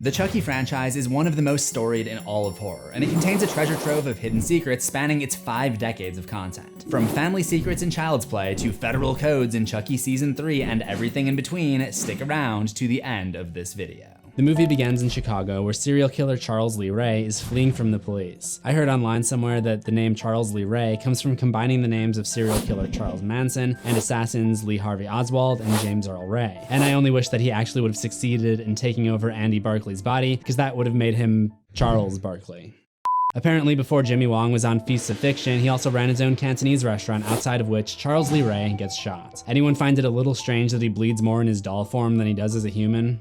The Chucky franchise is one of the most storied in all of horror, and it contains a treasure trove of hidden secrets spanning its 5 decades of content. From family secrets in Child's Play to federal codes in Chucky Season 3 and everything in between, stick around to the end of this video. The movie begins in Chicago, where serial killer Charles Lee Ray is fleeing from the police. I heard online somewhere that the name Charles Lee Ray comes from combining the names of serial killer Charles Manson and assassins Lee Harvey Oswald and James Earl Ray. And I only wish that he actually would have succeeded in taking over Andy Barclay's body, because that would have made him Charles Barkley. Apparently, before Jimmy Wong was on Feasts of Fiction, he also ran his own Cantonese restaurant, outside of which Charles Lee Ray gets shot. Anyone find it a little strange that he bleeds more in his doll form than he does as a human?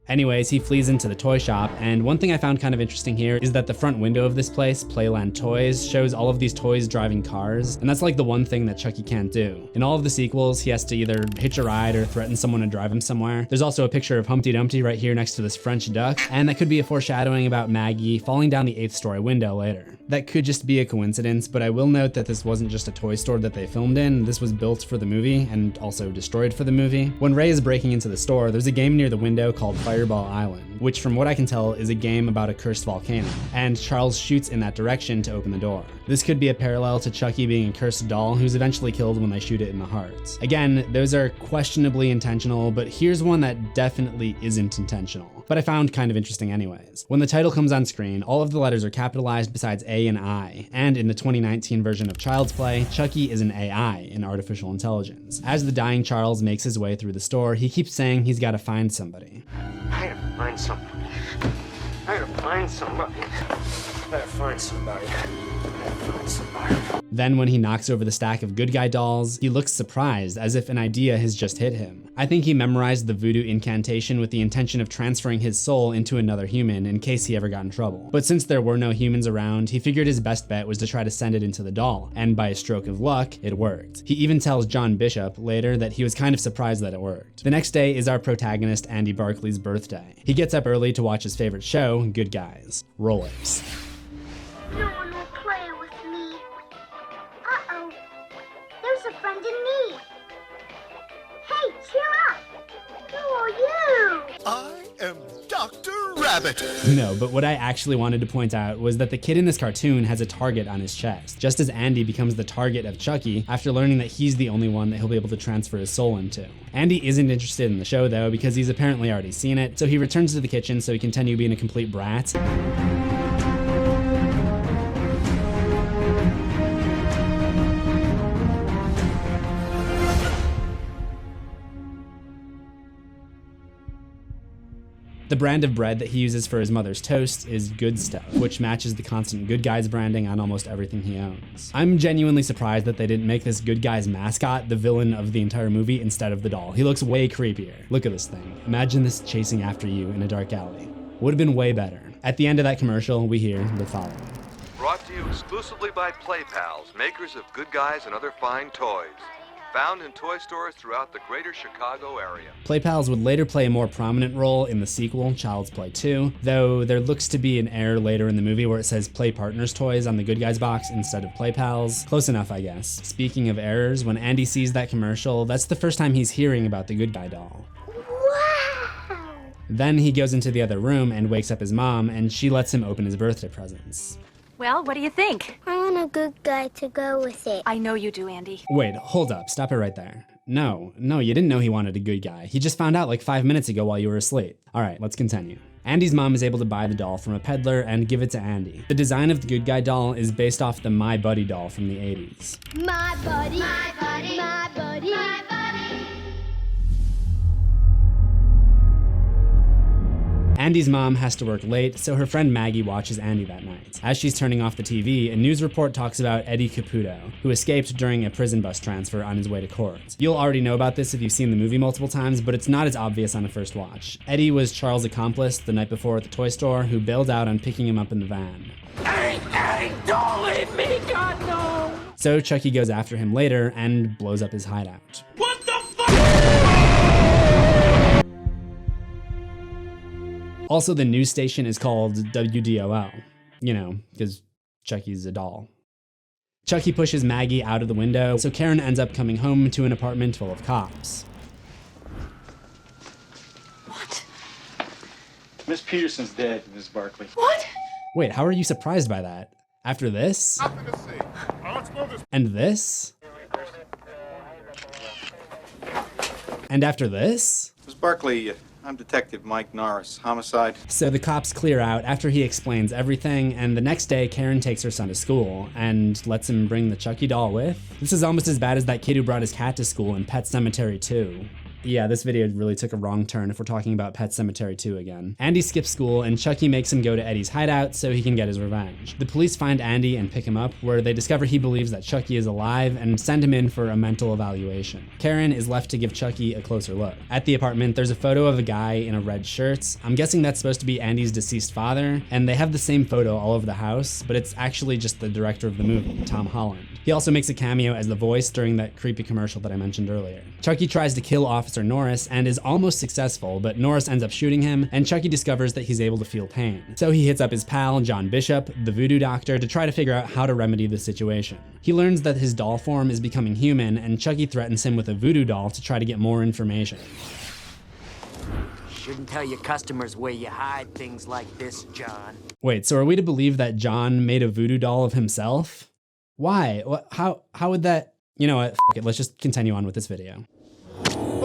Anyways, he flees into the toy shop, and one thing I found kind of interesting here is that the front window of this place, Playland Toys, shows all of these toys driving cars, and that's like the one thing that Chucky can't do. In all of the sequels, he has to either hitch a ride or threaten someone to drive him somewhere. There's also a picture of Humpty Dumpty right here next to this French duck, and that could be a foreshadowing about Maggie falling down the 8th story window later. That could just be a coincidence, but I will note that this wasn't just a toy store that they filmed in. This was built for the movie and also destroyed for the movie. When Ray is breaking into the store, there's a game near the window called Fireball Island, which from what I can tell is a game about a cursed volcano, and Charles shoots in that direction to open the door. This could be a parallel to Chucky being a cursed doll who's eventually killed when they shoot it in the heart. Again, those are questionably intentional, but here's one that definitely isn't intentional, but I found kind of interesting anyways. When the title comes on screen, all of the letters are capitalized besides A and I, and in the 2019 version of Child's Play, Chucky is an AI, an artificial intelligence. As the dying Charles makes his way through the store, he keeps saying he's gotta find somebody. I gotta find somebody. I gotta find somebody. I gotta find somebody. I gotta find somebody. Then when he knocks over the stack of good guy dolls, he looks surprised, as if an idea has just hit him. I think he memorized the voodoo incantation with the intention of transferring his soul into another human in case he ever got in trouble. But since there were no humans around, he figured his best bet was to try to send it into the doll, and by a stroke of luck, it worked. He even tells John Bishop later that he was kind of surprised that it worked. The next day is our protagonist Andy Barclay's birthday. He gets up early to watch his favorite show, Good Guys. Rollers. No one will play with me. Uh-oh. There's a friend in me. Hey, cheer up. Who are you? I am Dr. Rabbit. No, but what I actually wanted to point out was that the kid in this cartoon has a target on his chest, just as Andy becomes the target of Chucky after learning that he's the only one that he'll be able to transfer his soul into. Andy isn't interested in the show though, because he's apparently already seen it, so he returns to the kitchen so he can continue being a complete brat. The brand of bread that he uses for his mother's toast is Good Stuff, which matches the constant Good Guys branding on almost everything he owns. I'm genuinely surprised that they didn't make this Good Guys mascot the villain of the entire movie instead of the doll. He looks way creepier. Look at this thing. Imagine this chasing after you in a dark alley. Would have been way better. At the end of that commercial, we hear the following. Brought to you exclusively by Play Pals, makers of Good Guys and other fine toys. Found in toy stores throughout the greater Chicago area. Play Pals would later play a more prominent role in the sequel, Child's Play 2, though there looks to be an error later in the movie where it says Play Partners Toys on the Good Guys box instead of Play Pals. Close enough, I guess. Speaking of errors, when Andy sees that commercial, that's the first time he's hearing about the Good Guy doll. Wow. Then he goes into the other room and wakes up his mom, and she lets him open his birthday presents. Well, what do you think? I want a good guy to go with it. I know you do, Andy. Wait, hold up, stop it right there. No, you didn't know he wanted a good guy. He just found out like 5 minutes ago while you were asleep. All right, let's continue. Andy's mom is able to buy the doll from a peddler and give it to Andy. The design of the Good Guy doll is based off the My Buddy doll from the 80s. My buddy. My buddy. My buddy. My buddy. Andy's mom has to work late, so her friend Maggie watches Andy that night. As she's turning off the TV, a news report talks about Eddie Caputo, who escaped during a prison bus transfer on his way to court. You'll already know about this if you've seen the movie multiple times, but it's not as obvious on a first watch. Eddie was Charles' accomplice the night before at the toy store, who bailed out on picking him up in the van. Hey, don't leave me, God, no! So Chucky goes after him later and blows up his hideout. What the fuck? Also, the news station is called WDOL, you know, because Chucky's a doll. Chucky pushes Maggie out of the window, so Karen ends up coming home to an apartment full of cops. What? Miss Peterson's dead, Miss Barkley. What? Wait, how are you surprised by that? After this? Nothing to see. Let's move this. And this? And after this? Miss Barkley, I'm Detective Mike Norris. Homicide. So the cops clear out after he explains everything, and the next day Karen takes her son to school and lets him bring the Chucky doll with. This is almost as bad as that kid who brought his cat to school in Pet Sematary 2. Yeah, this video really took a wrong turn if we're talking about Pet Sematary 2 again. Andy skips school and Chucky makes him go to Eddie's hideout so he can get his revenge. The police find Andy and pick him up, where they discover he believes that Chucky is alive and send him in for a mental evaluation. Karen is left to give Chucky a closer look. At the apartment, there's a photo of a guy in a red shirt. I'm guessing that's supposed to be Andy's deceased father, and they have the same photo all over the house, but it's actually just the director of the movie, Tom Holland. He also makes a cameo as the voice during that creepy commercial that I mentioned earlier. Chucky tries to kill Officer Norris and is almost successful, but Norris ends up shooting him, and Chucky discovers that he's able to feel pain. So he hits up his pal, John Bishop, the voodoo doctor, to try to figure out how to remedy the situation. He learns that his doll form is becoming human, and Chucky threatens him with a voodoo doll to try to get more information. Shouldn't tell your customers where you hide things like this, John. Wait, so are we to believe that John made a voodoo doll of himself? Why? How would that... You know what? F it, let's just continue on with this video. So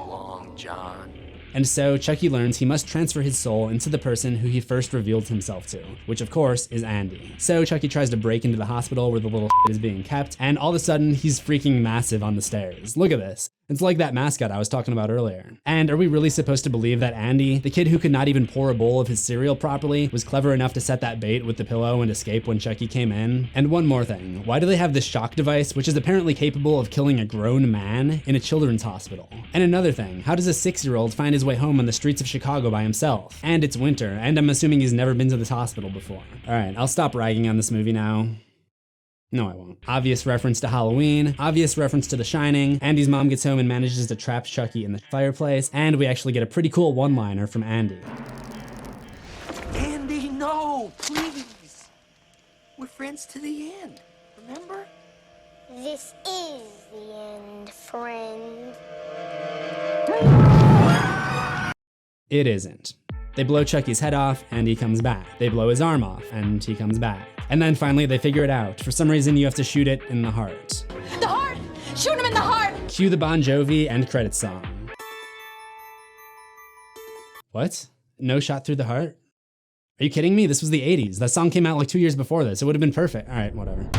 long, John. And so Chucky learns he must transfer his soul into the person who he first revealed himself to, which of course is Andy. So Chucky tries to break into the hospital where the little is being kept, and all of a sudden he's freaking massive on the stairs. Look at this. It's like that mascot I was talking about earlier. And are we really supposed to believe that Andy, the kid who could not even pour a bowl of his cereal properly, was clever enough to set that bait with the pillow and escape when Chucky came in? And one more thing, why do they have this shock device which is apparently capable of killing a grown man in a children's hospital? And another thing, how does a 6-year-old find his way home on the streets of Chicago by himself? And it's winter, and I'm assuming he's never been to this hospital before. Alright, I'll stop ragging on this movie now. No, I won't. Obvious reference to Halloween, obvious reference to The Shining. Andy's mom gets home and manages to trap Chucky in the fireplace, and we actually get a pretty cool one-liner from Andy. Andy, no, please. We're friends to the end, remember? This is the end, friend. It isn't. They blow Chucky's head off, and he comes back. They blow his arm off, and he comes back. And then finally they figure it out. For some reason you have to shoot it in the heart. The heart! Shoot him in the heart! Cue the Bon Jovi end credits song. What? No shot through the heart? Are you kidding me? This was the 80s. That song came out like 2 years before this. It would have been perfect. All right, whatever.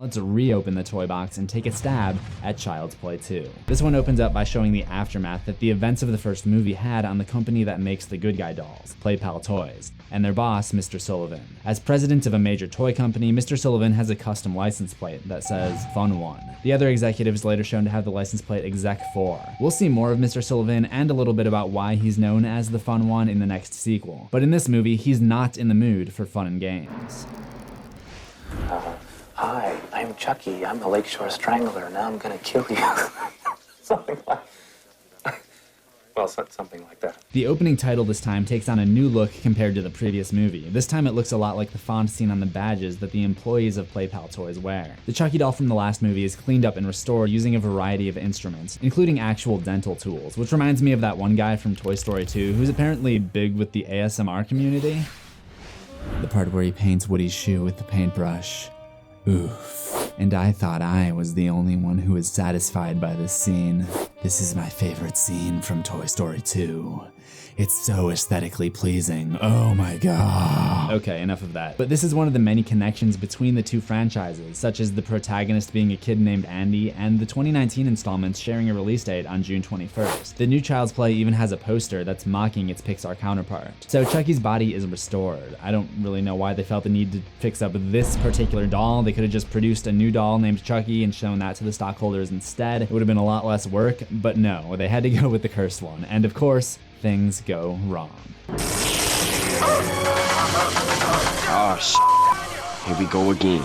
Let's reopen the toy box and take a stab at Child's Play 2. This one opens up by showing the aftermath that the events of the first movie had on the company that makes the good guy dolls, PlayPal Toys, and their boss, Mr. Sullivan. As president of a major toy company, Mr. Sullivan has a custom license plate that says Fun 1. The other executives later shown to have the license plate Exec 4. We'll see more of Mr. Sullivan and a little bit about why he's known as the Fun 1 in the next sequel. But in this movie, he's not in the mood for fun and games. Hi, I'm Chucky. I'm the Lakeshore Strangler. Now I'm gonna kill you. Something like... Well, something like that. The opening title this time takes on a new look compared to the previous movie. This time it looks a lot like the font seen on the badges that the employees of PlayPal Toys wear. The Chucky doll from the last movie is cleaned up and restored using a variety of instruments, including actual dental tools, which reminds me of that one guy from Toy Story 2 who's apparently big with the ASMR community. The part where he paints Woody's shoe with the paintbrush. Oof. And I thought I was the only one who was satisfied by this scene. This is my favorite scene from Toy Story 2. It's so aesthetically pleasing. Oh my god. Okay, enough of that. But this is one of the many connections between the two franchises, such as the protagonist being a kid named Andy and the 2019 installments sharing a release date on June 21st. The new Child's Play even has a poster that's mocking its Pixar counterpart. So Chucky's body is restored. I don't really know why they felt the need to fix up this particular doll. They could have just produced a new doll named Chucky and shown that to the stockholders instead. It would have been a lot less work, but no, they had to go with the cursed one. And of course, things go wrong. Oh, shit. Here we go again.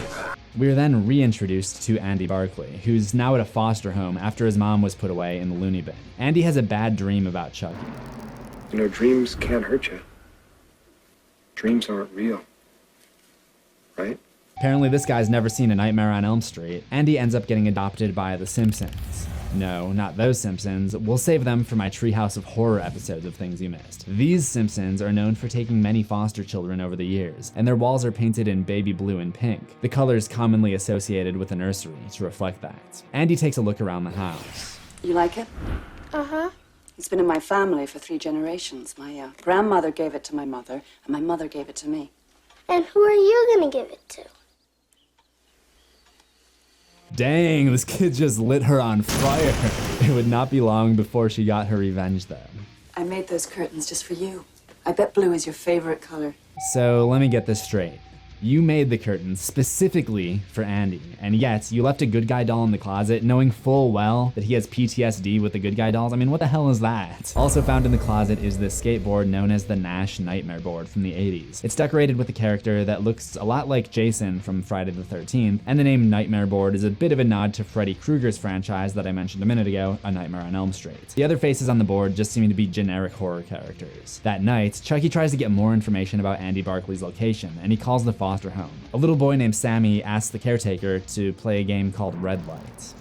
We're then reintroduced to Andy Barkley, who's now at a foster home after his mom was put away in the loony bin. Andy has a bad dream about Chucky. You know, dreams can't hurt you. Dreams aren't real. Right? Apparently this guy's never seen A Nightmare on Elm Street. Andy ends up getting adopted by The Simpsons. No, not those Simpsons. We'll save them for my Treehouse of Horror episodes of Things You Missed. These Simpsons are known for taking many foster children over the years, and their walls are painted in baby blue and pink, the colors commonly associated with a nursery to reflect that. Andy takes a look around the house. You like it? Uh-huh. It's been in my family for 3 generations. My grandmother gave it to my mother, and my mother gave it to me. And who are you gonna give it to? Dang, this kid just lit her on fire. It would not be long before she got her revenge though. I made those curtains just for you. I bet blue is your favorite color. So let me get this straight. You made the curtains specifically for Andy, and yet you left a good guy doll in the closet knowing full well that he has PTSD with the good guy dolls. I mean, what the hell is that? Also found in the closet is this skateboard known as the Nash Nightmare board from the 80s. It's decorated with a character that looks a lot like Jason from Friday the 13th, and the name Nightmare board is a bit of a nod to Freddy Krueger's franchise that I mentioned a minute ago, A Nightmare on Elm Street. The other faces on the board just seem to be generic horror characters. That night, Chucky tries to get more information about Andy Barkley's location, and he calls the foster home. A little boy named Sammy asks the caretaker to play a game called Red Light.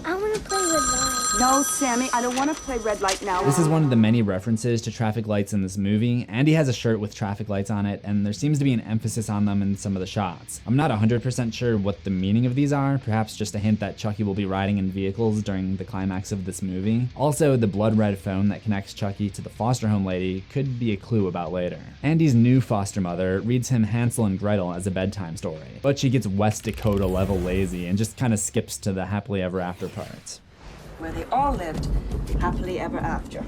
I wanna play with mine. No, Sammy, I don't want to play red light now. This is one of the many references to traffic lights in this movie. Andy has a shirt with traffic lights on it, and there seems to be an emphasis on them in some of the shots. I'm not 100% sure what the meaning of these are, perhaps just a hint that Chucky will be riding in vehicles during the climax of this movie. Also, the blood red phone that connects Chucky to the foster home lady could be a clue about later. Andy's new foster mother reads him Hansel and Gretel as a bedtime story, but she gets West Dakota level lazy and just kind of skips to the happily ever after part. Where they all lived happily ever after.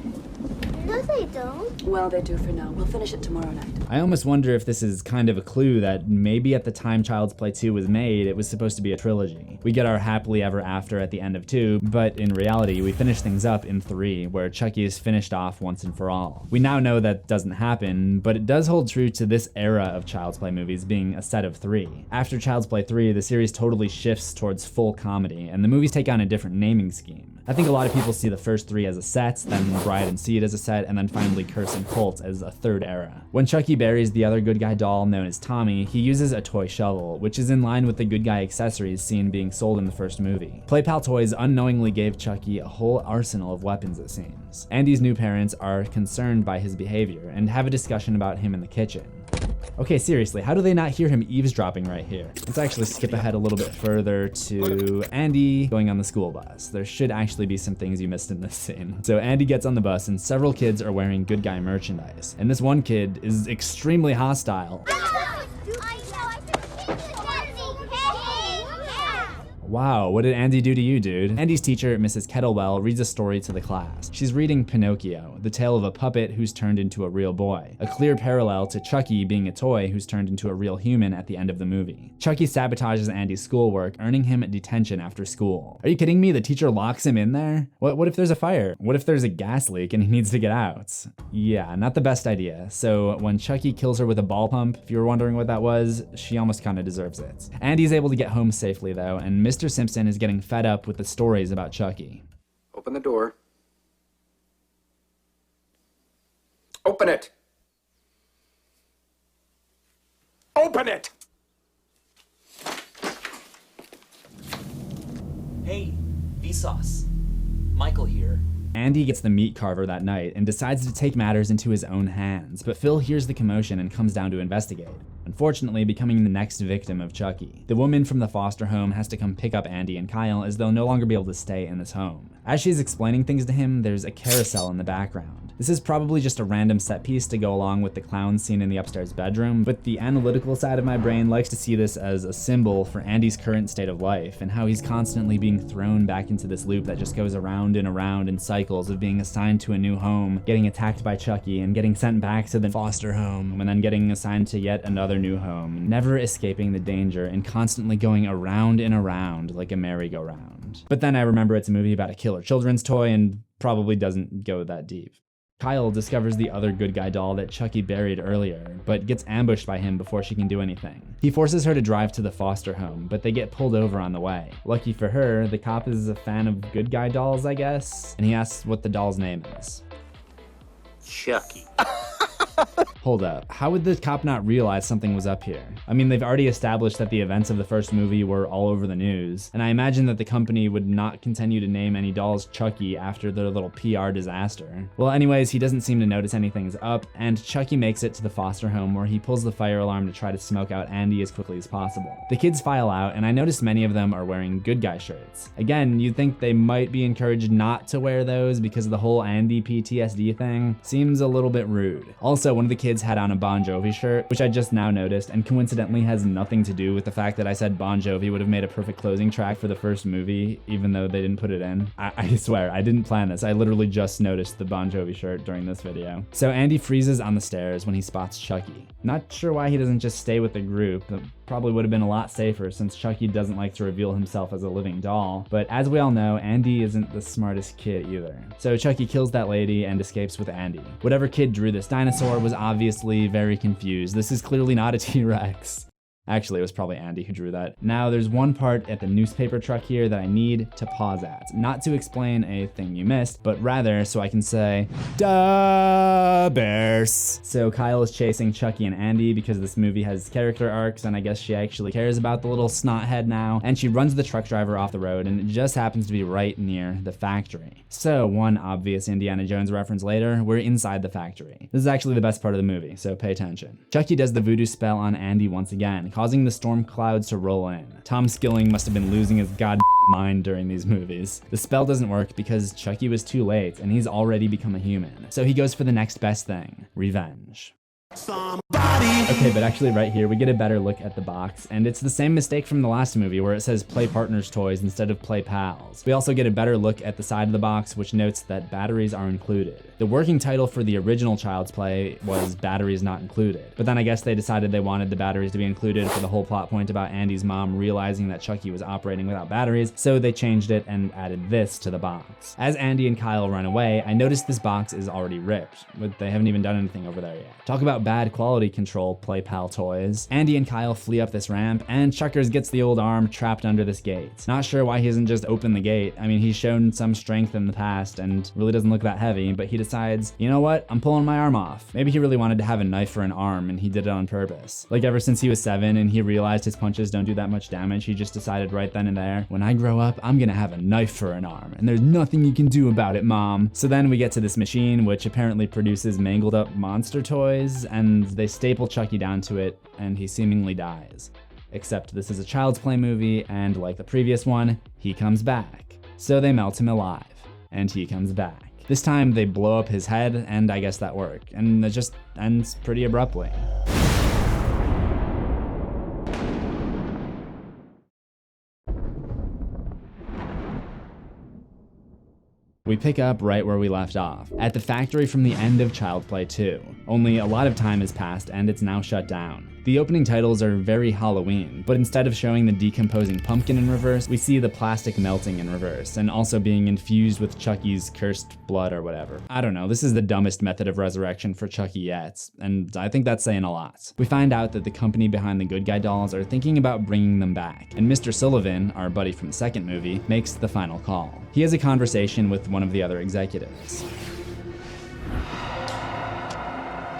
No, they don't. Well, they do for now. We'll finish it tomorrow night. I almost wonder if this is kind of a clue that maybe at the time Child's Play 2 was made, it was supposed to be a trilogy. We get our happily ever after at the end of 2, but in reality, we finish things up in 3, where Chucky is finished off once and for all. We now know that doesn't happen, but it does hold true to this era of Child's Play movies being a set of 3. After Child's Play 3, the series totally shifts towards full comedy, and the movies take on a different naming scheme. I think a lot of people see the first 3 as a set, then Bride and Seed as a set, and then finally Curse and Cult as a third era. When Chucky buries the other good guy doll known as Tommy, he uses a toy shovel, which is in line with the good guy accessories seen being sold in the first movie. PlayPal Toys unknowingly gave Chucky a whole arsenal of weapons, it seems. Andy's new parents are concerned by his behavior and have a discussion about him in the kitchen. Okay, seriously, how do they not hear him eavesdropping right here? Let's actually skip ahead a little bit further to Andy going on the school bus. There should actually be some things you missed in this scene. So Andy gets on the bus and several kids are wearing good guy merchandise. And this one kid is extremely hostile. Wow, what did Andy do to you, dude? Andy's teacher, Mrs. Kettlewell, reads a story to the class. She's reading Pinocchio, the tale of a puppet who's turned into a real boy. A clear parallel to Chucky being a toy who's turned into a real human at the end of the movie. Chucky sabotages Andy's schoolwork, earning him detention after school. Are you kidding me? The teacher locks him in there? What if there's a fire? What if there's a gas leak and he needs to get out? Yeah, not the best idea. So when Chucky kills her with a ball pump, if you were wondering what that was, she almost kind of deserves it. Andy's able to get home safely though, and Mr. Simpson is getting fed up with the stories about Chucky. Open the door. Open it! Open it! Hey, Vsauce. Michael here. Andy gets the meat carver that night and decides to take matters into his own hands, but Phil hears the commotion and comes down to investigate, unfortunately becoming the next victim of Chucky. The woman from the foster home has to come pick up Andy and Kyle as they'll no longer be able to stay in this home. As she's explaining things to him, there's a carousel in the background. This is probably just a random set piece to go along with the clown scene in the upstairs bedroom, but the analytical side of my brain likes to see this as a symbol for Andy's current state of life and how he's constantly being thrown back into this loop that just goes around and around in cycles of being assigned to a new home, getting attacked by Chucky, and getting sent back to the foster home, and then getting assigned to yet another new home, never escaping the danger and constantly going around and around like a merry-go-round. But then I remember it's a movie about a killer children's toy and probably doesn't go that deep. Kyle discovers the other good guy doll that Chucky buried earlier, but gets ambushed by him before she can do anything. He forces her to drive to the foster home, but they get pulled over on the way. Lucky for her, the cop is a fan of good guy dolls, I guess, and he asks what the doll's name is. Chucky. Hold up, how would the cop not realize something was up here? I mean, they've already established that the events of the first movie were all over the news, and I imagine that the company would not continue to name any dolls Chucky after their little PR disaster. Well, anyways, he doesn't seem to notice anything's up, and Chucky makes it to the foster home where he pulls the fire alarm to try to smoke out Andy as quickly as possible. The kids file out, and I noticed many of them are wearing good guy shirts. Again, you'd think they might be encouraged not to wear those because of the whole Andy PTSD thing. Seems a little bit rude. Also, one of the kids had on a Bon Jovi shirt, which I just now noticed, and coincidentally has nothing to do with the fact that I said Bon Jovi would have made a perfect closing track for the first movie, even though they didn't put it in. I swear, I didn't plan this. I literally just noticed the Bon Jovi shirt during this video. So Andy freezes on the stairs when he spots Chucky. Not sure why he doesn't just stay with the group. It probably would have been a lot safer since Chucky doesn't like to reveal himself as a living doll, but as we all know, Andy isn't the smartest kid either. So Chucky kills that lady and escapes with Andy. Whatever kid drew this dinosaur was obviously very confused. This is clearly not a T-Rex. Actually, it was probably Andy who drew that. Now, there's one part at the newspaper truck here that I need to pause at. Not to explain a thing you missed, but rather so I can say, duh, bears. So Kyle is chasing Chucky and Andy because this movie has character arcs, and I guess she actually cares about the little snothead now, and she runs the truck driver off the road, and it just happens to be right near the factory. So, one obvious Indiana Jones reference later, we're inside the factory. This is actually the best part of the movie, so pay attention. Chucky does the voodoo spell on Andy once again, causing the storm clouds to roll in. Tom Skilling must have been losing his mind during these movies. The spell doesn't work because Chucky was too late and he's already become a human. So he goes for the next best thing, revenge. Okay, but actually right here we get a better look at the box, and it's the same mistake from the last movie where it says play partners toys instead of play pals. We also get a better look at the side of the box, which notes that batteries are included. The working title for the original Child's Play was Batteries Not Included, but then I guess they decided they wanted the batteries to be included for the whole plot point about Andy's mom realizing that Chucky was operating without batteries, so they changed it and added this to the box. As Andy and Kyle run away, I noticed this box is already ripped, but they haven't even done anything over there yet. Talk about bad quality control, play pal toys. Andy and Kyle flee up this ramp, and Chuckers gets the old arm trapped under this gate. Not sure why he doesn't just open the gate. I mean, he's shown some strength in the past and really doesn't look that heavy, but he decides, you know what, I'm pulling my arm off. Maybe he really wanted to have a knife for an arm and he did it on purpose. Like ever since he was 7 and he realized his punches don't do that much damage, he just decided right then and there, when I grow up, I'm gonna have a knife for an arm, and there's nothing you can do about it, Mom. So then we get to this machine, which apparently produces mangled up monster toys, and they staple Chucky down to it, and he seemingly dies. Except this is a Child's Play movie, and like the previous one, he comes back. So they melt him alive, and he comes back. This time they blow up his head, and I guess that worked, and it just ends pretty abruptly. We pick up right where we left off, at the factory from the end of Child's Play 2. Only a lot of time has passed and it's now shut down. The opening titles are very Halloween, but instead of showing the decomposing pumpkin in reverse, we see the plastic melting in reverse, and also being infused with Chucky's cursed blood or whatever. I don't know, this is the dumbest method of resurrection for Chucky yet, and I think that's saying a lot. We find out that the company behind the good guy dolls are thinking about bringing them back, and Mr. Sullivan, our buddy from the second movie, makes the final call. He has a conversation with one of the other executives.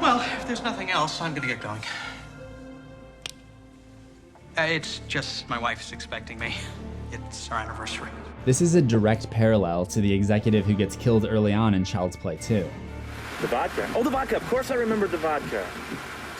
Well, if there's nothing else, I'm gonna get going. It's just my wife's expecting me. It's our anniversary. This is a direct parallel to the executive who gets killed early on in Child's Play 2. The vodka. Oh, the vodka. Of course I remembered the vodka.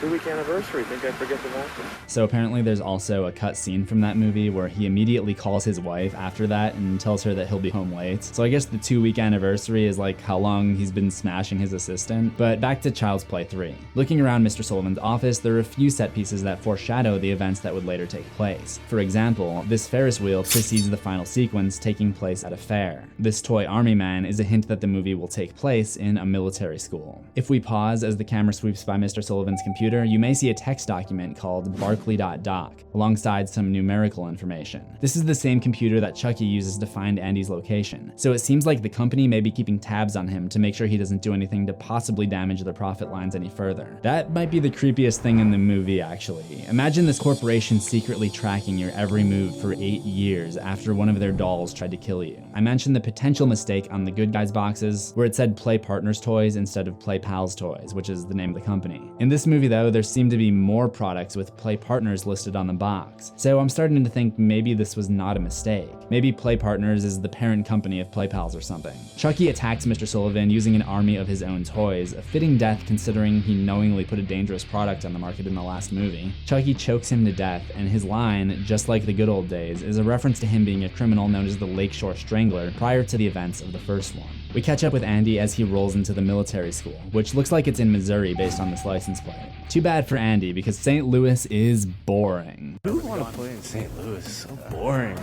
2-week anniversary. Think I forget the vodka? So apparently there's also a cut scene from that movie where he immediately calls his wife after that and tells her that he'll be home late. So I guess the 2-week anniversary is like how long he's been smashing his assistant. But back to Child's Play 3. Looking around Mr. Sullivan's office, there are a few set pieces that foreshadow the events that would later take place. For example, this Ferris wheel precedes the final sequence taking place at a fair. This toy army man is a hint that the movie will take place in a military school. If we pause as the camera sweeps by Mr. Sullivan's computer, computer, you may see a text document called Barkley.doc alongside some numerical information. This is the same computer that Chucky uses to find Andy's location, so it seems like the company may be keeping tabs on him to make sure he doesn't do anything to possibly damage their profit lines any further. That might be the creepiest thing in the movie, actually. Imagine this corporation secretly tracking your every move for 8 years after one of their dolls tried to kill you. I mentioned the potential mistake on the Good Guys boxes, where it said Play Partners Toys instead of Play Pals Toys, which is the name of the company. In this movie though, there seem to be more products with Play Partners listed on the box, so I'm starting to think maybe this was not a mistake. Maybe Play Partners is the parent company of Play Pals or something. Chucky attacks Mr. Sullivan using an army of his own toys, a fitting death considering he knowingly put a dangerous product on the market in the last movie. Chucky chokes him to death, and his line, just like the good old days, is a reference to him being a criminal known as the Lakeshore Strangler prior to the events of the first one. We catch up with Andy as he rolls into the military school, which looks like it's in Missouri based on this license plate. Too bad for Andy, because St. Louis is boring. Who would want to play in St. Louis? So boring.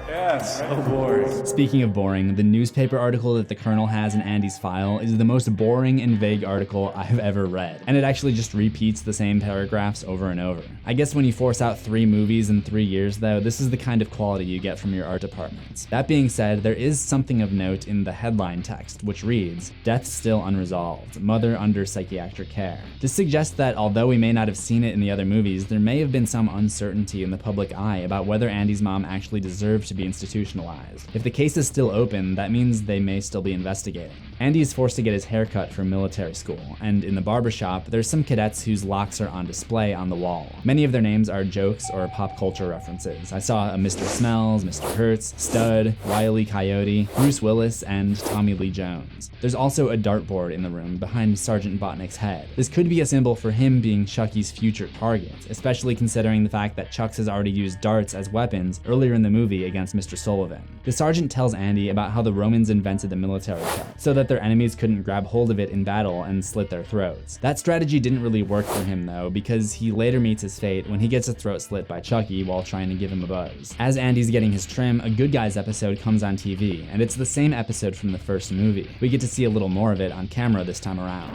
Yeah, So boring. Speaking of boring, the newspaper article that the Colonel has in Andy's file is the most boring and vague article I've ever read, and it actually just repeats the same paragraphs over and over. I guess when you force out 3 movies in 3 years though, this is the kind of quality you get from your art departments. That being said, there is something of note in the headline text, which reads, "Death still unresolved, mother under psychiatric care." This suggests that although we may not have seen it in the other movies, there may have been some uncertainty in the public eye about whether Andy's mom actually deserved to be institutionalized. If the case is still open, that means they may still be investigating. Andy is forced to get his hair cut for military school, and in the barbershop, there's some cadets whose locks are on display on the wall. Many of their names are jokes or pop culture references. I saw a Mr. Smells, Mr. Hertz, Stud, Wile E. Coyote, Bruce Willis, and Tommy Lee Jones. There's also a dartboard in the room behind Sergeant Botnick's head. This could be a symbol for him being Chucky's future target, especially considering the fact that Chucks has already used darts as weapons earlier in the movie against Mr. Sullivan. The sergeant tells Andy about how the Romans invented the military cut, so that their enemies couldn't grab hold of it in battle and slit their throats. That strategy didn't really work for him though, because he later meets his fate when he gets his throat slit by Chucky while trying to give him a buzz. As Andy's getting his trim, a Good Guys episode comes on TV, and it's the same episode from the first movie. We get to see a little more of it on camera this time around.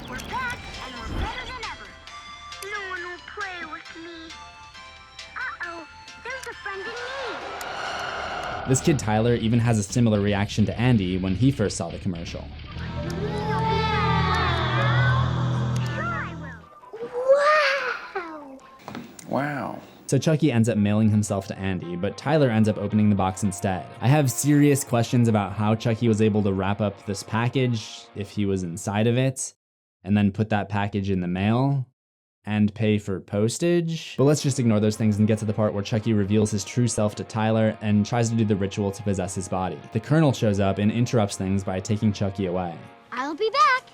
We're back, and we're better than ever. No one will play with me. Uh-oh, there's a friend in me. This kid Tyler even has a similar reaction to Andy when he first saw the commercial. Wow! Wow. So Chucky ends up mailing himself to Andy, but Tyler ends up opening the box instead. I have serious questions about how Chucky was able to wrap up this package, if he was inside of it, and then put that package in the mail, and pay for postage. But let's just ignore those things and get to the part where Chucky reveals his true self to Tyler and tries to do the ritual to possess his body. The Colonel shows up and interrupts things by taking Chucky away. I'll be back.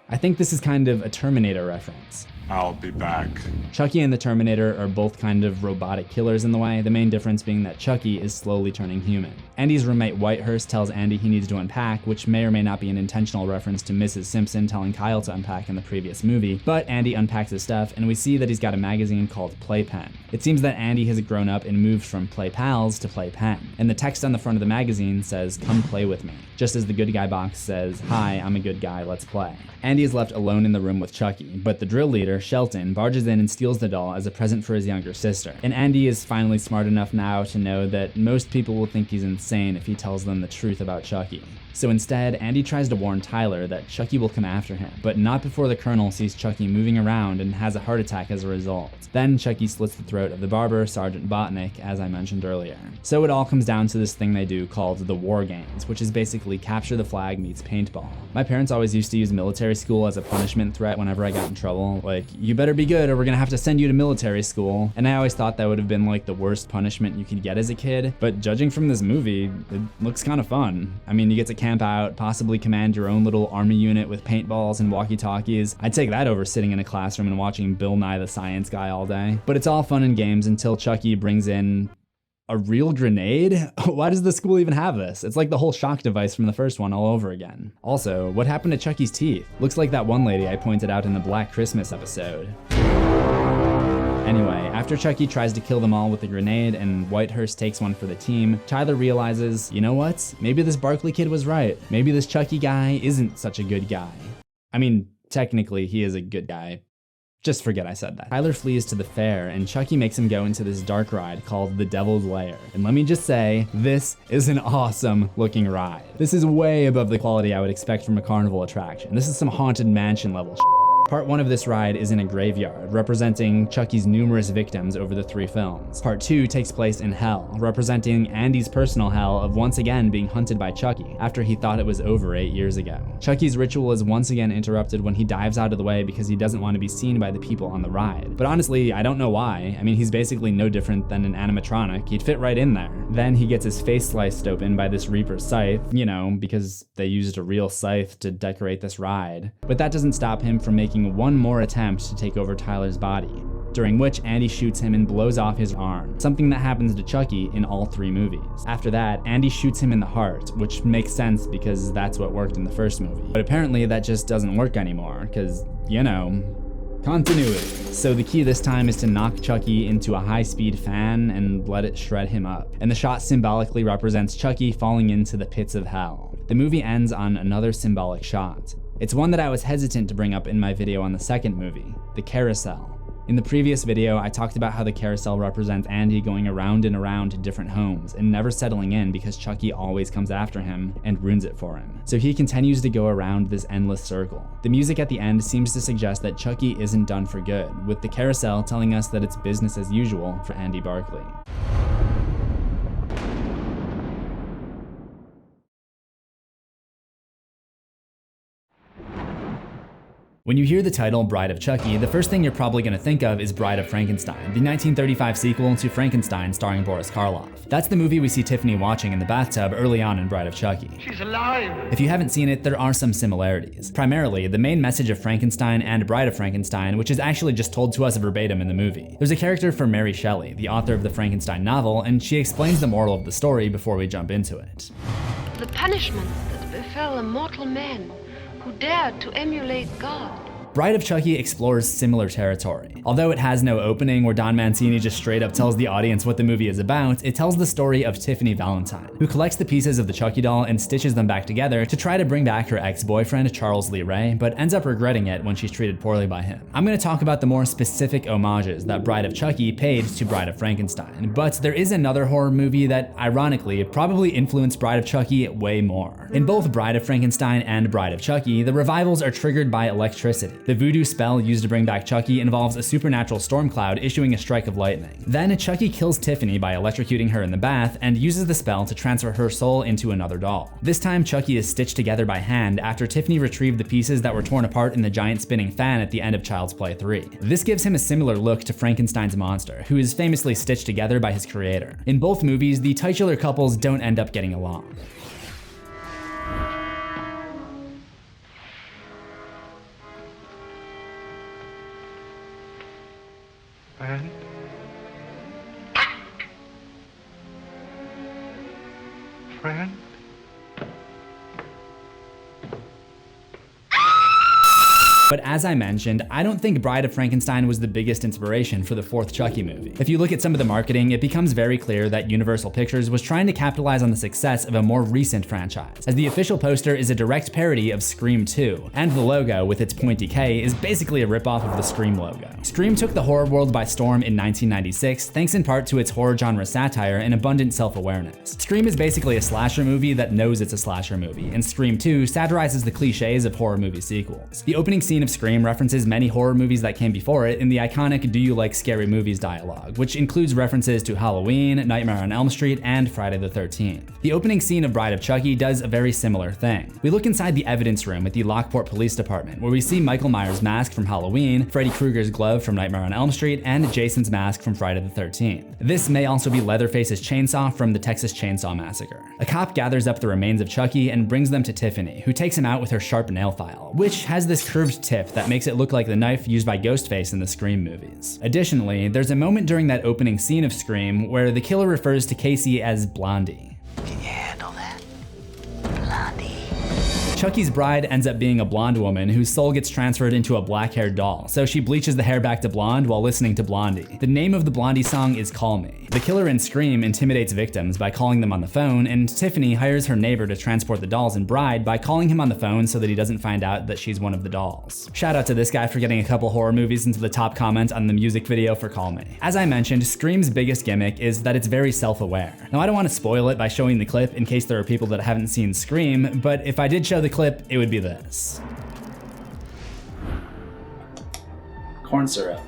I think this is kind of a Terminator reference. I'll be back. Chucky and the Terminator are both kind of robotic killers in the way, the main difference being that Chucky is slowly turning human. Andy's roommate Whitehurst tells Andy he needs to unpack, which may or may not be an intentional reference to Mrs. Simpson telling Kyle to unpack in the previous movie, but Andy unpacks his stuff and we see that he's got a magazine called Playpen. It seems that Andy has grown up and moved from Play Pals to Playpen, and the text on the front of the magazine says, "Come play with me," just as the Good Guy box says, "Hi, I'm a good guy, let's play." Andy is left alone in the room with Chucky, but the drill leader, Shelton, barges in and steals the doll as a present for his younger sister. And Andy is finally smart enough now to know that most people will think he's insane if he tells them the truth about Chucky. So instead, Andy tries to warn Tyler that Chucky will come after him, but not before the Colonel sees Chucky moving around and has a heart attack as a result. Then Chucky slits the throat of the barber, Sergeant Botnick, as I mentioned earlier. So it all comes down to this thing they do called the War Games, which is basically capture the flag meets paintball. My parents always used to use military school as a punishment threat whenever I got in trouble. Like, you better be good or we're gonna have to send you to military school. And I always thought that would have been like the worst punishment you could get as a kid, but judging from this movie, it looks kind of fun. I mean, you get to camp out, possibly command your own little army unit with paintballs and walkie-talkies. I'd take that over sitting in a classroom and watching Bill Nye the Science Guy all day. But it's all fun and games until Chucky brings in a real grenade? Why does the school even have this? It's like the whole shock device from the first one all over again. Also, what happened to Chucky's teeth? Looks like that one lady I pointed out in the Black Christmas episode. Anyway, after Chucky tries to kill them all with a grenade and Whitehurst takes one for the team, Tyler realizes, you know what? Maybe this Barkley kid was right. Maybe this Chucky guy isn't such a good guy. I mean, technically he is a good guy, Just forget I said that. Tyler flees to the fair, and Chucky makes him go into this dark ride called the Devil's Lair. And let me just say, this is an awesome looking ride. This is way above the quality I would expect from a carnival attraction. This is some Haunted Mansion level shit. Part 1 of this ride is in a graveyard, representing Chucky's numerous victims over the 3 films. Part 2 takes place in hell, representing Andy's personal hell of once again being hunted by Chucky after he thought it was over 8 years ago. Chucky's ritual is once again interrupted when he dives out of the way because he doesn't want to be seen by the people on the ride. But honestly, I don't know why. I mean, he's basically no different than an animatronic. He'd fit right in there. Then he gets his face sliced open by this Reaper's scythe, you know, because they used a real scythe to decorate this ride. But that doesn't stop him from making one more attempt to take over Tyler's body, during which Andy shoots him and blows off his arm, something that happens to Chucky in all 3 movies. After that, Andy shoots him in the heart, which makes sense because that's what worked in the first movie. But apparently that just doesn't work anymore, because, you know, continuity. So the key this time is to knock Chucky into a high-speed fan and let it shred him up. And the shot symbolically represents Chucky falling into the pits of hell. The movie ends on another symbolic shot. It's one that I was hesitant to bring up in my video on the second movie, the carousel. In the previous video, I talked about how the carousel represents Andy going around and around to different homes and never settling in because Chucky always comes after him and ruins it for him. So he continues to go around this endless circle. The music at the end seems to suggest that Chucky isn't done for good, with the carousel telling us that it's business as usual for Andy Barclay. When you hear the title Bride of Chucky, the first thing you're probably going to think of is Bride of Frankenstein, the 1935 sequel to Frankenstein starring Boris Karloff. That's the movie we see Tiffany watching in the bathtub early on in Bride of Chucky. She's alive! If you haven't seen it, there are some similarities. Primarily, the main message of Frankenstein and Bride of Frankenstein, which is actually just told to us verbatim in the movie. There's a character for Mary Shelley, the author of the Frankenstein novel, and she explains the moral of the story before we jump into it. The punishment that befell a mortal man who dared to emulate God. Bride of Chucky explores similar territory. Although it has no opening where Don Mancini just straight up tells the audience what the movie is about, it tells the story of Tiffany Valentine, who collects the pieces of the Chucky doll and stitches them back together to try to bring back her ex-boyfriend Charles Lee Ray, but ends up regretting it when she's treated poorly by him. I'm going to talk about the more specific homages that Bride of Chucky paid to Bride of Frankenstein, but there is another horror movie that, ironically, probably influenced Bride of Chucky way more. In both Bride of Frankenstein and Bride of Chucky, the revivals are triggered by electricity. The voodoo spell used to bring back Chucky involves a supernatural storm cloud issuing a strike of lightning. Then Chucky kills Tiffany by electrocuting her in the bath and uses the spell to transfer her soul into another doll. This time Chucky is stitched together by hand after Tiffany retrieved the pieces that were torn apart in the giant spinning fan at the end of Child's Play 3. This gives him a similar look to Frankenstein's monster, who is famously stitched together by his creator. In both movies, the titular couples don't end up getting along. Friend? Friend? But as I mentioned, I don't think Bride of Frankenstein was the biggest inspiration for the 4th Chucky movie. If you look at some of the marketing, it becomes very clear that Universal Pictures was trying to capitalize on the success of a more recent franchise, as the official poster is a direct parody of Scream 2, and the logo, with its pointy K, is basically a ripoff of the Scream logo. Scream took the horror world by storm in 1996, thanks in part to its horror genre satire and abundant self-awareness. Scream is basically a slasher movie that knows it's a slasher movie, and Scream 2 satirizes the cliches of horror movie sequels. The opening scene of Scream references many horror movies that came before it in the iconic "Do you like scary movies" dialogue, which includes references to Halloween, Nightmare on Elm Street, and Friday the 13th. The opening scene of Bride of Chucky does a very similar thing. We look inside the evidence room at the Lockport Police Department, where we see Michael Myers' mask from Halloween, Freddy Krueger's glove from Nightmare on Elm Street, and Jason's mask from Friday the 13th. This may also be Leatherface's chainsaw from the Texas Chainsaw Massacre. A cop gathers up the remains of Chucky and brings them to Tiffany, who takes him out with her sharp nail file, which has this curved tip that makes it look like the knife used by Ghostface in the Scream movies. Additionally, there's a moment during that opening scene of Scream where the killer refers to Casey as Blondie. Can you handle that? Blondie. Chucky's bride ends up being a blonde woman whose soul gets transferred into a black-haired doll, so she bleaches the hair back to blonde while listening to Blondie. The name of the Blondie song is Call Me. The killer in Scream intimidates victims by calling them on the phone, and Tiffany hires her neighbor to transport the dolls and bride by calling him on the phone so that he doesn't find out that she's one of the dolls. Shout out to this guy for getting a couple horror movies into the top comment on the music video for Call Me. As I mentioned, Scream's biggest gimmick is that it's very self-aware. Now I don't want to spoil it by showing the clip in case there are people that haven't seen Scream, but if I did show the clip, it would be this. Corn syrup.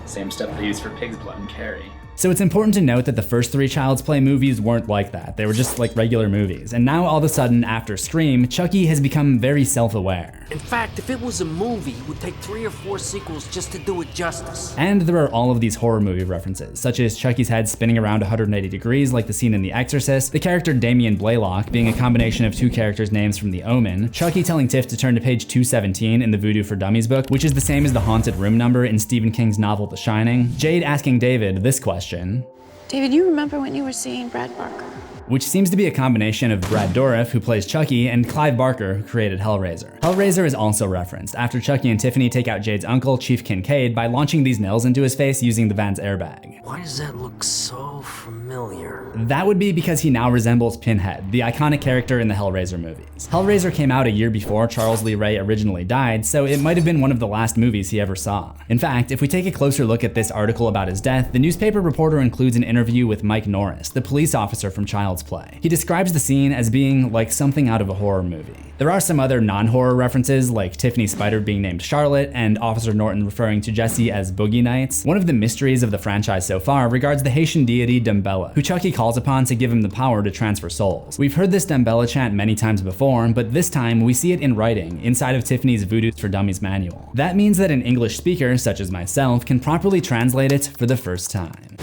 Same stuff they use for pig's blood and carry. So it's important to note that the first 3 Child's Play movies weren't like that. They were just like regular movies. And now all of a sudden, after Scream, Chucky has become very self-aware. In fact, if it was a movie, it would take 3 or 4 sequels just to do it justice. And there are all of these horror movie references, such as Chucky's head spinning around 180 degrees like the scene in The Exorcist, the character Damien Blaylock being a combination of 2 characters' names from The Omen, Chucky telling Tiff to turn to page 217 in the Voodoo for Dummies book, which is the same as the haunted room number in Stephen King's novel The Shining, Jade asking David this question. David, you remember when you were seeing Brad Barker? Which seems to be a combination of Brad Dourif, who plays Chucky, and Clive Barker, who created Hellraiser. Hellraiser is also referenced after Chucky and Tiffany take out Jade's uncle, Chief Kincaid, by launching these nails into his face using the van's airbag. Why does that look so familiar? That would be because he now resembles Pinhead, the iconic character in the Hellraiser movies. Hellraiser came out a year before Charles Lee Ray originally died, so it might have been one of the last movies he ever saw. In fact, if we take a closer look at this article about his death, the newspaper reporter includes an interview with Mike Norris, the police officer from Child's Play. He describes the scene as being like something out of a horror movie. There are some other non-horror references, like Tiffany Spider being named Charlotte and Officer Norton referring to Jesse as Boogie Nights. One of the mysteries of the franchise so far regards the Haitian deity Dambella, who Chucky calls upon to give him the power to transfer souls. We've heard this Dambella chant many times before, but this time we see it in writing inside of Tiffany's Voodoo for Dummies manual. That means that an English speaker, such as myself, can properly translate it for the first time.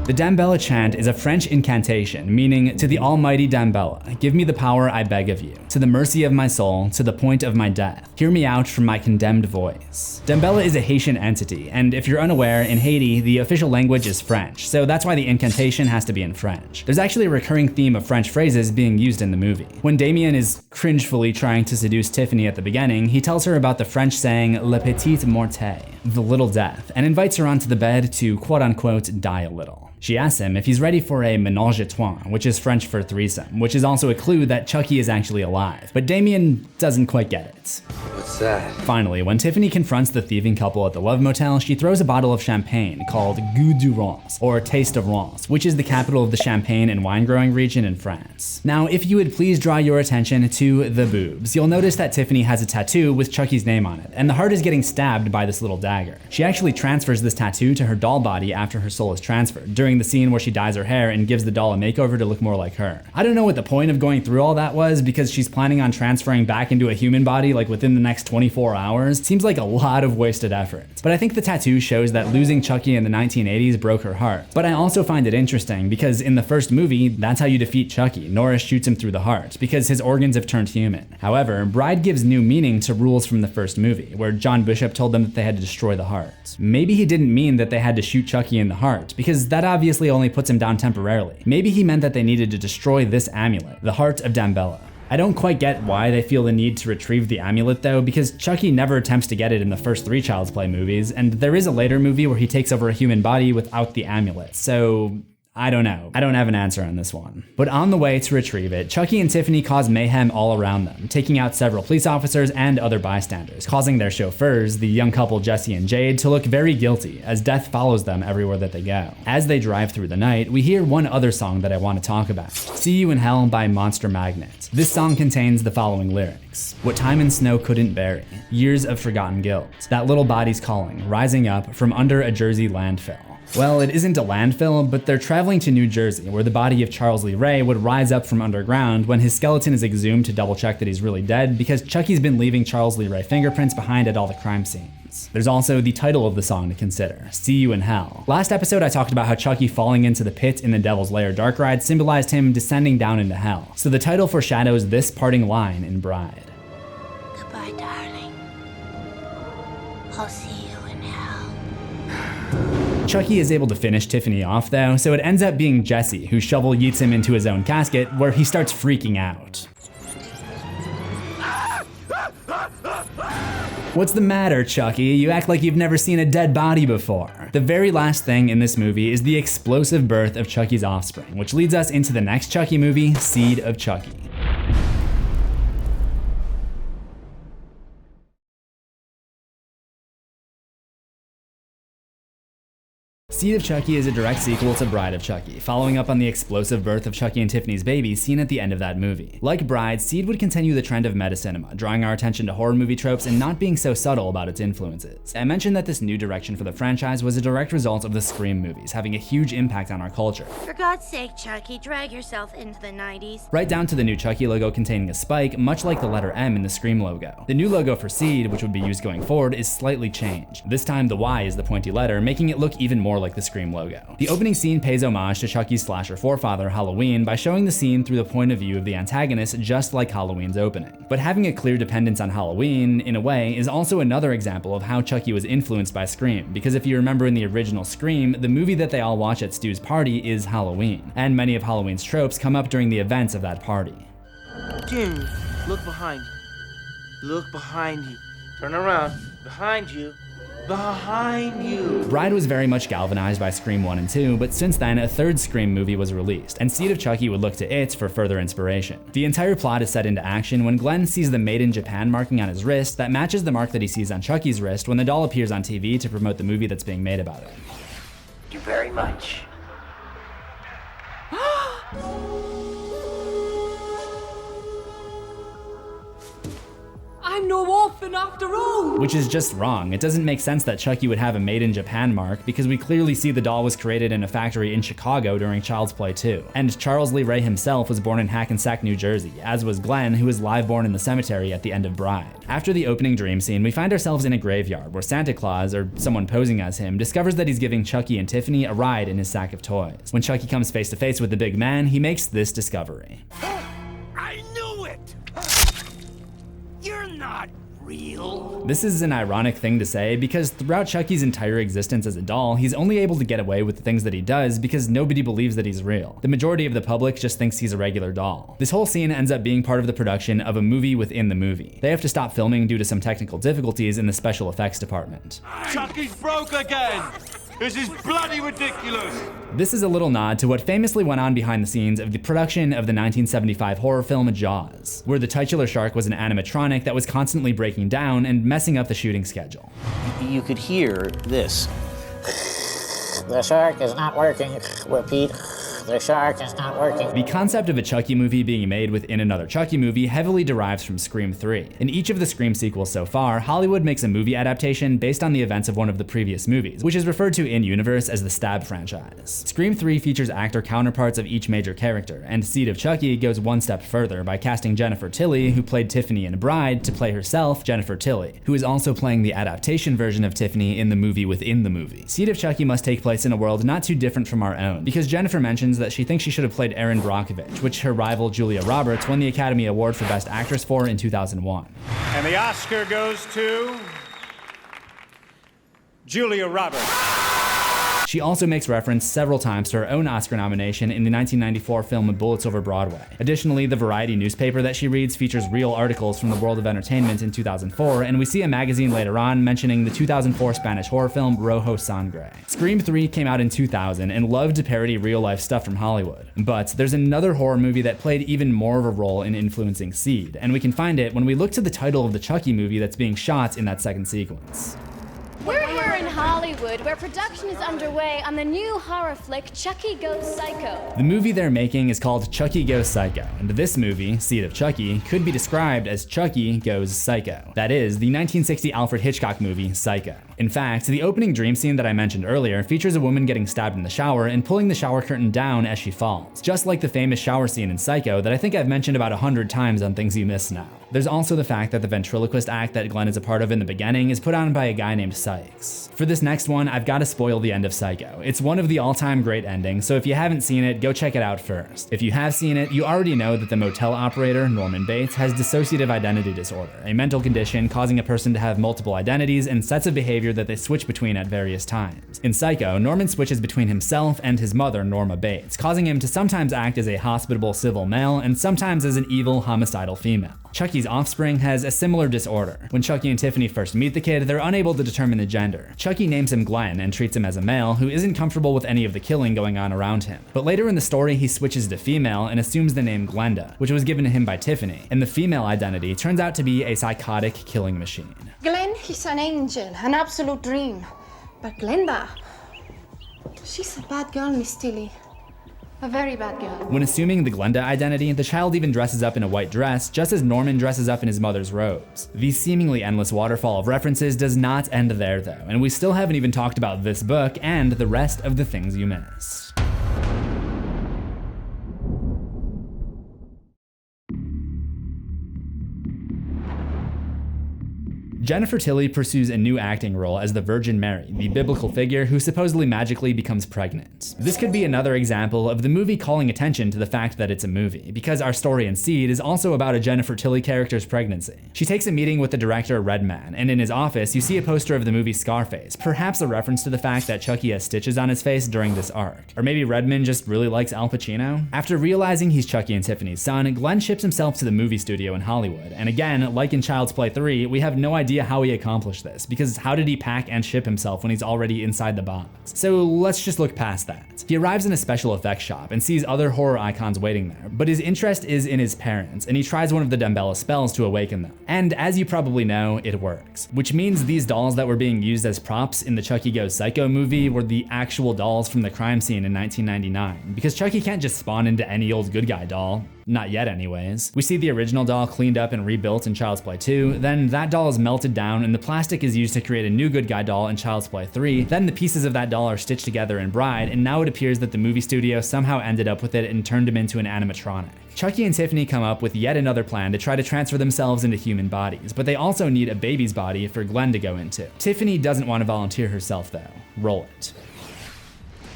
The Dambella chant is a French incantation, meaning, to the almighty Dambella, give me the power I beg of you, to the mercy of my soul, to the point of my death. Hear me out from my condemned voice. Dambella is a Haitian entity, and if you're unaware, in Haiti, the official language is French, so that's why the incantation has to be in French. There's actually a recurring theme of French phrases being used in the movie. When Damien is cringefully trying to seduce Tiffany at the beginning, he tells her about the French saying, le petit morte, the little death, and invites her onto the bed to quote-unquote die a little. She asks him if he's ready for a ménage à trois, which is French for threesome, which is also a clue that Chucky is actually alive. But Damien doesn't quite get it. What's that? Finally, when Tiffany confronts the thieving couple at the Love Motel, she throws a bottle of champagne called Goût du Rance, or Taste of Rance, which is the capital of the champagne and wine growing region in France. Now, if you would please draw your attention to the boobs, you'll notice that Tiffany has a tattoo with Chucky's name on it, and the heart is getting stabbed by this little dagger. She actually transfers this tattoo to her doll body after her soul is transferred, during the scene where she dyes her hair and gives the doll a makeover to look more like her. I don't know what the point of going through all that was, because she's planning on transferring back into a human body like within the next 24 hours. Seems like a lot of wasted effort. But I think the tattoo shows that losing Chucky in the 1980s broke her heart. But I also find it interesting because in the first movie, that's how you defeat Chucky. Norris shoots him through the heart because his organs have turned human. However, Bride gives new meaning to rules from the first movie, where John Bishop told them that they had to destroy the heart. Maybe he didn't mean that they had to shoot Chucky in the heart, because that obviously only puts him down temporarily. Maybe he meant that they needed to destroy this amulet, the heart of Dambella. I don't quite get why they feel the need to retrieve the amulet though, because Chucky never attempts to get it in the first 3 Child's Play movies, and there is a later movie where he takes over a human body without the amulet, so I don't know. I don't have an answer on this one. But on the way to retrieve it, Chucky and Tiffany cause mayhem all around them, taking out several police officers and other bystanders, causing their chauffeurs, the young couple Jesse and Jade, to look very guilty as death follows them everywhere that they go. As they drive through the night, we hear one other song that I want to talk about, See You in Hell by Monster Magnet. This song contains the following lyrics. What time and snow couldn't bury, years of forgotten guilt, that little body's calling, rising up from under a Jersey landfill. Well, it isn't a landfill, but they're traveling to New Jersey, where the body of Charles Lee Ray would rise up from underground when his skeleton is exhumed to double check that he's really dead, because Chucky's been leaving Charles Lee Ray fingerprints behind at all the crime scenes. There's also the title of the song to consider, See You in Hell. Last episode I talked about how Chucky falling into the pit in the Devil's Lair dark ride symbolized him descending down into hell. So the title foreshadows this parting line in Bride. Goodbye, darling. I'll see you in hell. Chucky is able to finish Tiffany off though, so it ends up being Jesse who shovel yeets him into his own casket, where he starts freaking out. What's the matter, Chucky? You act like you've never seen a dead body before. The very last thing in this movie is the explosive birth of Chucky's offspring, which leads us into the next Chucky movie, Seed of Chucky. Seed of Chucky is a direct sequel to Bride of Chucky, following up on the explosive birth of Chucky and Tiffany's baby seen at the end of that movie. Like Bride, Seed would continue the trend of meta-cinema, drawing our attention to horror movie tropes and not being so subtle about its influences. I mentioned that this new direction for the franchise was a direct result of the Scream movies, having a huge impact on our culture. For God's sake, Chucky, drag yourself into the 90s. Right down to the new Chucky logo containing a spike, much like the letter M in the Scream logo. The new logo for Seed, which would be used going forward, is slightly changed. This time the Y is the pointy letter, making it look even more like the Scream logo. The opening scene pays homage to Chucky's slasher forefather, Halloween, by showing the scene through the point of view of the antagonist, just like Halloween's opening. But having a clear dependence on Halloween, in a way, is also another example of how Chucky was influenced by Scream, because if you remember in the original Scream, the movie that they all watch at Stu's party is Halloween, and many of Halloween's tropes come up during the events of that party. Dude, look behind you. Look behind you. Turn around. Behind you. Behind you. Bride was very much galvanized by Scream 1 and 2, but since then, a third Scream movie was released, and Seed of Chucky would look to it for further inspiration. The entire plot is set into action when Glenn sees the Made in Japan marking on his wrist that matches the mark that he sees on Chucky's wrist when the doll appears on TV to promote the movie that's being made about it. Thank you very much. I'm no orphan after all! Which is just wrong. It doesn't make sense that Chucky would have a Made in Japan mark because we clearly see the doll was created in a factory in Chicago during Child's Play 2. And Charles Lee Ray himself was born in Hackensack, New Jersey, as was Glenn, who was live born in the cemetery at the end of Bride. After the opening dream scene, we find ourselves in a graveyard where Santa Claus, or someone posing as him, discovers that he's giving Chucky and Tiffany a ride in his sack of toys. When Chucky comes face to face with the big man, he makes this discovery. I knew it! You're not real. This is an ironic thing to say because throughout Chucky's entire existence as a doll, he's only able to get away with the things that he does because nobody believes that he's real. The majority of the public just thinks he's a regular doll. This whole scene ends up being part of the production of a movie within the movie. They have to stop filming due to some technical difficulties in the special effects department. Chucky's broke again! This is bloody ridiculous! This is a little nod to what famously went on behind the scenes of the production of the 1975 horror film Jaws, where the titular shark was an animatronic that was constantly breaking down and messing up the shooting schedule. You could hear this. The shark is not working. Repeat. The shark is not working. The concept of a Chucky movie being made within another Chucky movie heavily derives from Scream 3. In each of the Scream sequels so far, Hollywood makes a movie adaptation based on the events of one of the previous movies, which is referred to in-universe as the Stab franchise. Scream 3 features actor counterparts of each major character, and Seed of Chucky goes one step further by casting Jennifer Tilly, who played Tiffany in Bride, to play herself, Jennifer Tilly, who is also playing the adaptation version of Tiffany in the movie within the movie. Seed of Chucky must take place in a world not too different from our own, because Jennifer mentions that she thinks she should have played Erin Brockovich, which her rival Julia Roberts won the Academy Award for Best Actress for in 2001. And the Oscar goes to Julia Roberts. She also makes reference several times to her own Oscar nomination in the 1994 film Bullets Over Broadway. Additionally, the Variety newspaper that she reads features real articles from the world of entertainment in 2004, and we see a magazine later on mentioning the 2004 Spanish horror film Rojo Sangre. Scream 3 came out in 2000 and loved to parody real-life stuff from Hollywood. But there's another horror movie that played even more of a role in influencing Seed, and we can find it when we look to the title of the Chucky movie that's being shot in that second sequence. We're here in Hollywood, where production is underway on the new horror flick Chucky Goes Psycho. The movie they're making is called Chucky Goes Psycho, and this movie, Seed of Chucky, could be described as Chucky Goes Psycho. That is, the 1960 Alfred Hitchcock movie Psycho. In fact, the opening dream scene that I mentioned earlier features a woman getting stabbed in the shower and pulling the shower curtain down as she falls, just like the famous shower scene in Psycho that I think I've mentioned about 100 times on Things You Miss Now. There's also the fact that the ventriloquist act that Glenn is a part of in the beginning is put on by a guy named Sykes. For this next one, I've got to spoil the end of Psycho. It's one of the all-time great endings, so if you haven't seen it, go check it out first. If you have seen it, you already know that the motel operator, Norman Bates, has dissociative identity disorder, a mental condition causing a person to have multiple identities and sets of behavior that they switch between at various times. In Psycho, Norman switches between himself and his mother, Norma Bates, causing him to sometimes act as a hospitable civil male and sometimes as an evil, homicidal female. Chucky's offspring has a similar disorder. When Chucky and Tiffany first meet the kid, they're unable to determine the gender. Chucky names him Glenn and treats him as a male who isn't comfortable with any of the killing going on around him. But later in the story, he switches to female and assumes the name Glenda, which was given to him by Tiffany, and the female identity turns out to be a psychotic killing machine. Glenn, he's an angel, an absolute dream. But Glenda, she's a bad girl, Miss Tilly. A very bad girl. When assuming the Glenda identity, the child even dresses up in a white dress, just as Norman dresses up in his mother's robes. The seemingly endless waterfall of references does not end there though, and we still haven't even talked about this book and the rest of the things you missed. Jennifer Tilly pursues a new acting role as the Virgin Mary, the biblical figure who supposedly magically becomes pregnant. This could be another example of the movie calling attention to the fact that it's a movie, because our story in Seed is also about a Jennifer Tilly character's pregnancy. She takes a meeting with the director Redman, and in his office you see a poster of the movie Scarface, perhaps a reference to the fact that Chucky has stitches on his face during this arc. Or maybe Redman just really likes Al Pacino? After realizing he's Chucky and Tiffany's son, Glenn ships himself to the movie studio in Hollywood, and again, like in Child's Play 3, we have no idea how he accomplished this, because how did he pack and ship himself when he's already inside the box? So let's just look past that. He arrives in a special effects shop and sees other horror icons waiting there, but his interest is in his parents, and he tries one of the Dumbella spells to awaken them. And as you probably know, it works. Which means these dolls that were being used as props in the Chucky Goes Psycho movie were the actual dolls from the crime scene in 1999, because Chucky can't just spawn into any old good guy doll. Not yet anyways. We see the original doll cleaned up and rebuilt in Child's Play 2, then that doll is melted down and the plastic is used to create a new good guy doll in Child's Play 3, then the pieces of that doll are stitched together in Bride, and now it appears that the movie studio somehow ended up with it and turned him into an animatronic. Chucky and Tiffany come up with yet another plan to try to transfer themselves into human bodies, but they also need a baby's body for Glenn to go into. Tiffany doesn't want to volunteer herself though. Roll it.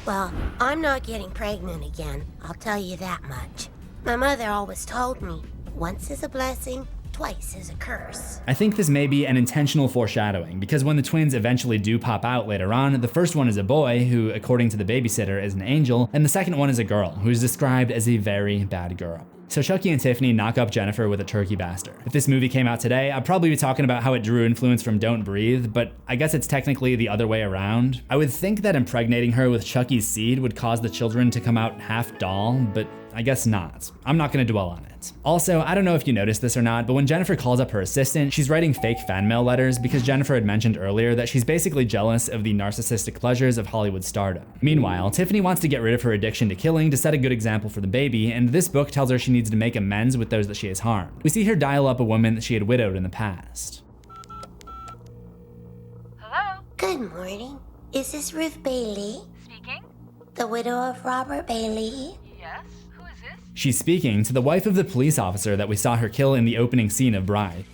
Well, I'm not getting pregnant again, I'll tell you that much. My mother always told me, once is a blessing, twice is a curse. I think this may be an intentional foreshadowing, because when the twins eventually do pop out later on, the first one is a boy, who according to the babysitter is an angel, and the second one is a girl, who is described as a very bad girl. So Chucky and Tiffany knock up Jennifer with a turkey baster. If this movie came out today, I'd probably be talking about how it drew influence from Don't Breathe, but I guess it's technically the other way around. I would think that impregnating her with Chucky's seed would cause the children to come out half doll, but I guess not. I'm not gonna dwell on it. Also, I don't know if you noticed this or not, but when Jennifer calls up her assistant, she's writing fake fan mail letters because Jennifer had mentioned earlier that she's basically jealous of the narcissistic pleasures of Hollywood stardom. Meanwhile, Tiffany wants to get rid of her addiction to killing to set a good example for the baby, and this book tells her she needs to make amends with those that she has harmed. We see her dial up a woman that she had widowed in the past. Hello? Good morning. Is this Ruth Bailey? Speaking. The widow of Robert Bailey? Yes. Who is this? She's speaking to the wife of the police officer that we saw her kill in the opening scene of Bride,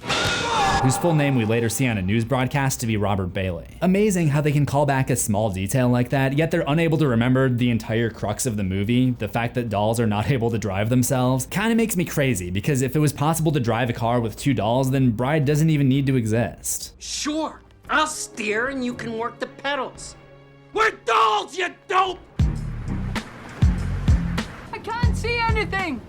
whose full name we later see on a news broadcast to be Robert Bailey. Amazing how they can call back a small detail like that, yet they're unable to remember the entire crux of the movie. The fact that dolls are not able to drive themselves kind of makes me crazy, because if it was possible to drive a car with two dolls, then Bride doesn't even need to exist. Sure, I'll steer and you can work the pedals. We're dolls, you dope! I can't see anything.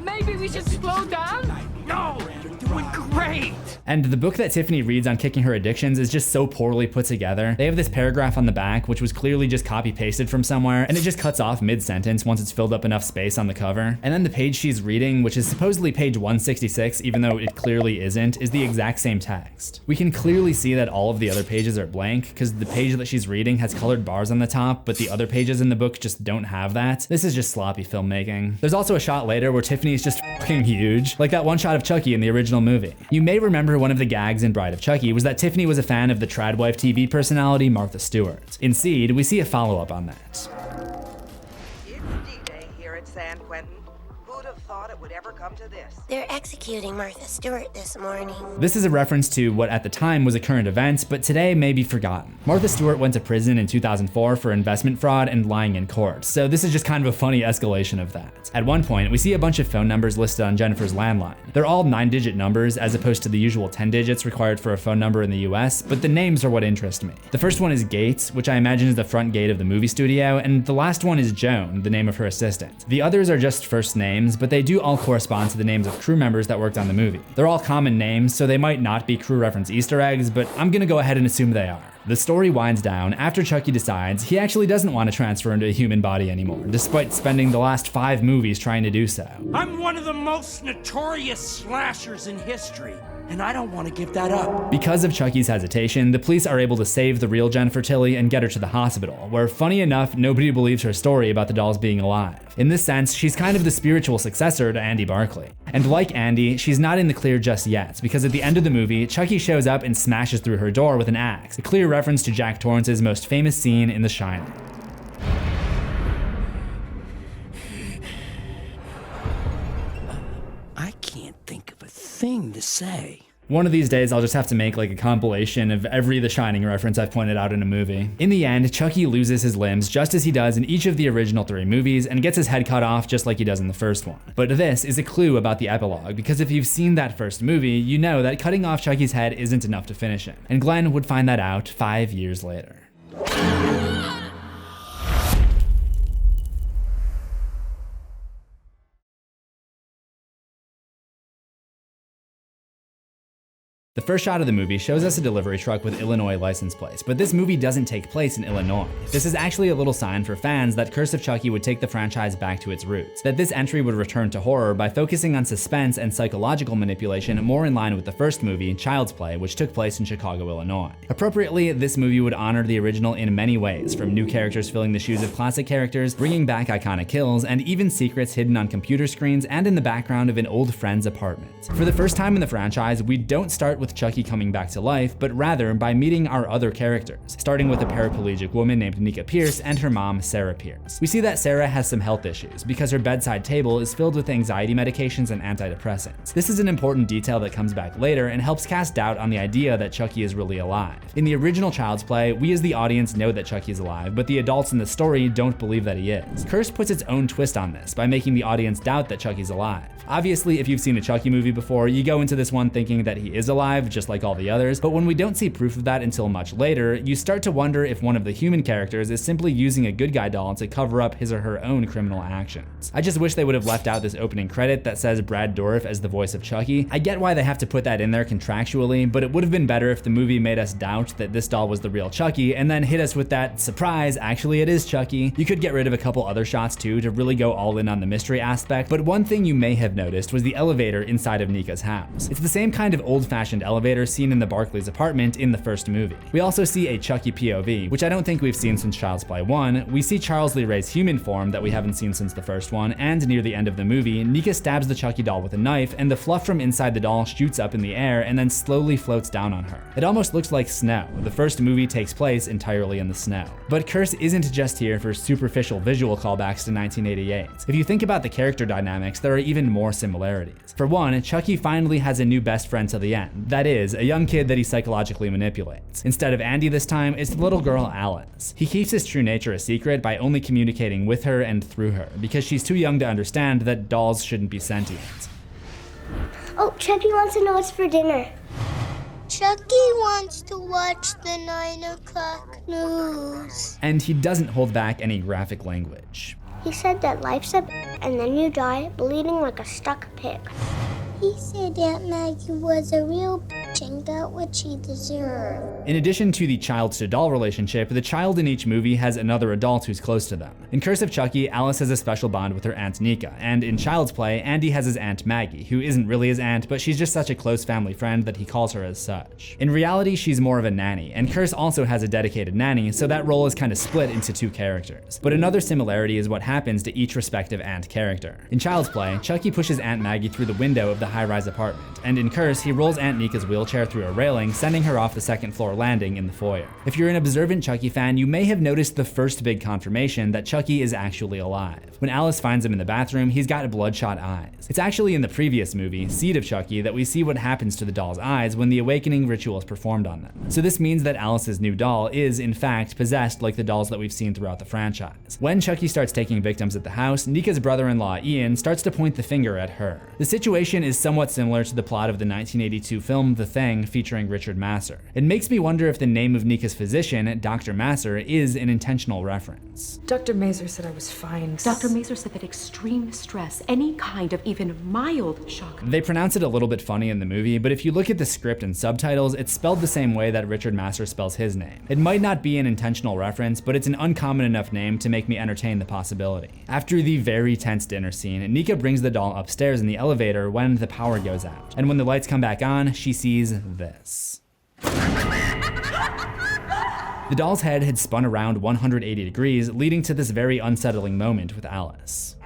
Maybe we should slow down? No, you're doing great! And the book that Tiffany reads on kicking her addictions is just so poorly put together. They have this paragraph on the back, which was clearly just copy-pasted from somewhere, and it just cuts off mid-sentence once it's filled up enough space on the cover. And then the page she's reading, which is supposedly page 166, even though it clearly isn't, is the exact same text. We can clearly see that all of the other pages are blank, because the page that she's reading has colored bars on the top, but the other pages in the book just don't have that. This is just sloppy filmmaking. There's also a shot later where Tiffany's just fucking huge, like that one shot of Chucky in the original movie. You may remember one of the gags in Bride of Chucky was that Tiffany was a fan of the Tradwife TV personality Martha Stewart. In Seed, we see a follow-up on that. It's D-Day here at San Quentin. Who'd have thought it would ever come to this. They're executing Martha Stewart this morning. This is a reference to what at the time was a current event, but today may be forgotten. Martha Stewart went to prison in 2004 for investment fraud and lying in court, so this is just kind of a funny escalation of that. At one point, we see a bunch of phone numbers listed on Jennifer's landline. They're all 9-digit numbers as opposed to the usual 10 digits required for a phone number in the US, but the names are what interest me. The first one is Gates, which I imagine is the front gate of the movie studio, and the last one is Joan, the name of her assistant. The others are just first names, but they do all correspond to the names of crew members that worked on the movie. They're all common names, so they might not be crew reference Easter eggs, but I'm gonna go ahead and assume they are. The story winds down after Chucky decides he actually doesn't want to transfer into a human body anymore, despite spending the last 5 movies trying to do so. I'm one of the most notorious slashers in history, and I don't want to give that up. Because of Chucky's hesitation, the police are able to save the real Jennifer Tilly and get her to the hospital, where funny enough, nobody believes her story about the dolls being alive. In this sense, she's kind of the spiritual successor to Andy Barclay. And like Andy, she's not in the clear just yet, because at the end of the movie, Chucky shows up and smashes through her door with an axe, a clear reference to Jack Torrance's most famous scene in The Shining. I can't think of a thing to say. One of these days, I'll just have to make like a compilation of every The Shining reference I've pointed out in a movie. In the end, Chucky loses his limbs just as he does in each of the original 3 movies and gets his head cut off just like he does in the first one. But this is a clue about the epilogue, because if you've seen that first movie, you know that cutting off Chucky's head isn't enough to finish him. And Glenn would find that out 5 years later. The first shot of the movie shows us a delivery truck with Illinois license plates, but this movie doesn't take place in Illinois. This is actually a little sign for fans that Curse of Chucky would take the franchise back to its roots, that this entry would return to horror by focusing on suspense and psychological manipulation more in line with the first movie, Child's Play, which took place in Chicago, Illinois. Appropriately, this movie would honor the original in many ways, from new characters filling the shoes of classic characters, bringing back iconic kills, and even secrets hidden on computer screens and in the background of an old friend's apartment. For the first time in the franchise, we don't start with Chucky coming back to life, but rather by meeting our other characters, starting with a paraplegic woman named Nika Pierce and her mom, Sarah Pierce. We see that Sarah has some health issues because her bedside table is filled with anxiety medications and antidepressants. This is an important detail that comes back later and helps cast doubt on the idea that Chucky is really alive. In the original Child's Play, we as the audience know that Chucky is alive, but the adults in the story don't believe that he is. Curse puts its own twist on this by making the audience doubt that Chucky's alive. Obviously, if you've seen a Chucky movie before, you go into this one thinking that he is alive, just like all the others, but when we don't see proof of that until much later, you start to wonder if one of the human characters is simply using a good guy doll to cover up his or her own criminal actions. I just wish they would have left out this opening credit that says Brad Dourif as the voice of Chucky. I get why they have to put that in there contractually, but it would have been better if the movie made us doubt that this doll was the real Chucky and then hit us with that, surprise, actually it is Chucky. You could get rid of a couple other shots too to really go all in on the mystery aspect, but one thing you may have noticed was the elevator inside of Nika's house. It's the same kind of old-fashioned elevator seen in the Barclays apartment in the first movie. We also see a Chucky POV, which I don't think we've seen since Child's Play 1. We see Charles Lee Ray's human form that we haven't seen since the first one, and near the end of the movie, Nika stabs the Chucky doll with a knife, and the fluff from inside the doll shoots up in the air and then slowly floats down on her. It almost looks like snow. The first movie takes place entirely in the snow. But Curse isn't just here for superficial visual callbacks to 1988. If you think about the character dynamics, there are even more similarities. For one, Chucky finally has a new best friend to the end. That is, a young kid that he psychologically manipulates. Instead of Andy this time, it's the little girl Alice. He keeps his true nature a secret by only communicating with her and through her, because she's too young to understand that dolls shouldn't be sentient. Oh, Chucky wants to know what's for dinner. Chucky wants to watch the 9 o'clock news. And he doesn't hold back any graphic language. He said that life's a and then you die bleeding like a stuck pig. He said Aunt Maggie was a real bitch and got what she deserved. In addition to the child-to-doll relationship, the child in each movie has another adult who's close to them. In Curse of Chucky, Alice has a special bond with her Aunt Nika, and in Child's Play, Andy has his Aunt Maggie, who isn't really his aunt, but she's just such a close family friend that he calls her as such. In reality, she's more of a nanny, and Curse also has a dedicated nanny, so that role is kind of split into 2 characters. But another similarity is what happens to each respective aunt character. In Child's Play, Chucky pushes Aunt Maggie through the window of the high-rise apartment, and in Curse, he rolls Aunt Nika's wheelchair wheelchair through a railing, sending her off the second floor landing in the foyer. If you're an observant Chucky fan, you may have noticed the first big confirmation that Chucky is actually alive. When Alice finds him in the bathroom, he's got bloodshot eyes. It's actually in the previous movie, Seed of Chucky, that we see what happens to the doll's eyes when the awakening ritual is performed on them. So this means that Alice's new doll is, in fact, possessed like the dolls that we've seen throughout the franchise. When Chucky starts taking victims at the house, Nika's brother-in-law Ian starts to point the finger at her. The situation is somewhat similar to the plot of the 1982 film The Thing featuring Richard Masur. It makes me wonder if the name of Nika's physician, Dr. Masur, is an intentional reference. Dr. Masur said I was fine. Dr. Masur said that extreme stress, any kind of even mild shock. They pronounce it a little bit funny in the movie, but if you look at the script and subtitles, it's spelled the same way that Richard Masur spells his name. It might not be an intentional reference, but it's an uncommon enough name to make me entertain the possibility. After the very tense dinner scene, Nika brings the doll upstairs in the elevator when the power goes out. And when the lights come back on, she sees this. The doll's head had spun around 180 degrees, leading to this very unsettling moment with Alice.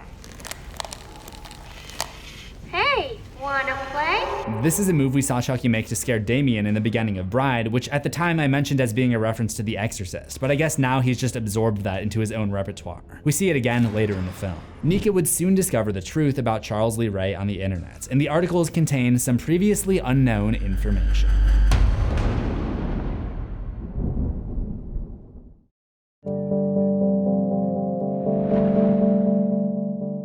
Hey, wanna play? This is a move we saw Chucky make to scare Damien in the beginning of Bride, which at the time I mentioned as being a reference to The Exorcist, but I guess now he's just absorbed that into his own repertoire. We see it again later in the film. Nika would soon discover the truth about Charles Lee Ray on the internet, and the articles contain some previously unknown information.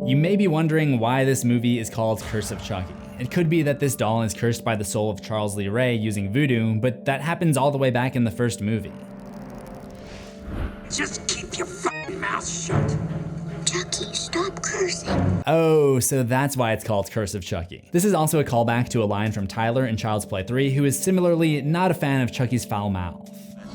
You may be wondering why this movie is called Curse of Chucky. It could be that this doll is cursed by the soul of Charles Lee Ray using voodoo, but that happens all the way back in the first movie. Just keep your fucking mouth shut. Chucky, stop cursing. Oh, so that's why it's called Curse of Chucky. This is also a callback to a line from Tyler in Child's Play 3, who is similarly not a fan of Chucky's foul mouth.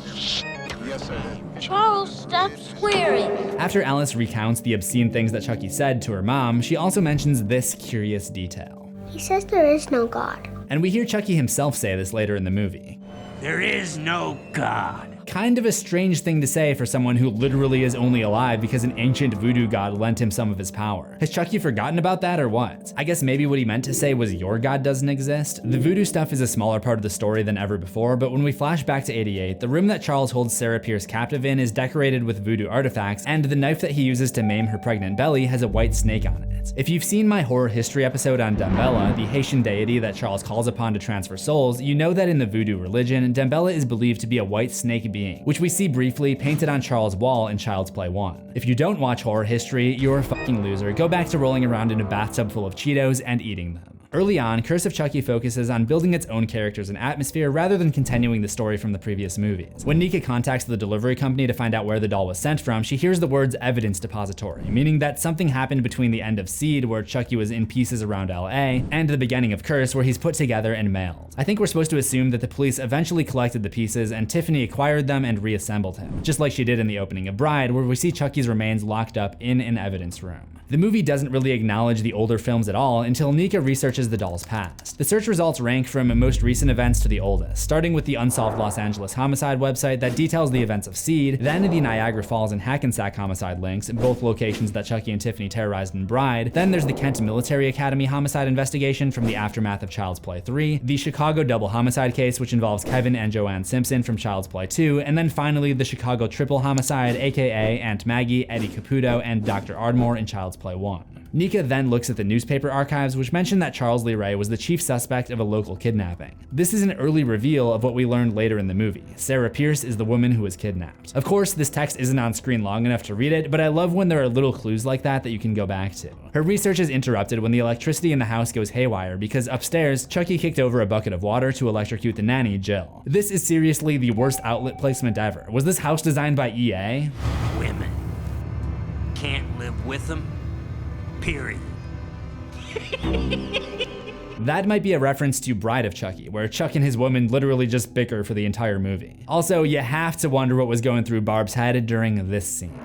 Yes, sir. Charles, stop swearing. After Alice recounts the obscene things that Chucky said to her mom, she also mentions this curious detail. He says there is no God. And we hear Chucky himself say this later in the movie. There is no God. Kind of a strange thing to say for someone who literally is only alive because an ancient voodoo god lent him some of his power. Has Chucky forgotten about that or what? I guess maybe what he meant to say was your god doesn't exist. The voodoo stuff is a smaller part of the story than ever before, but when we flash back to 88, the room that Charles holds Sarah Pierce captive in is decorated with voodoo artifacts, and the knife that he uses to maim her pregnant belly has a white snake on it. If you've seen my horror history episode on Dambella, the Haitian deity that Charles calls upon to transfer souls, you know that in the voodoo religion, Dambella is believed to be a white snake being, which we see briefly painted on Charles' wall in Child's Play 1. If you don't watch horror history, you're a fucking loser. Go back to rolling around in a bathtub full of Cheetos and eating them. Early on, Curse of Chucky focuses on building its own characters and atmosphere rather than continuing the story from the previous movies. When Nika contacts the delivery company to find out where the doll was sent from, she hears the words evidence depository, meaning that something happened between the end of Seed, where Chucky was in pieces around LA, and the beginning of Curse, where he's put together and mailed. I think we're supposed to assume that the police eventually collected the pieces and Tiffany acquired them and reassembled him, just like she did in the opening of Bride, where we see Chucky's remains locked up in an evidence room. The movie doesn't really acknowledge the older films at all until Nika researches the doll's past. The search results rank from most recent events to the oldest, starting with the Unsolved Los Angeles Homicide website that details the events of Seed, then the Niagara Falls and Hackensack homicide links, both locations that Chucky and Tiffany terrorized in Bride, then there's the Kent Military Academy homicide investigation from the aftermath of Child's Play 3, the Chicago double homicide case which involves Kevin and Joanne Simpson from Child's Play 2, and then finally the Chicago triple homicide, aka Aunt Maggie, Eddie Caputo, and Dr. Ardmore in Child's Play 1. Nika then looks at the newspaper archives, which mention that Charles Lee Ray was the chief suspect of a local kidnapping. This is an early reveal of what we learned later in the movie. Sarah Pierce is the woman who was kidnapped. Of course, this text isn't on screen long enough to read it, but I love when there are little clues like that you can go back to. Her research is interrupted when the electricity in the house goes haywire because upstairs, Chucky kicked over a bucket of water to electrocute the nanny, Jill. This is seriously the worst outlet placement ever. Was this house designed by EA? Women can't live with them. Period. That might be a reference to Bride of Chucky, where Chuck and his woman literally just bicker for the entire movie. Also, you have to wonder what was going through Barb's head during this scene.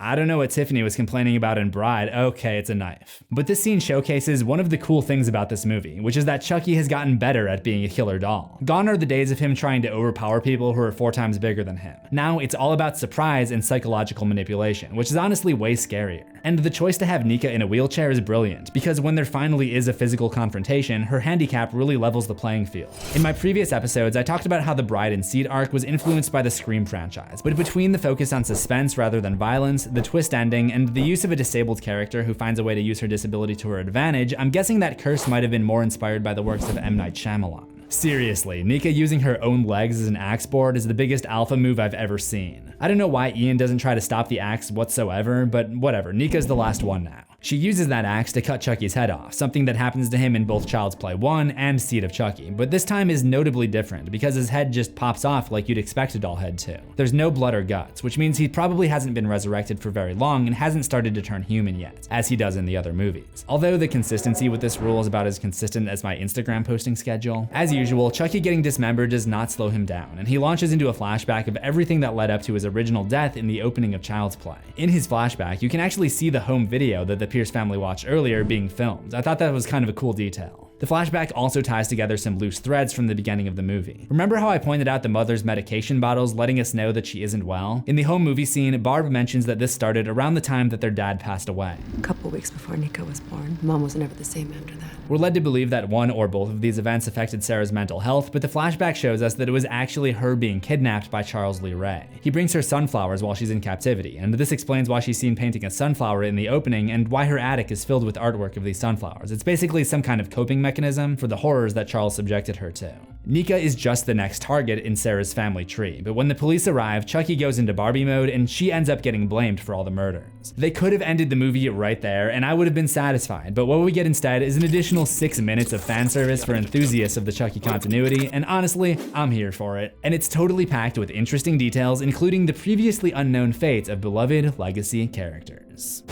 I don't know what Tiffany was complaining about in Bride. Okay, it's a knife. But this scene showcases one of the cool things about this movie, which is that Chucky has gotten better at being a killer doll. Gone are the days of him trying to overpower people who are 4 times bigger than him. Now it's all about surprise and psychological manipulation, which is honestly way scarier. And the choice to have Nika in a wheelchair is brilliant, because when there finally is a physical confrontation, her handicap really levels the playing field. In my previous episodes, I talked about how the Bride and Seed arc was influenced by the Scream franchise, but between the focus on suspense rather than violence, the twist ending, and the use of a disabled character who finds a way to use her disability to her advantage, I'm guessing that Curse might have been more inspired by the works of M. Night Shyamalan. Seriously, Nika using her own legs as an axe board is the biggest alpha move I've ever seen. I don't know why Ian doesn't try to stop the axe whatsoever, but whatever, Nika's the last one now. She uses that axe to cut Chucky's head off, something that happens to him in both Child's Play 1 and Seed of Chucky, but this time is notably different because his head just pops off like you'd expect a doll head to. There's no blood or guts, which means he probably hasn't been resurrected for very long and hasn't started to turn human yet, as he does in the other movies. Although the consistency with this rule is about as consistent as my Instagram posting schedule. As usual, Chucky getting dismembered does not slow him down, and he launches into a flashback of everything that led up to his original death in the opening of Child's Play. In his flashback, you can actually see the home video that the Pierce family watched earlier being filmed. I thought that was kind of a cool detail. The flashback also ties together some loose threads from the beginning of the movie. Remember how I pointed out the mother's medication bottles letting us know that she isn't well? In the home movie scene, Barb mentions that this started around the time that their dad passed away. A couple weeks before Nika was born. Mom was never the same after that. We're led to believe that one or both of these events affected Sarah's mental health, but the flashback shows us that it was actually her being kidnapped by Charles Lee Ray. He brings her sunflowers while she's in captivity, and this explains why she's seen painting a sunflower in the opening and why her attic is filled with artwork of these sunflowers. It's basically some kind of coping mechanism for the horrors that Charles subjected her to. Nika is just the next target in Sarah's family tree, but when the police arrive, Chucky goes into Barbie mode and she ends up getting blamed for all the murders. They could have ended the movie right there and I would have been satisfied, but what we get instead is an additional 6 minutes of fan service for enthusiasts of the Chucky continuity, and honestly, I'm here for it. And it's totally packed with interesting details, including the previously unknown fates of beloved legacy characters.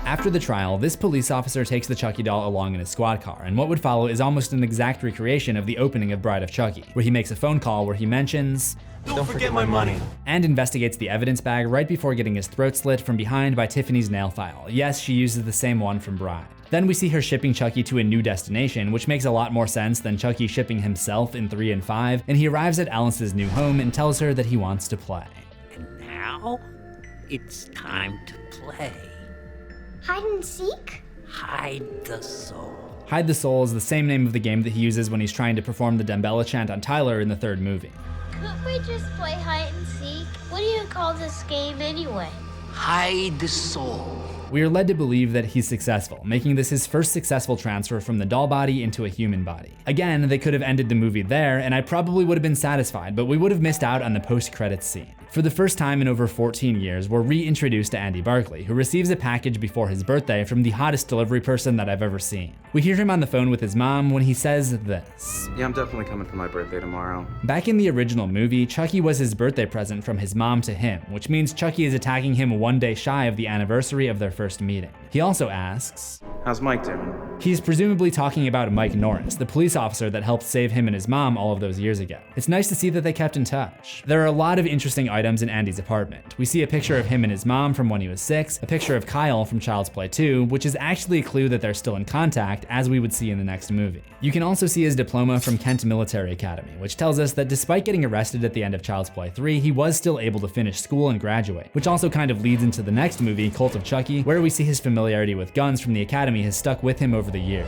After the trial, this police officer takes the Chucky doll along in his squad car, and what would follow is almost an exact recreation of the opening of Bride of Chucky, where he makes a phone call where he mentions, "Don't forget my money," and investigates the evidence bag right before getting his throat slit from behind by Tiffany's nail file. Yes, she uses the same one from Bride. Then we see her shipping Chucky to a new destination, which makes a lot more sense than Chucky shipping himself in 3 and 5, and he arrives at Alice's new home and tells her that he wants to play. And now, it's time to play. Hide and seek? Hide the soul. Hide the Soul is the same name of the game that he uses when he's trying to perform the Dembella chant on Tyler in the 3rd movie. Couldn't we just play hide and seek? What do you call this game anyway? Hide the soul. We are led to believe that he's successful, making this his first successful transfer from the doll body into a human body. Again, they could have ended the movie there, and I probably would have been satisfied, but we would have missed out on the post-credits scene. For the first time in over 14 years, we're reintroduced to Andy Barclay, who receives a package before his birthday from the hottest delivery person that I've ever seen. We hear him on the phone with his mom when he says this. Yeah, I'm definitely coming for my birthday tomorrow. Back in the original movie, Chucky was his birthday present from his mom to him, which means Chucky is attacking him 1 day shy of the anniversary of their first meeting. He also asks, "How's Mike doing?" He's presumably talking about Mike Norris, the police officer that helped save him and his mom all of those years ago. It's nice to see that they kept in touch. There are a lot of interesting items in Andy's apartment. We see a picture of him and his mom from when he was 6, a picture of Kyle from Child's Play 2, which is actually a clue that they're still in contact, as we would see in the next movie. You can also see his diploma from Kent Military Academy, which tells us that despite getting arrested at the end of Child's Play 3, he was still able to finish school and graduate, which also kind of leads into the next movie, Cult of Chucky, where we see his familiarity with guns from the academy has stuck with him over the years.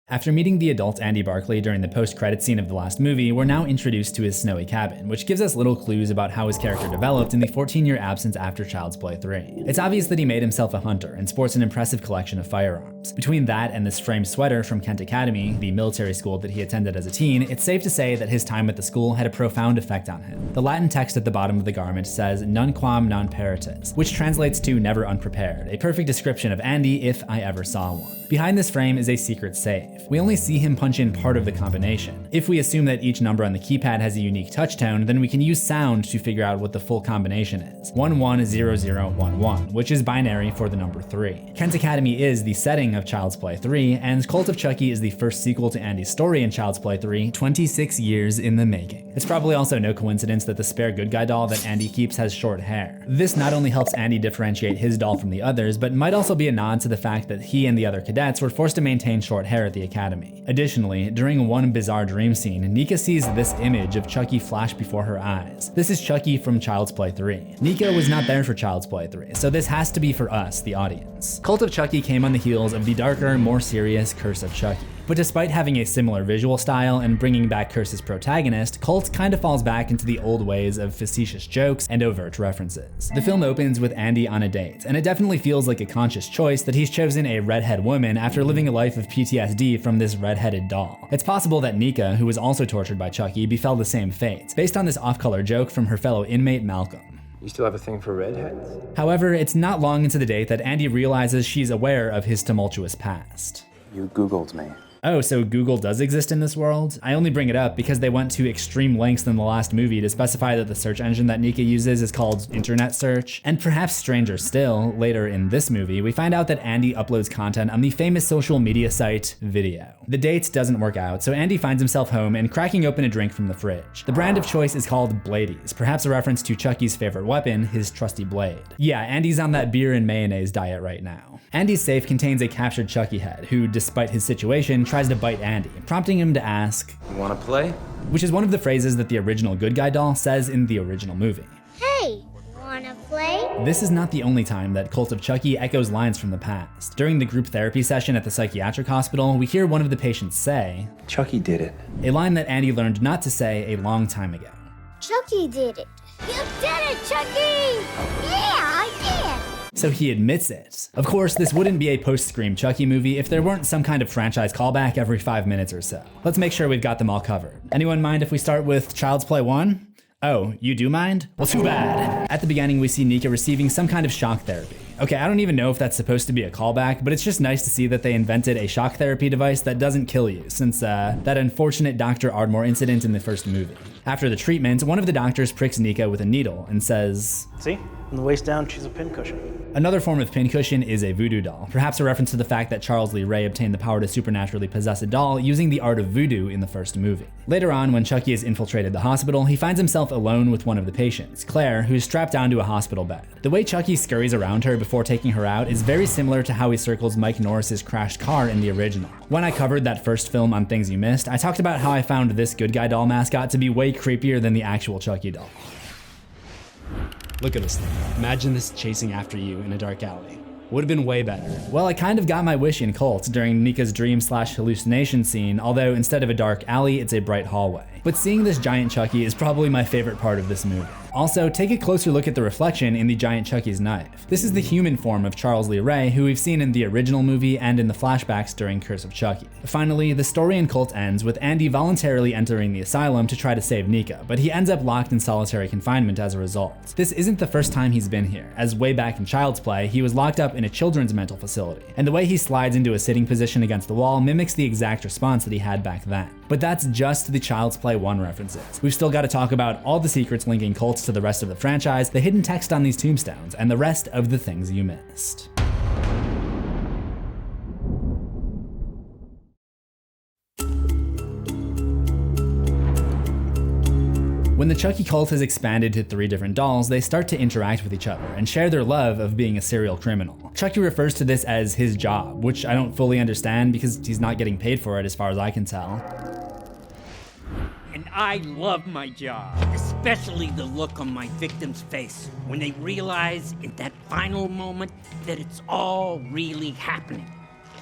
After meeting the adult Andy Barclay during the post-credit scene of the last movie, we're now introduced to his snowy cabin, which gives us little clues about how his character developed in the 14-year absence after Child's Play 3. It's obvious that he made himself a hunter and sports an impressive collection of firearms. Between that and this framed sweater from Kent Academy, the military school that he attended as a teen, it's safe to say that his time at the school had a profound effect on him. The Latin text at the bottom of the garment says "nunquam non peritus," which translates to "never unprepared," a perfect description of Andy if I ever saw one. Behind this frame is a secret safe. We only see him punch in part of the combination. If we assume that each number on the keypad has a unique touch tone, then we can use sound to figure out what the full combination is. 110011, which is binary for the number 3. Kent Academy is the setting of Child's Play 3, and Cult of Chucky is the first sequel to Andy's story in Child's Play 3, 26 years in the making. It's probably also no coincidence that the spare good guy doll that Andy keeps has short hair. This not only helps Andy differentiate his doll from the others, but might also be a nod to the fact that he and the other cadets were forced to maintain short hair at the academy. Additionally, during one bizarre dream scene, Nika sees this image of Chucky flash before her eyes. This is Chucky from Child's Play 3. Nika was not there for Child's Play 3, so this has to be for us, the audience. Cult of Chucky came on the heels of the darker, more serious Curse of Chucky. But despite having a similar visual style and bringing back Curse's protagonist, Cult kind of falls back into the old ways of facetious jokes and overt references. The film opens with Andy on a date, and it definitely feels like a conscious choice that he's chosen a redhead woman after living a life of PTSD from this redheaded doll. It's possible that Nika, who was also tortured by Chucky, befell the same fate, based on this off-color joke from her fellow inmate Malcolm. You still have a thing for redheads? However, it's not long into the date that Andy realizes she's aware of his tumultuous past. You Googled me. Oh, so Google does exist in this world? I only bring it up because they went to extreme lengths in the last movie to specify that the search engine that Nika uses is called internet search. And perhaps stranger still, later in this movie, we find out that Andy uploads content on the famous social media site Video. The date doesn't work out, so Andy finds himself home and cracking open a drink from the fridge. The brand of choice is called Bladies, perhaps a reference to Chucky's favorite weapon, his trusty blade. Yeah, Andy's on that beer and mayonnaise diet right now. Andy's safe contains a captured Chucky head, who, despite his situation, tries to bite Andy, prompting him to ask, "You wanna play?" Which is one of the phrases that the original good guy doll says in the original movie. Hey, wanna play? This is not the only time that Cult of Chucky echoes lines from the past. During the group therapy session at the psychiatric hospital, we hear one of the patients say, "Chucky did it." A line that Andy learned not to say a long time ago. Chucky did it. You did it, Chucky! Yeah, I did! So he admits it. Of course, this wouldn't be a post-Scream Chucky movie if there weren't some kind of franchise callback every 5 minutes or so. Let's make sure we've got them all covered. Anyone mind if we start with Child's Play 1? Oh, you do mind? Well, too bad. At the beginning, we see Nika receiving some kind of shock therapy. Okay, I don't even know if that's supposed to be a callback, but it's just nice to see that they invented a shock therapy device that doesn't kill you, since that unfortunate Dr. Ardmore incident in the first movie. After the treatment, one of the doctors pricks Nika with a needle and says, "See? From the waist down, she's a pincushion." Another form of pincushion is a voodoo doll, perhaps a reference to the fact that Charles Lee Ray obtained the power to supernaturally possess a doll using the art of voodoo in the first movie. Later on, when Chucky has infiltrated the hospital, he finds himself alone with one of the patients, Claire, who's strapped onto a hospital bed. The way Chucky scurries around her before taking her out is very similar to how he circles Mike Norris's crashed car in the original. When I covered that first film on Things You Missed, I talked about how I found this good guy doll mascot to be way creepier than the actual Chucky doll. Look at this thing. Imagine this chasing after you in a dark alley. Would have been way better. Well, I kind of got my wish in Cult during Nika's dream/hallucination scene, although instead of a dark alley, it's a bright hallway. But seeing this giant Chucky is probably my favorite part of this movie. Also, take a closer look at the reflection in the giant Chucky's knife. This is the human form of Charles Lee Ray, who we've seen in the original movie and in the flashbacks during Curse of Chucky. Finally, the story in Cult ends with Andy voluntarily entering the asylum to try to save Nika, but he ends up locked in solitary confinement as a result. This isn't the first time he's been here, as way back in Child's Play, he was locked up in a children's mental facility, and the way he slides into a sitting position against the wall mimics the exact response that he had back then. But that's just the Child's Play 1 references. We've still got to talk about all the secrets linking Cult to the rest of the franchise, the hidden text on these tombstones, and the rest of the things you missed. When the Chucky cult has expanded to 3 different dolls, they start to interact with each other and share their love of being a serial criminal. Chucky refers to this as his job, which I don't fully understand because he's not getting paid for it as far as I can tell. And I love my job, especially the look on my victim's face when they realize in that final moment that it's all really happening.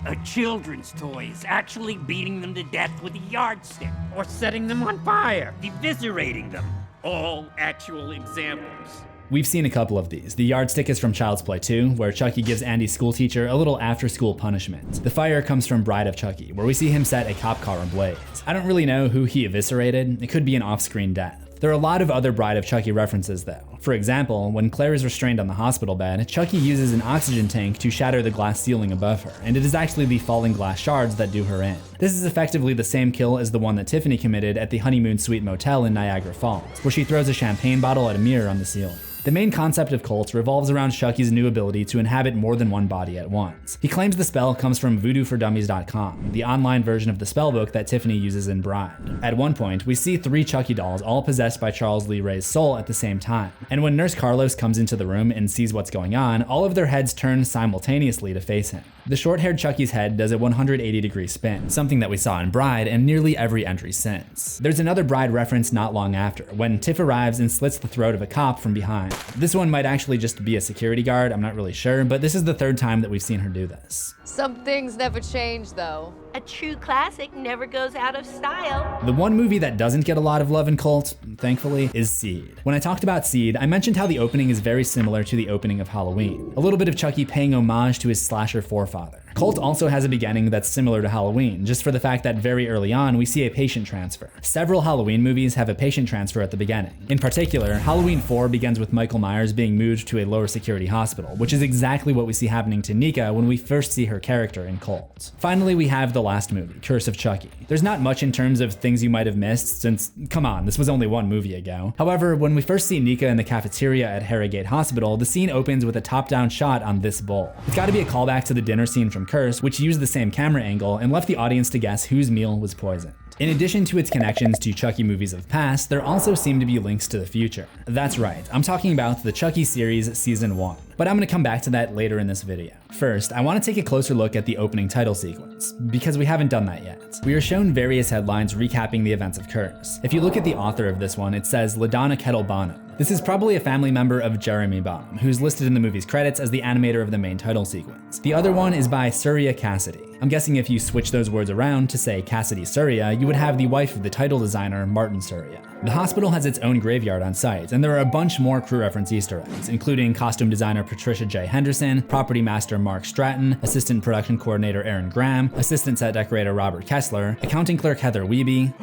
A children's toy is actually beating them to death with a yardstick, or setting them on fire, eviscerating them. All actual examples. We've seen a couple of these. The yardstick is from Child's Play 2, where Chucky gives Andy's schoolteacher a little after-school punishment. The fire comes from Bride of Chucky, where we see him set a cop car ablaze. I don't really know who he eviscerated. It could be an off-screen death. There are a lot of other Bride of Chucky references though. For example, when Claire is restrained on the hospital bed, Chucky uses an oxygen tank to shatter the glass ceiling above her, and it is actually the falling glass shards that do her in. This is effectively the same kill as the one that Tiffany committed at the Honeymoon Suite Motel in Niagara Falls, where she throws a champagne bottle at a mirror on the ceiling. The main concept of cults revolves around Chucky's new ability to inhabit more than one body at once. He claims the spell comes from voodooForDummies.com, the online version of the spellbook that Tiffany uses in Bride. At one point, we see 3 Chucky dolls all possessed by Charles Lee Ray's soul at the same time, and when Nurse Carlos comes into the room and sees what's going on, all of their heads turn simultaneously to face him. The short-haired Chucky's head does a 180-degree spin, something that we saw in Bride and nearly every entry since. There's another Bride reference not long after, when Tiff arrives and slits the throat of a cop from behind. This one might actually just be a security guard, I'm not really sure, but this is the 3rd time that we've seen her do this. Some things never change, though. A true classic never goes out of style. The one movie that doesn't get a lot of love in cults, thankfully, is Seed. When I talked about Seed, I mentioned how the opening is very similar to the opening of Halloween. A little bit of Chucky paying homage to his slasher forefather. Cult also has a beginning that's similar to Halloween, just for the fact that very early on we see a patient transfer. Several Halloween movies have a patient transfer at the beginning. In particular, Halloween 4 begins with Michael Myers being moved to a lower security hospital, which is exactly what we see happening to Nika when we first see her character in Cult. Finally, we have the last movie, Curse of Chucky. There's not much in terms of things you might have missed since, come on, this was only one movie ago. However, when we first see Nika in the cafeteria at Harrogate Hospital, the scene opens with a top-down shot on this bowl. It's gotta be a callback to the dinner scene from Curse, which used the same camera angle and left the audience to guess whose meal was poisoned. In addition to its connections to Chucky movies of the past, there also seem to be links to the future. That's right, I'm talking about the Chucky series Season 1. But I'm gonna come back to that later in this video. First, I wanna take a closer look at the opening title sequence, because we haven't done that yet. We are shown various headlines recapping the events of Curse. If you look at the author of this one, it says LaDonna Kettle Bonham. This is probably a family member of Jeremy Bonham, who's listed in the movie's credits as the animator of the main title sequence. The other one is by Surya Cassidy. I'm guessing if you switch those words around to say Cassidy Surya, you would have the wife of the title designer, Martin Surya. The hospital has its own graveyard on site, and there are a bunch more crew reference Easter eggs, including costume designer Patricia J. Henderson, property master Mark Stratton, assistant production coordinator Aaron Graham, assistant set decorator Robert Kessler, accounting clerk Heather Wiebe,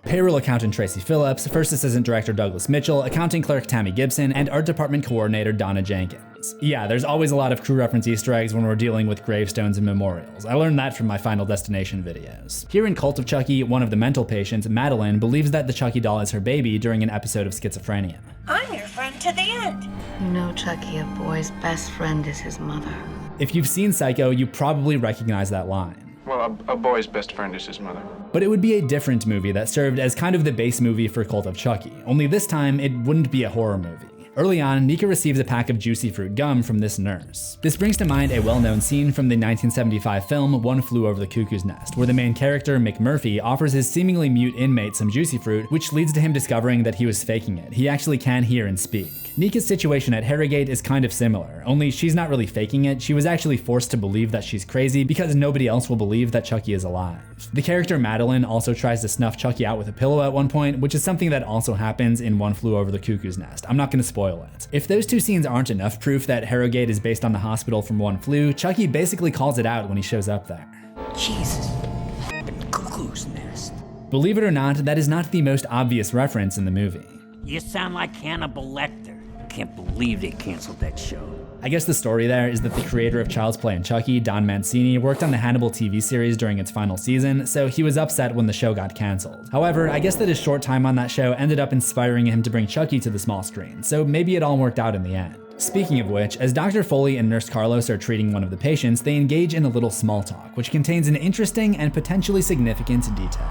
payroll accountant Tracy Phillips, first assistant director Douglas Mitchell, accounting clerk Tammy Gibson, and art department coordinator Donna Jenkins. Yeah, there's always a lot of crew reference Easter eggs when we're dealing with gravestones and memorials. I learned that from my Final Destination videos. Here in Cult of Chucky, one of the mental patients, Madeline, believes that the Chucky doll is her baby during an episode of schizophrenia. I'm your friend to the end. You know, Chucky, a boy's best friend is his mother. If you've seen Psycho, you probably recognize that line. Well, a boy's best friend is his mother. But it would be a different movie that served as kind of the base movie for Cult of Chucky, only this time it wouldn't be a horror movie. Early on, Nika receives a pack of juicy fruit gum from this nurse. This brings to mind a well-known scene from the 1975 film One Flew Over the Cuckoo's Nest, where the main character, McMurphy, offers his seemingly mute inmate some juicy fruit, which leads to him discovering that he was faking it. He actually can hear and speak. Nika's situation at Harrogate is kind of similar, only she's not really faking it, she was actually forced to believe that she's crazy because nobody else will believe that Chucky is alive. The character Madeline also tries to snuff Chucky out with a pillow at one point, which is something that also happens in One Flew Over the Cuckoo's Nest. I'm not gonna spoil it. If those two scenes aren't enough proof that Harrogate is based on the hospital from One Flew, Chucky basically calls it out when he shows up there. Jesus, cuckoo's nest. Believe it or not, that is not the most obvious reference in the movie. You sound like Hannibal Lecter. Can't believe they canceled that show. I guess the story there is that the creator of Child's Play and Chucky, Don Mancini, worked on the Hannibal TV series during its final season, so he was upset when the show got canceled. However, I guess that his short time on that show ended up inspiring him to bring Chucky to the small screen, so maybe it all worked out in the end. Speaking of which, as Dr. Foley and Nurse Carlos are treating one of the patients, they engage in a little small talk, which contains an interesting and potentially significant detail.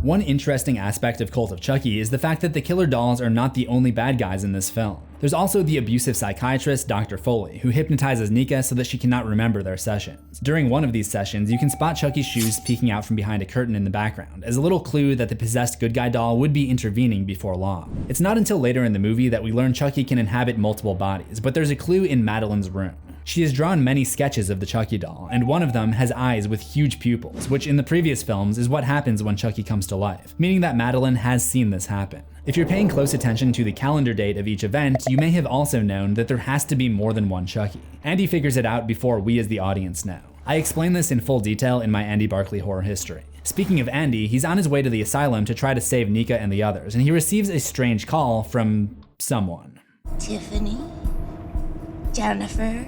One interesting aspect of Cult of Chucky is the fact that the killer dolls are not the only bad guys in this film. There's also the abusive psychiatrist, Dr. Foley, who hypnotizes Nika so that she cannot remember their sessions. During one of these sessions, you can spot Chucky's shoes peeking out from behind a curtain in the background, as a little clue that the possessed good guy doll would be intervening before long. It's not until later in the movie that we learn Chucky can inhabit multiple bodies, but there's a clue in Madeline's room. She has drawn many sketches of the Chucky doll, and one of them has eyes with huge pupils, which in the previous films is what happens when Chucky comes to life, meaning that Madeline has seen this happen. If you're paying close attention to the calendar date of each event, you may have also known that there has to be more than one Chucky. Andy figures it out before we as the audience know. I explain this in full detail in my Andy Barkley horror history. Speaking of Andy, he's on his way to the asylum to try to save Nika and the others, and he receives a strange call from someone. Tiffany? Jennifer?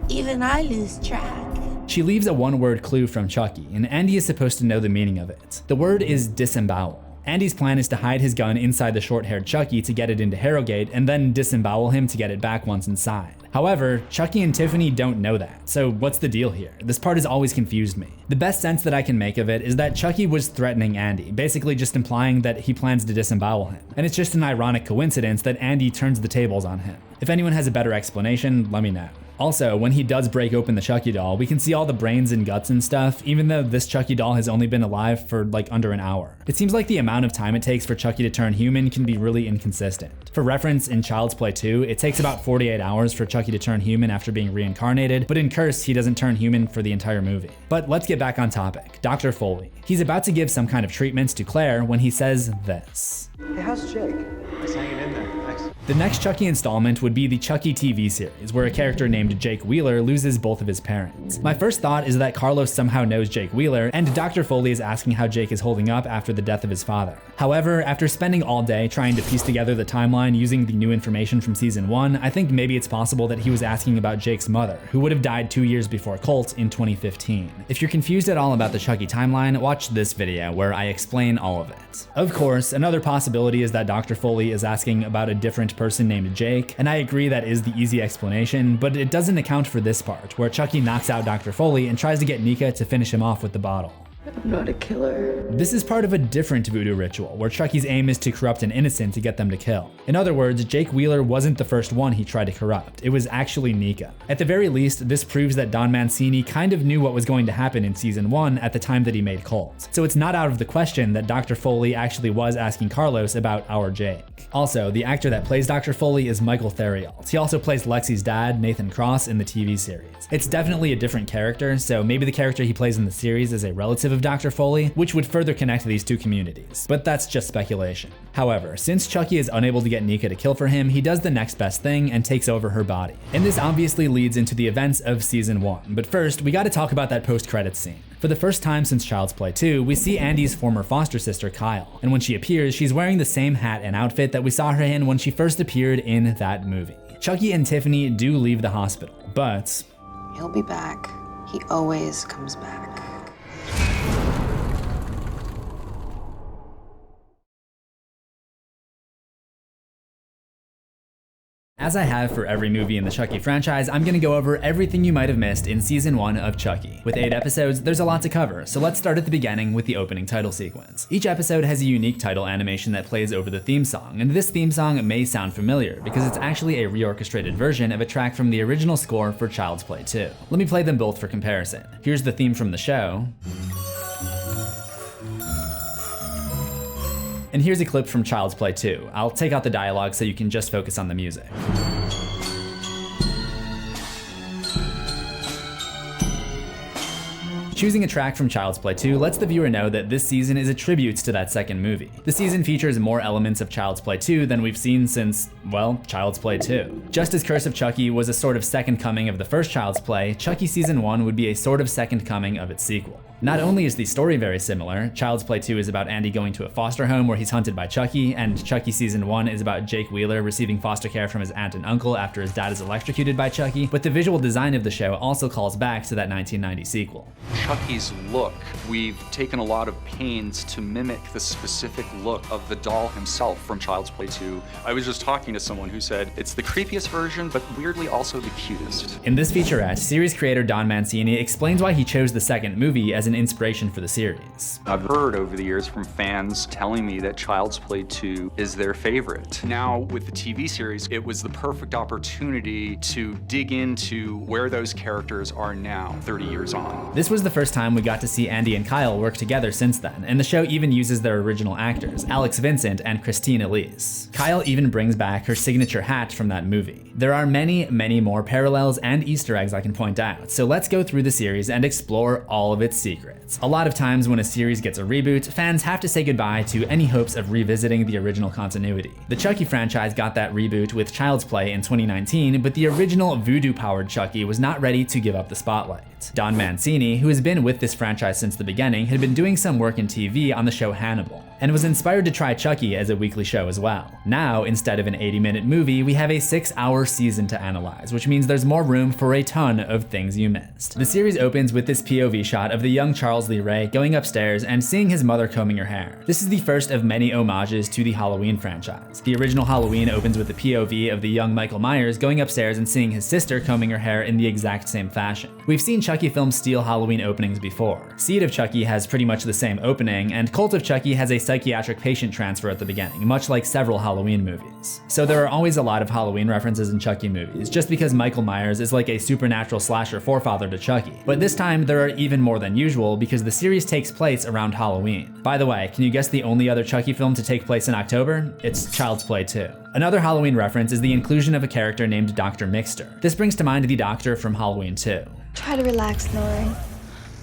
Even I lose track. She leaves a one-word clue from Chucky, and Andy is supposed to know the meaning of it. The word is disembowel. Andy's plan is to hide his gun inside the short-haired Chucky to get it into Harrogate, and then disembowel him to get it back once inside. However, Chucky and Tiffany don't know that, so what's the deal here? This part has always confused me. The best sense that I can make of it is that Chucky was threatening Andy, basically just implying that he plans to disembowel him. And it's just an ironic coincidence that Andy turns the tables on him. If anyone has a better explanation, let me know. Also, when he does break open the Chucky doll, we can see all the brains and guts and stuff, even though this Chucky doll has only been alive for like under an hour. It seems like the amount of time it takes for Chucky to turn human can be really inconsistent. For reference, in Child's Play 2, it takes about 48 hours for Chucky to turn human after being reincarnated, but in Curse, he doesn't turn human for the entire movie. But let's get back on topic. Dr. Foley. He's about to give some kind of treatments to Claire when he says this. Hey, how's Jake? Nice hanging in there. Thanks. The next Chucky installment would be the Chucky TV series, where a character named Jake Wheeler loses both of his parents. My first thought is that Carlos somehow knows Jake Wheeler, and Dr. Foley is asking how Jake is holding up after the death of his father. However, after spending all day trying to piece together the timeline using the new information from season 1, I think maybe it's possible that he was asking about Jake's mother, who would have died 2 years before Colt in 2015. If you're confused at all about the Chucky timeline, watch this video where I explain all of it. Of course, another possibility is that Dr. Foley is asking about a different person named Jake, and I agree that is the easy explanation, but it doesn't account for this part, where Chucky knocks out Dr. Foley and tries to get Nika to finish him off with the bottle. I'm not a killer. This is part of a different voodoo ritual, where Chucky's aim is to corrupt an innocent to get them to kill. In other words, Jake Wheeler wasn't the first one he tried to corrupt, it was actually Nika. At the very least, this proves that Don Mancini kind of knew what was going to happen in season 1 at the time that he made Colt. So it's not out of the question that Dr. Foley actually was asking Carlos about our Jake. Also, the actor that plays Dr. Foley is Michael Theriault. He also plays Lexi's dad, Nathan Cross, in the TV series. It's definitely a different character, so maybe the character he plays in the series is a relative of Dr. Foley, which would further connect these two communities, but that's just speculation. However, since Chucky is unable to get Nika to kill for him, he does the next best thing and takes over her body. And this obviously leads into the events of season 1, but first, we gotta talk about that post-credits scene. For the first time since Child's Play 2, we see Andy's former foster sister, Kyle, and when she appears, she's wearing the same hat and outfit that we saw her in when she first appeared in that movie. Chucky and Tiffany do leave the hospital, but He'll be back. He always comes back. as I have for every movie in the Chucky franchise, I'm gonna go over everything you might have missed in season 1 of Chucky. With 8 episodes, there's a lot to cover, so let's start at the beginning with the opening title sequence. Each episode has a unique title animation that plays over the theme song, and this theme song may sound familiar because it's actually a reorchestrated version of a track from the original score for Child's Play 2. Let me play them both for comparison. Here's the theme from the show. And here's a clip from Child's Play 2. I'll take out the dialogue so you can just focus on the music. Choosing a track from Child's Play 2 lets the viewer know that this season is a tribute to that second movie. The season features more elements of Child's Play 2 than we've seen since, well, Child's Play 2. Just as Curse of Chucky was a sort of second coming of the first Child's Play, Chucky Season 1 would be a sort of second coming of its sequel. Not only is the story very similar, Child's Play 2 is about Andy going to a foster home where he's hunted by Chucky, and Chucky Season 1 is about Jake Wheeler receiving foster care from his aunt and uncle after his dad is electrocuted by Chucky, but the visual design of the show also calls back to that 1990 sequel. Chucky's look, we've taken a lot of pains to mimic the specific look of the doll himself from Child's Play 2. I was just talking to someone who said it's the creepiest version, but weirdly also the cutest. In this featurette, series creator Don Mancini explains why he chose the second movie as an inspiration for the series. I've heard over the years from fans telling me that Child's Play 2 is their favorite. Now with the TV series, it was the perfect opportunity to dig into where those characters are now, 30 years on. This was the first time we got to see Andy and Kyle work together since then, and the show even uses their original actors, Alex Vincent and Christine Elise. Kyle even brings back her signature hat from that movie. There are many, many more parallels and Easter eggs I can point out, so let's go through the series and explore all of its secrets. A lot of times when a series gets a reboot, fans have to say goodbye to any hopes of revisiting the original continuity. The Chucky franchise got that reboot with Child's Play in 2019, but the original voodoo-powered Chucky was not ready to give up the spotlight. Don Mancini, who has been with this franchise since the beginning, had been doing some work in TV on the show Hannibal, and was inspired to try Chucky as a weekly show as well. Now, instead of an 80-minute movie, we have a 6-hour season to analyze, which means there's more room for a ton of things you missed. The series opens with this POV shot of the young Charles Lee Ray going upstairs and seeing his mother combing her hair. This is the first of many homages to the Halloween franchise. The original Halloween opens with the POV of the young Michael Myers going upstairs and seeing his sister combing her hair in the exact same fashion. We've seen Chucky films steal Halloween openings before. Seed of Chucky has pretty much the same opening, and Cult of Chucky has a psychiatric patient transfer at the beginning, much like several Halloween movies. So there are always a lot of Halloween references in Chucky movies, just because Michael Myers is like a supernatural slasher forefather to Chucky. But this time there are even more than usual because the series takes place around Halloween. By the way, can you guess the only other Chucky film to take place in October? It's Child's Play 2. Another Halloween reference is the inclusion of a character named Dr. Mixter. This brings to mind the Doctor from Halloween 2. Try to relax, Lori.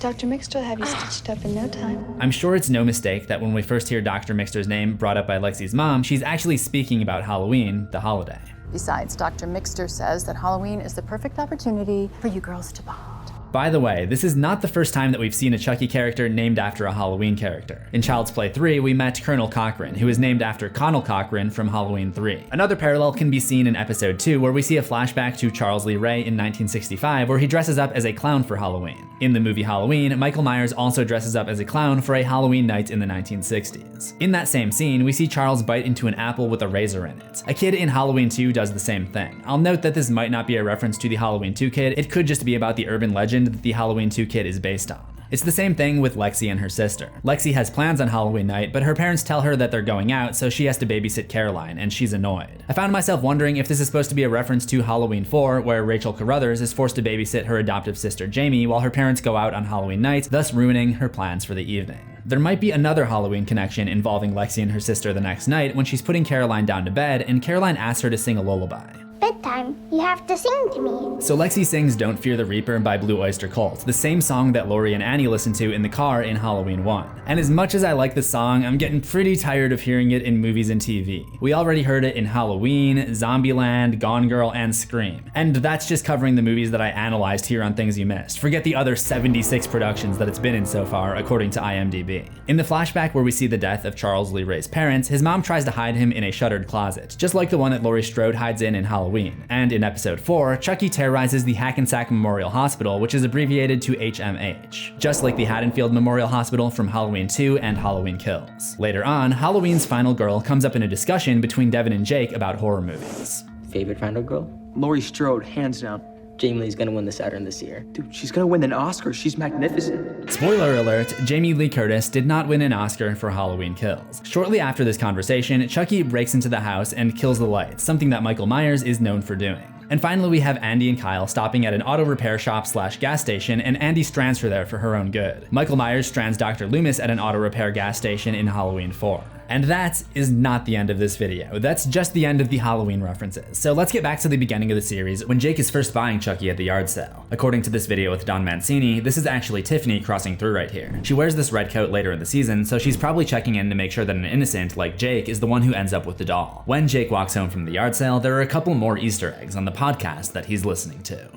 Dr. Mixter will have you stitched up in no time. I'm sure it's no mistake that when we first hear Dr. Mixter's name brought up by Lexi's mom, she's actually speaking about Halloween, the holiday. Besides, Dr. Mixter says that Halloween is the perfect opportunity for you girls to bond. By the way, this is not the first time that we've seen a Chucky character named after a Halloween character. In Child's Play 3, we met Colonel Cochran, who is named after Connell Cochran from Halloween 3. Another parallel can be seen in episode 2, where we see a flashback to Charles Lee Ray in 1965, where he dresses up as a clown for Halloween. In the movie Halloween, Michael Myers also dresses up as a clown for a Halloween night in the 1960s. In that same scene, we see Charles bite into an apple with a razor in it. A kid in Halloween 2 does the same thing. I'll note that this might not be a reference to the Halloween 2 kid, it could just be about the urban legend that the Halloween 2 kid is based on. It's the same thing with Lexi and her sister. Lexi has plans on Halloween night, but her parents tell her that they're going out, so she has to babysit Caroline, and she's annoyed. I found myself wondering if this is supposed to be a reference to Halloween 4, where Rachel Carruthers is forced to babysit her adoptive sister Jamie while her parents go out on Halloween night, thus ruining her plans for the evening. There might be another Halloween connection involving Lexi and her sister the next night when she's putting Caroline down to bed, and Caroline asks her to sing a lullaby. Bedtime, you have to sing to me. So Lexi sings Don't Fear the Reaper by Blue Oyster Cult, the same song that Lori and Annie listened to in the car in Halloween 1. And as much as I like the song, I'm getting pretty tired of hearing it in movies and TV. We already heard it in Halloween, Zombieland, Gone Girl, and Scream. And that's just covering the movies that I analyzed here on Things You Missed. Forget the other 76 productions that it's been in so far, according to IMDb. In the flashback where we see the death of Charles Lee Ray's parents, his mom tries to hide him in a shuttered closet, just like the one that Laurie Strode hides in Halloween. And in episode 4, Chucky terrorizes the Hackensack Memorial Hospital, which is abbreviated to HMH, just like the Haddonfield Memorial Hospital from Halloween 2 and Halloween Kills. Later on, Halloween's final girl comes up in a discussion between Devin and Jake about horror movies. Favorite final girl? Laurie Strode, hands down. Jamie Lee's gonna win the Saturn this year. Dude, she's gonna win an Oscar. She's magnificent. Spoiler alert, Jamie Lee Curtis did not win an Oscar for Halloween Kills. Shortly after this conversation, Chucky breaks into the house and kills the lights, something that Michael Myers is known for doing. And finally, we have Andy and Kyle stopping at an auto repair shop / gas station, and Andy strands her there for her own good. Michael Myers strands Dr. Loomis at an auto repair gas station in Halloween 4. And that is not the end of this video. That's just the end of the Halloween references. So let's get back to the beginning of the series when Jake is first buying Chucky at the yard sale. According to this video with Don Mancini, this is actually Tiffany crossing through right here. She wears this red coat later in the season, so she's probably checking in to make sure that an innocent, like Jake, is the one who ends up with the doll. When Jake walks home from the yard sale, there are a couple more Easter eggs on the podcast that he's listening to.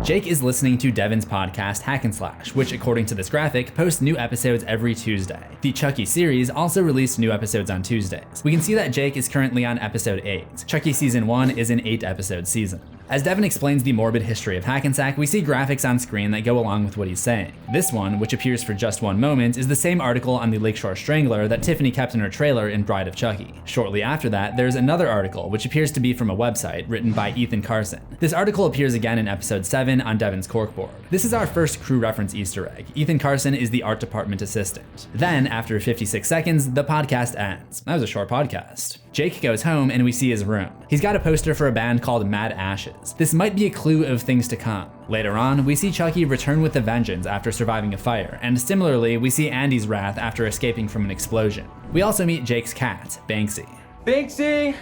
Jake is listening to Devin's podcast Hack and Slash, which according to this graphic, posts new episodes every Tuesday. The Chucky series also released new episodes on Tuesdays. We can see that Jake is currently on episode 8. Chucky season 1 is an 8-episode season. As Devin explains the morbid history of Hackensack, we see graphics on screen that go along with what he's saying. This one, which appears for just one moment, is the same article on the Lakeshore Strangler that Tiffany kept in her trailer in Bride of Chucky. Shortly after that, there's another article, which appears to be from a website written by Ethan Carson. This article appears again in episode 7 on Devin's corkboard. This is our first crew reference Easter egg. Ethan Carson is the art department assistant. Then, after 56 seconds, the podcast ends. That was a short podcast. Jake goes home and we see his room. He's got a poster for a band called Mad Ashes. This might be a clue of things to come. Later on, we see Chucky return with a vengeance after surviving a fire, and similarly, we see Andy's wrath after escaping from an explosion. We also meet Jake's cat, Banksy. Banksy!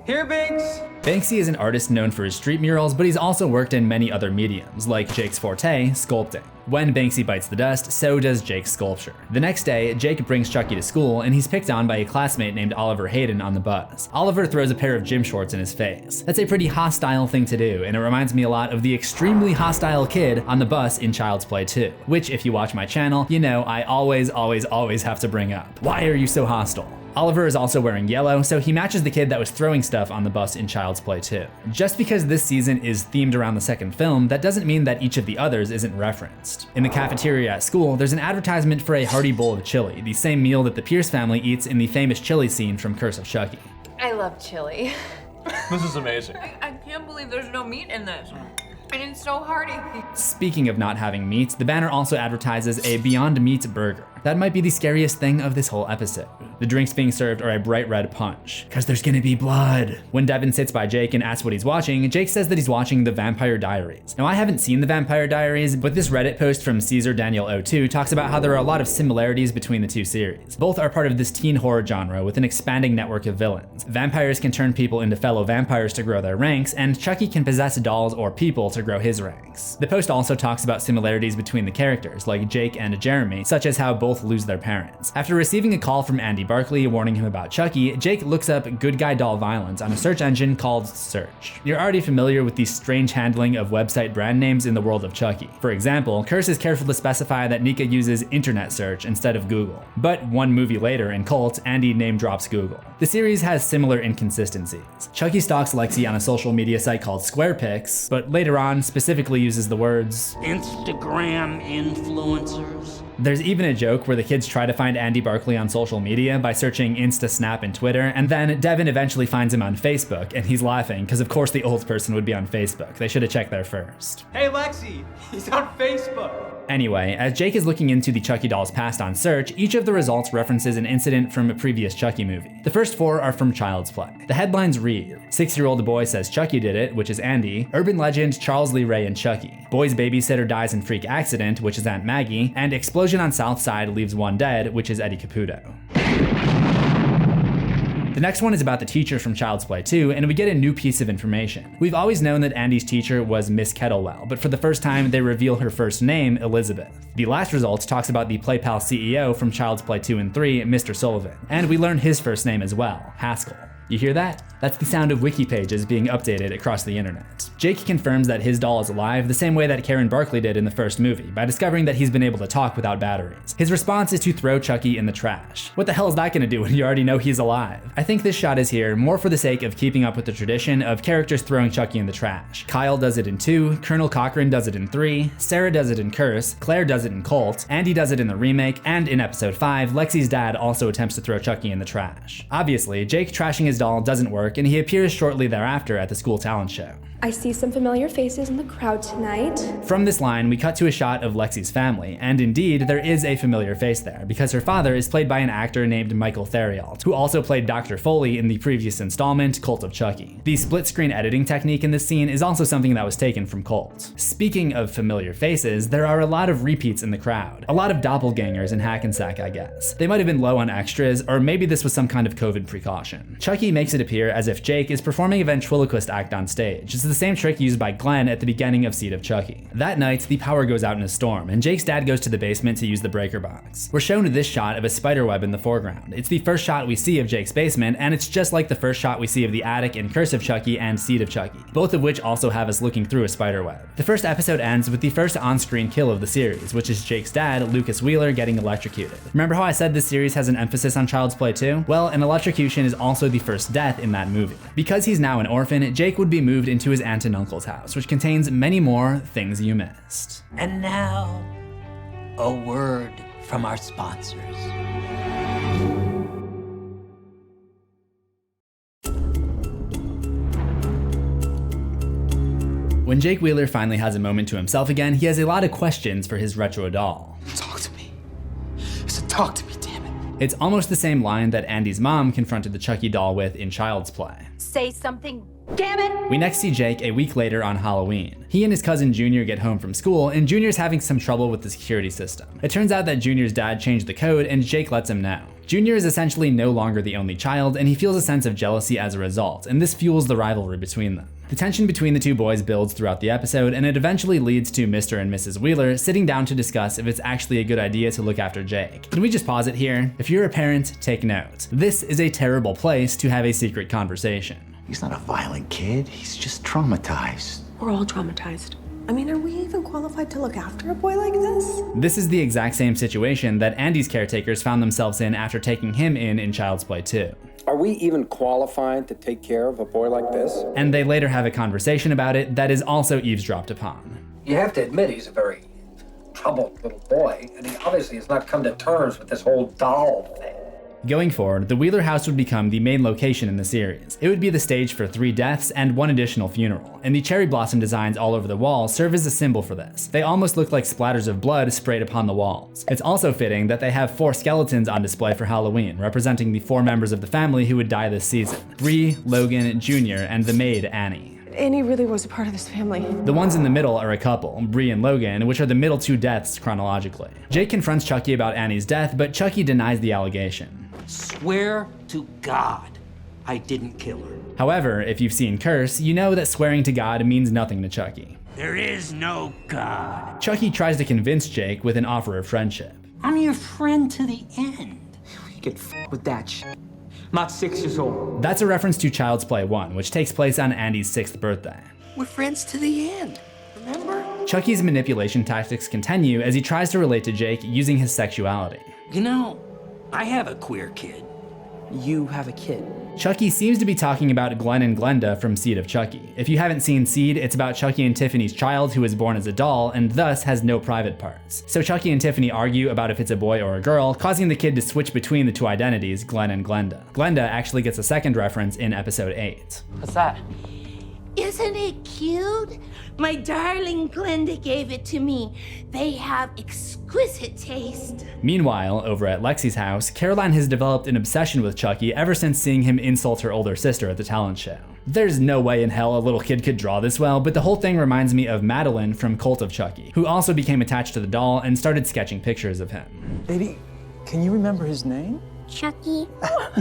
Here, Binks! Banksy is an artist known for his street murals, but he's also worked in many other mediums, like Jake's forte, sculpting. When Banksy bites the dust, so does Jake's sculpture. The next day, Jake brings Chucky to school, and he's picked on by a classmate named Oliver Hayden on the bus. Oliver throws a pair of gym shorts in his face. That's a pretty hostile thing to do, and it reminds me a lot of the extremely hostile kid on the bus in Child's Play 2, which, if you watch my channel, you know I always have to bring up. Why are you so hostile? Oliver is also wearing yellow, so he matches the kid that was throwing stuff on the bus in Child's Play 2. Just because this season is themed around the second film, that doesn't mean that each of the others isn't referenced. In the cafeteria at school, there's an advertisement for a hearty bowl of chili, the same meal that the Pierce family eats in the famous chili scene from Curse of Chucky. I love chili. This is amazing. I can't believe there's no meat in this. And it's so hearty. Speaking of not having meat, the banner also advertises a Beyond Meat burger. That might be the scariest thing of this whole episode. The drinks being served are a bright red punch, cause there's gonna be blood. When Devin sits by Jake and asks what he's watching, Jake says that he's watching The Vampire Diaries. Now I haven't seen The Vampire Diaries, but this Reddit post from CZsWorld talks about how there are a lot of similarities between the two series. Both are part of this teen horror genre with an expanding network of villains. Vampires can turn people into fellow vampires to grow their ranks, and Chucky can possess dolls or people to grow his ranks. The post also talks about similarities between the characters, like Jake and Jeremy, such as how both lose their parents. After receiving a call from Andy Barkley warning him about Chucky, Jake looks up good guy doll violence on a search engine called Search. You're already familiar with the strange handling of website brand names in the world of Chucky. For example, Curse is careful to specify that Nika uses internet search instead of Google. But one movie later, in Cult, Andy name drops Google. The series has similar inconsistencies. Chucky stalks Lexi on a social media site called SquarePix, but later on specifically uses the words Instagram influencers. There's even a joke where the kids try to find Andy Barkley on social media by searching Insta, Snap, and Twitter, and then Devin eventually finds him on Facebook, and he's laughing, because of course the old person would be on Facebook. They should have checked there first. Hey Lexi, he's on Facebook. Anyway, as Jake is looking into the Chucky dolls past on Search, each of the results references an incident from a previous Chucky movie. The first 4 are from Child's Play. The headlines read, 6-year-old boy says Chucky did it, which is Andy, urban legend Charles Lee Ray and Chucky, boy's babysitter dies in freak accident, which is Aunt Maggie, and explosion on South Side leaves 1 dead, which is Eddie Caputo. The next one is about the teacher from Child's Play 2, and we get a new piece of information. We've always known that Andy's teacher was Miss Kettlewell, but for the first time they reveal her first name, Elizabeth. The last result talks about the PlayPal CEO from Child's Play 2 and 3, Mr. Sullivan, and we learn his first name as well, Haskell. You hear that? That's the sound of wiki pages being updated across the internet. Jake confirms that his doll is alive the same way that Karen Barkley did in the first movie, by discovering that he's been able to talk without batteries. His response is to throw Chucky in the trash. What the hell is that gonna do when you already know he's alive? I think this shot is here more for the sake of keeping up with the tradition of characters throwing Chucky in the trash. Kyle does it in 2, Colonel Cochran does it in 3, Sarah does it in Curse, Claire does it in Cult, Andy does it in the remake, and in episode 5, Lexi's dad also attempts to throw Chucky in the trash. Obviously, Jake trashing his doll doesn't work, and he appears shortly thereafter at the school talent show. I see some familiar faces in the crowd tonight. From this line, we cut to a shot of Lexi's family, and indeed, there is a familiar face there, because her father is played by an actor named Michael Theriault, who also played Dr. Foley in the previous installment, Cult of Chucky. The split-screen editing technique in this scene is also something that was taken from Cult. Speaking of familiar faces, there are a lot of repeats in the crowd. A lot of doppelgangers in Hackensack, I guess. They might have been low on extras, or maybe this was some kind of COVID precaution. Chucky makes it appear as if Jake is performing a ventriloquist act on stage. It's the same trick used by Glenn at the beginning of Seed of Chucky. That night, the power goes out in a storm, and Jake's dad goes to the basement to use the breaker box. We're shown this shot of a spider web in the foreground. It's the first shot we see of Jake's basement, and it's just like the first shot we see of the attic in Curse of Chucky and Seed of Chucky, both of which also have us looking through a spider web. The first episode ends with the first on-screen kill of the series, which is Jake's dad, Lucas Wheeler, getting electrocuted. Remember how I said this series has an emphasis on Child's Play 2? Well, an electrocution is also the first death in that movie. Because he's now an orphan, Jake would be moved into his aunt and uncle's house, which contains many more things you missed. And now, a word from our sponsors. When Jake Wheeler finally has a moment to himself again, he has a lot of questions for his retro doll. Talk to me. I said talk to me, damn it. It's almost the same line that Andy's mom confronted the Chucky doll with in Child's Play. Say something, damn it! We next see Jake a week later on Halloween. He and his cousin Junior get home from school, and Junior's having some trouble with the security system. It turns out that Junior's dad changed the code, and Jake lets him know. Junior is essentially no longer the only child, and he feels a sense of jealousy as a result, and this fuels the rivalry between them. The tension between the two boys builds throughout the episode, and it eventually leads to Mr. and Mrs. Wheeler sitting down to discuss if it's actually a good idea to look after Jake. Can we just pause it here? If you're a parent, take note. This is a terrible place to have a secret conversation. He's not a violent kid, he's just traumatized. We're all traumatized. I mean, are we even qualified to look after a boy like this? This is the exact same situation that Andy's caretakers found themselves in after taking him in Child's Play 2. Are we even qualified to take care of a boy like this? And they later have a conversation about it that is also eavesdropped upon. You have to admit he's a very troubled little boy, and he obviously has not come to terms with this whole doll thing. Going forward, the Wheeler house would become the main location in the series. It would be the stage for 3 deaths and 1 additional funeral, and the cherry blossom designs all over the walls serve as a symbol for this. They almost look like splatters of blood sprayed upon the walls. It's also fitting that they have 4 skeletons on display for Halloween, representing the 4 members of the family who would die this season: Bree, Logan, Junior, and the maid Annie. Annie really was a part of this family. The ones in the middle are a couple, Bree and Logan, which are the middle 2 deaths chronologically. Jake confronts Chucky about Annie's death, but Chucky denies the allegation. Swear to God, I didn't kill her. However, if you've seen Curse, you know that swearing to God means nothing to Chucky. There is no God. Chucky tries to convince Jake with an offer of friendship. I'm your friend to the end. You get with that shit. I'm not 6 years old. That's a reference to Child's Play 1, which takes place on Andy's 6th birthday. We're friends to the end, remember? Chucky's manipulation tactics continue as he tries to relate to Jake using his sexuality. You know, I have a queer kid. You have a kid. Chucky seems to be talking about Glenn and Glenda from Seed of Chucky. If you haven't seen Seed, it's about Chucky and Tiffany's child who was born as a doll and thus has no private parts. So Chucky and Tiffany argue about if it's a boy or a girl, causing the kid to switch between the 2 identities, Glenn and Glenda. Glenda actually gets a second reference in episode 8. What's that? Isn't it cute? My darling Glenda gave it to me. They have exquisite taste. Meanwhile, over at Lexi's house, Caroline has developed an obsession with Chucky ever since seeing him insult her older sister at the talent show. There's no way in hell a little kid could draw this well, but the whole thing reminds me of Madeline from Cult of Chucky, who also became attached to the doll and started sketching pictures of him. Baby, can you remember his name? Chucky.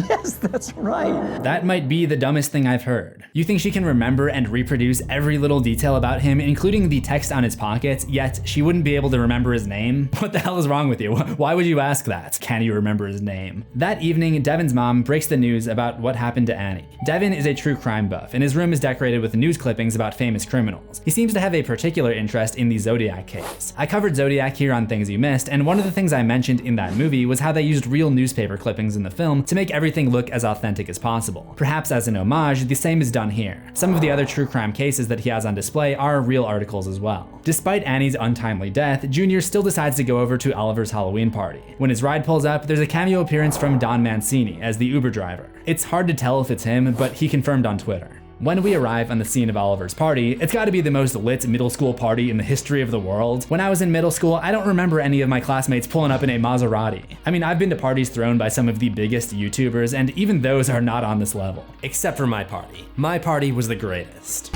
Yes, that's right. That might be the dumbest thing I've heard. You think she can remember and reproduce every little detail about him, including the text on his pockets, yet she wouldn't be able to remember his name? What the hell is wrong with you? Why would you ask that? Can you remember his name? That evening, Devin's mom breaks the news about what happened to Annie. Devin is a true crime buff, and his room is decorated with news clippings about famous criminals. He seems to have a particular interest in the Zodiac case. I covered Zodiac here on Things You Missed, and one of the things I mentioned in that movie was how they used real newspaper clippings in the film to make everything look as authentic as possible. Perhaps as an homage, the same is done here. Some of the other true crime cases that he has on display are real articles as well. Despite Annie's untimely death, Junior still decides to go over to Oliver's Halloween party. When his ride pulls up, there's a cameo appearance from Don Mancini as the Uber driver. It's hard to tell if it's him, but he confirmed on Twitter. When we arrive on the scene of Oliver's party, it's gotta be the most lit middle school party in the history of the world. When I was in middle school, I don't remember any of my classmates pulling up in a Maserati. I mean, I've been to parties thrown by some of the biggest YouTubers, and even those are not on this level. Except for my party. My party was the greatest.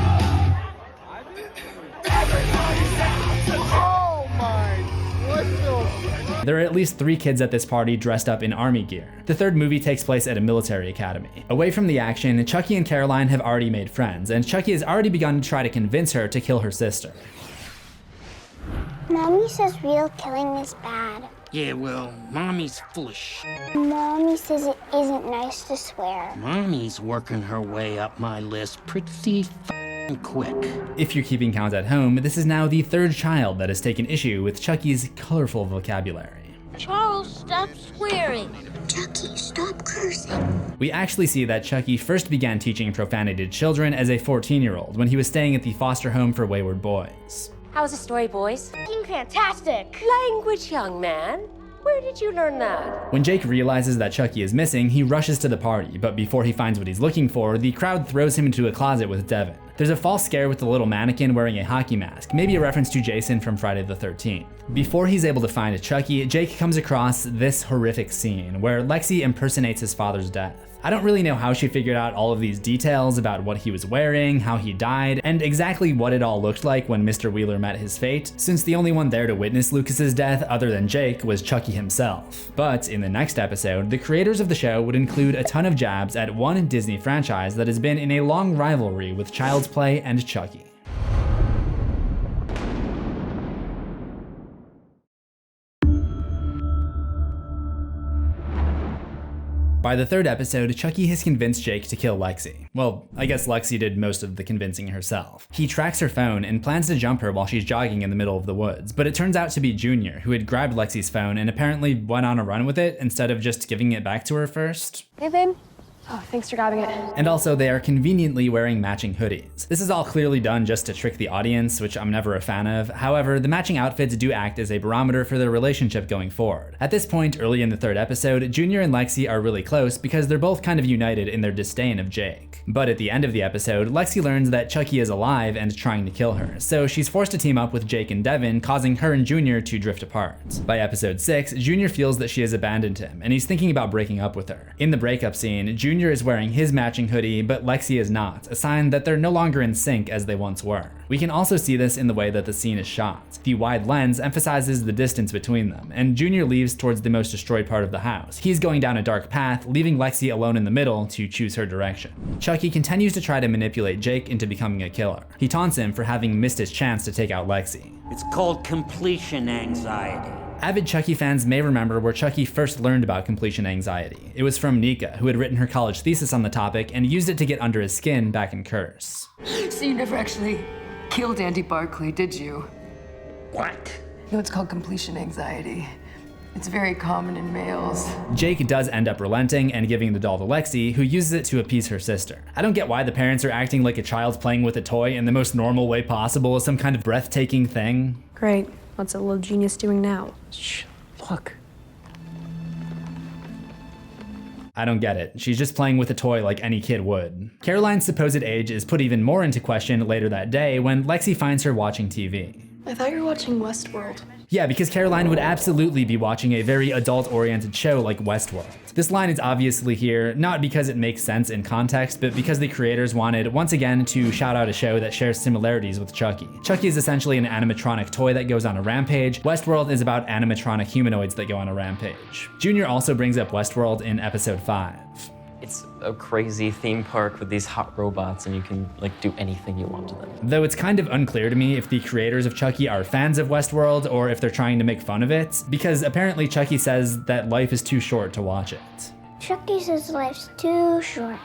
There are at least 3 kids at this party dressed up in army gear. The 3rd movie takes place at a military academy. Away from the action, Chucky and Caroline have already made friends, and Chucky has already begun to try to convince her to kill her sister. Mommy says real killing is bad. Yeah, well, Mommy's full of shit. Mommy says it isn't nice to swear. Mommy's working her way up my list pretty quick. If you're keeping count at home, this is now the 3rd child that has taken issue with Chucky's colorful vocabulary. Charles, stop swearing. Chucky, stop cursing. We actually see that Chucky first began teaching profanity to children as a 14-year-old when he was staying at the foster home for wayward boys. How's the story, boys? Fantastic. Language, young man. Where did you learn that? When Jake realizes that Chucky is missing, he rushes to the party, but before he finds what he's looking for, the crowd throws him into a closet with Devin. There's a false scare with the little mannequin wearing a hockey mask, maybe a reference to Jason from Friday the 13th. Before he's able to find Chucky, Jake comes across this horrific scene where Lexi impersonates his father's death. I don't really know how she figured out all of these details about what he was wearing, how he died, and exactly what it all looked like when Mr. Wheeler met his fate, since the only one there to witness Lucas's death other than Jake was Chucky himself. But in the next episode, the creators of the show would include a ton of jabs at one Disney franchise that has been in a long rivalry with Child's Play and Chucky. By the third episode, Chucky has convinced Jake to kill Lexi. Well, I guess Lexi did most of the convincing herself. He tracks her phone and plans to jump her while she's jogging in the middle of the woods, but it turns out to be Junior, who had grabbed Lexi's phone and apparently went on a run with it instead of just giving it back to her first. Hey, babe. Oh, thanks for grabbing it. And also, they are conveniently wearing matching hoodies. This is all clearly done just to trick the audience, which I'm never a fan of. However, the matching outfits do act as a barometer for their relationship going forward. At this point, early in the third episode, Junior and Lexi are really close because they're both kind of united in their disdain of Jake. But at the end of the episode, Lexi learns that Chucky is alive and trying to kill her, so she's forced to team up with Jake and Devin, causing her and Junior to drift apart. By episode 6, Junior feels that she has abandoned him, and he's thinking about breaking up with her. In the breakup scene, Junior is wearing his matching hoodie, but Lexi is not, a sign that they're no longer in sync as they once were. We can also see this in the way that the scene is shot. The wide lens emphasizes the distance between them, and Junior leaves towards the most destroyed part of the house. He's going down a dark path, leaving Lexi alone in the middle to choose her direction. Chucky continues to try to manipulate Jake into becoming a killer. He taunts him for having missed his chance to take out Lexi. It's called completion anxiety. Avid Chucky fans may remember where Chucky first learned about completion anxiety. It was from Nika, who had written her college thesis on the topic and used it to get under his skin back in Curse. So you never actually killed Andy Barclay, did you? What? No, it's called completion anxiety. It's very common in males. Jake does end up relenting and giving the doll to Lexi, who uses it to appease her sister. I don't get why the parents are acting like a child playing with a toy in the most normal way possible as some kind of breathtaking thing. Great. What's a little genius doing now? Shh, look. I don't get it. She's just playing with a toy like any kid would. Caroline's supposed age is put even more into question later that day when Lexi finds her watching TV. I thought you were watching Westworld. Yeah, because Caroline would absolutely be watching a very adult-oriented show like Westworld. This line is obviously here, not because it makes sense in context, but because the creators wanted, once again, to shout out a show that shares similarities with Chucky. Chucky is essentially an animatronic toy that goes on a rampage. Westworld is about animatronic humanoids that go on a rampage. Junior also brings up Westworld in episode 5. It's a crazy theme park with these hot robots and you can do anything you want to them. Though it's kind of unclear to me if the creators of Chucky are fans of Westworld or if they're trying to make fun of it, because apparently Chucky says that life is too short to watch it. Chucky says life's too short.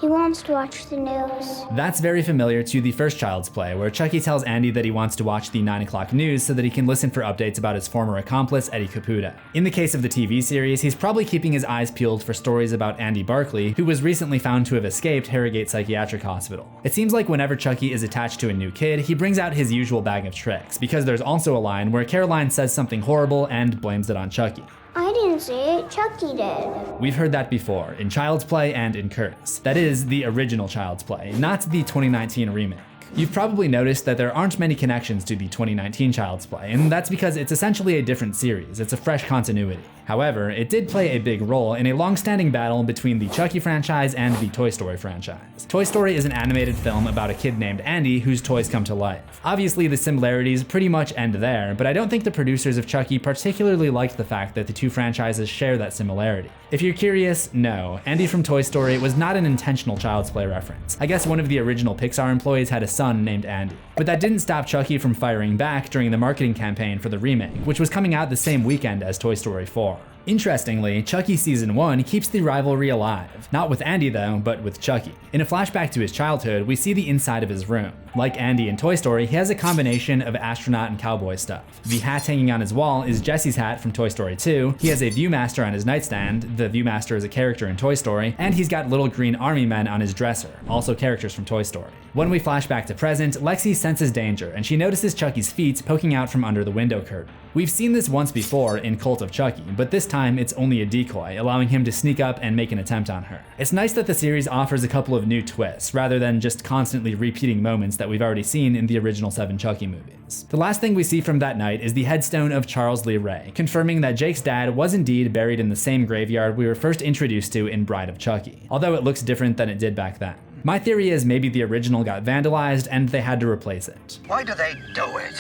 He wants to watch the news. That's very familiar to the first Child's Play, where Chucky tells Andy that he wants to watch the 9 o'clock news so that he can listen for updates about his former accomplice, Eddie Caputo. In the case of the TV series, he's probably keeping his eyes peeled for stories about Andy Barclay, who was recently found to have escaped Harrogate Psychiatric Hospital. It seems like whenever Chucky is attached to a new kid, he brings out his usual bag of tricks, because there's also a line where Caroline says something horrible and blames it on Chucky. I didn't say it, Chucky did. We've heard that before, in Child's Play and in Curse. That is, the original Child's Play, not the 2019 remake. You've probably noticed that there aren't many connections to the 2019 Child's Play, and that's because it's essentially a different series. It's a fresh continuity. However, it did play a big role in a long-standing battle between the Chucky franchise and the Toy Story franchise. Toy Story is an animated film about a kid named Andy whose toys come to life. Obviously, the similarities pretty much end there, but I don't think the producers of Chucky particularly liked the fact that the two franchises share that similarity. If you're curious, no, Andy from Toy Story was not an intentional Child's Play reference. I guess one of the original Pixar employees had a son named Andy. But that didn't stop Chucky from firing back during the marketing campaign for the remake, which was coming out the same weekend as Toy Story 4. Interestingly, Chucky Season 1 keeps the rivalry alive. Not with Andy though, but with Chucky. In a flashback to his childhood, we see the inside of his room. Like Andy in Toy Story, he has a combination of astronaut and cowboy stuff. The hat hanging on his wall is Jesse's hat from Toy Story 2, he has a Viewmaster on his nightstand, the Viewmaster is a character in Toy Story, and he's got little green army men on his dresser, also characters from Toy Story. When we flash back to present, Lexi senses danger, and she notices Chucky's feet poking out from under the window curtain. We've seen this once before in Cult of Chucky, but this time it's only a decoy, allowing him to sneak up and make an attempt on her. It's nice that the series offers a couple of new twists, rather than just constantly repeating moments that we've already seen in the original 7 Chucky movies. The last thing we see from that night is the headstone of Charles Lee Ray, confirming that Jake's dad was indeed buried in the same graveyard we were first introduced to in Bride of Chucky, although it looks different than it did back then. My theory is maybe the original got vandalized and they had to replace it. Why do they do it?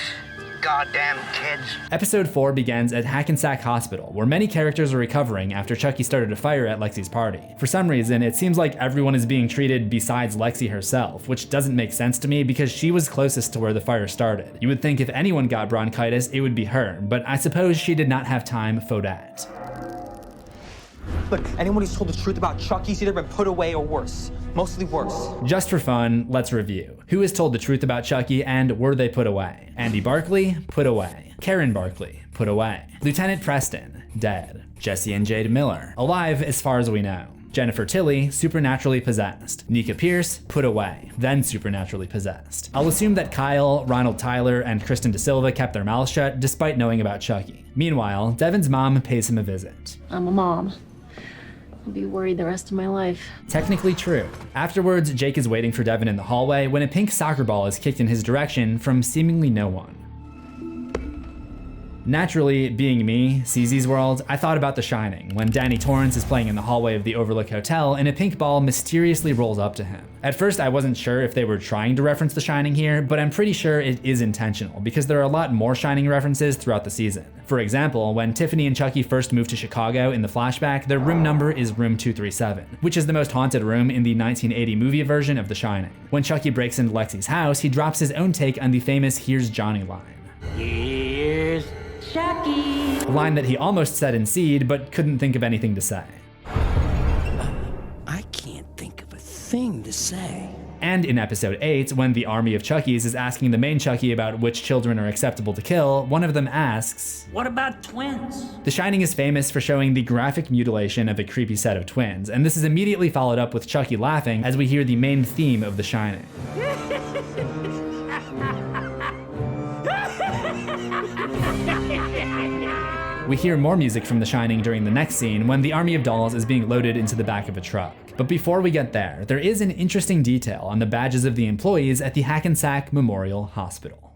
Goddamn kids. Episode 4 begins at Hackensack Hospital, where many characters are recovering after Chucky started a fire at Lexi's party. For some reason, it seems like everyone is being treated besides Lexi herself, which doesn't make sense to me because she was closest to where the fire started. You would think if anyone got bronchitis, it would be her, but I suppose she did not have time for that. Look, anyone who's told the truth about Chucky's either been put away or worse. Mostly worse. Just for fun, let's review. Who has told the truth about Chucky and were they put away? Andy Barkley, put away. Karen Barkley, put away. Lieutenant Preston, dead. Jesse and Jade Miller, alive as far as we know. Jennifer Tilly, supernaturally possessed. Nika Pierce, put away, then supernaturally possessed. I'll assume that Kyle, Ronald Tyler, and Kristen De Silva kept their mouths shut despite knowing about Chucky. Meanwhile, Devin's mom pays him a visit. I'm a mom. I'll be worried the rest of my life. Technically true. Afterwards, Jake is waiting for Devin in the hallway when a pink soccer ball is kicked in his direction from seemingly no one. Naturally, being me, CZsWorld, I thought about The Shining, when Danny Torrance is playing in the hallway of the Overlook Hotel and a pink ball mysteriously rolls up to him. At first, I wasn't sure if they were trying to reference The Shining here, but I'm pretty sure it is intentional, because there are a lot more Shining references throughout the season. For example, when Tiffany and Chucky first moved to Chicago in the flashback, their room number is room 237, which is the most haunted room in the 1980 movie version of The Shining. When Chucky breaks into Lexi's house, he drops his own take on the famous "Here's Johnny" line. Here's Chucky. A line that he almost said in Seed, but couldn't think of anything to say. I can't think of a thing to say. And in episode 8, when the army of Chuckies is asking the main Chucky about which children are acceptable to kill, one of them asks, "What about twins?" The Shining is famous for showing the graphic mutilation of a creepy set of twins, and this is immediately followed up with Chucky laughing as we hear the main theme of The Shining. We hear more music from The Shining during the next scene when the army of dolls is being loaded into the back of a truck. But before we get there is an interesting detail on the badges of the employees at the Hackensack Memorial Hospital.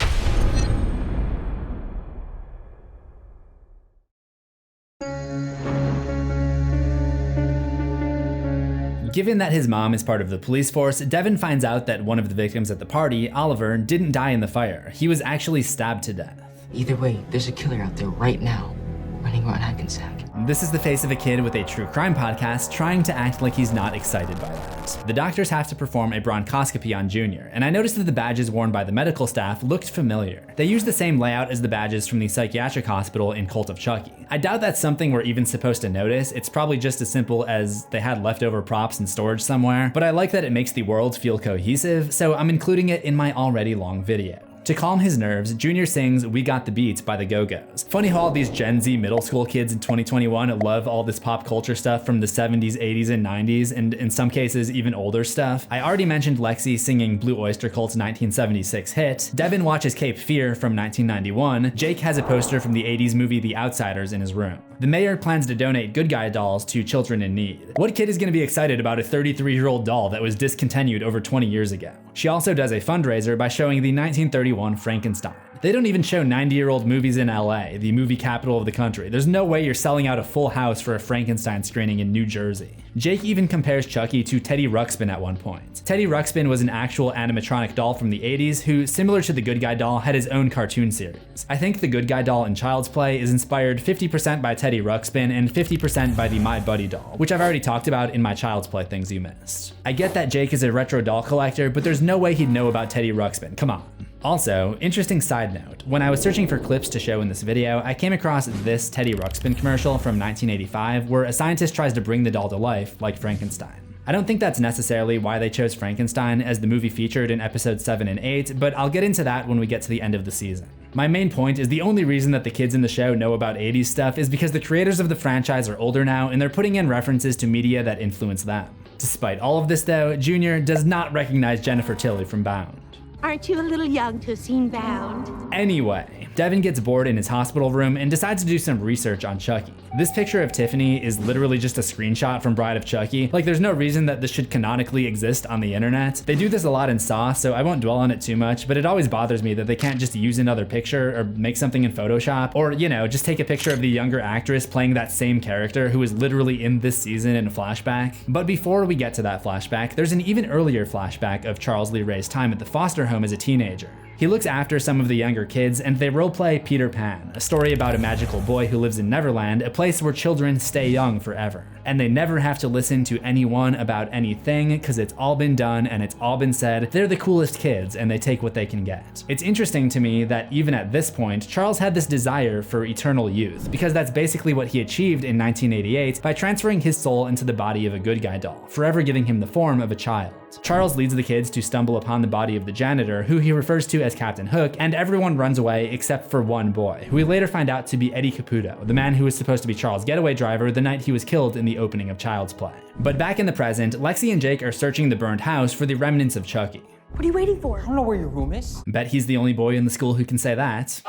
Given that his mom is part of the police force, Devin finds out that one of the victims at the party, Oliver, didn't die in the fire. He was actually stabbed to death. Either way, there's a killer out there right now, running around Hackensack. This is the face of a kid with a true crime podcast trying to act like he's not excited by that. The doctors have to perform a bronchoscopy on Junior, and I noticed that the badges worn by the medical staff looked familiar. They used the same layout as the badges from the psychiatric hospital in Cult of Chucky. I doubt that's something we're even supposed to notice. It's probably just as simple as they had leftover props in storage somewhere, but I like that it makes the world feel cohesive, so I'm including it in my already long video. To calm his nerves, Junior sings "We Got the Beats" by the Go-Go's. Funny how all these Gen Z middle school kids in 2021 love all this pop culture stuff from the 70s, 80s, and 90s, and in some cases even older stuff. I already mentioned Lexi singing Blue Oyster Cult's 1976 hit. Devin watches Cape Fear from 1991. Jake has a poster from the 80s movie The Outsiders in his room. The mayor plans to donate Good Guy dolls to children in need. What kid is going to be excited about a 33-year-old doll that was discontinued over 20 years ago? She also does a fundraiser by showing the 1931 Frankenstein. They don't even show 90-year-old movies in LA, the movie capital of the country. There's no way you're selling out a full house for a Frankenstein screening in New Jersey. Jake even compares Chucky to Teddy Ruxpin at one point. Teddy Ruxpin was an actual animatronic doll from the 80s who, similar to the Good Guy doll, had his own cartoon series. I think the Good Guy doll in Child's Play is inspired 50% by Teddy Ruxpin and 50% by the My Buddy doll, which I've already talked about in my Child's Play things you missed. I get that Jake is a retro doll collector, but there's no way he'd know about Teddy Ruxpin, come on. Also, interesting side note, when I was searching for clips to show in this video, I came across this Teddy Ruxpin commercial from 1985 where a scientist tries to bring the doll to life like Frankenstein. I don't think that's necessarily why they chose Frankenstein as the movie featured in episodes 7 and 8, but I'll get into that when we get to the end of the season. My main point is the only reason that the kids in the show know about 80s stuff is because the creators of the franchise are older now and they're putting in references to media that influence them. Despite all of this though, Junior does not recognize Jennifer Tilly from Bound. Aren't you a little young to have seen Bound? Anyway, Devin gets bored in his hospital room and decides to do some research on Chucky. This picture of Tiffany is literally just a screenshot from Bride of Chucky. Like, there's no reason that this should canonically exist on the internet. They do this a lot in Saw, so I won't dwell on it too much, but it always bothers me that they can't just use another picture or make something in Photoshop, or, you know, just take a picture of the younger actress playing that same character who is literally in this season in a flashback. But before we get to that flashback, there's an even earlier flashback of Charles Lee Ray's time at the foster home as a teenager. He looks after some of the younger kids, and they roleplay Peter Pan, a story about a magical boy who lives in Neverland, a place where children stay young forever. And they never have to listen to anyone about anything, because it's all been done and it's all been said. They're the coolest kids, and they take what they can get. It's interesting to me that even at this point, Charles had this desire for eternal youth, because that's basically what he achieved in 1988 by transferring his soul into the body of a good guy doll, forever giving him the form of a child. Charles leads the kids to stumble upon the body of the janitor, who he refers to as Captain Hook, and everyone runs away except for one boy, who we later find out to be Eddie Caputo, the man who was supposed to be Charles' getaway driver the night he was killed in the opening of Child's Play. But back in the present, Lexi and Jake are searching the burned house for the remnants of Chucky. What are you waiting for? I don't know where your room is. Bet he's the only boy in the school who can say that.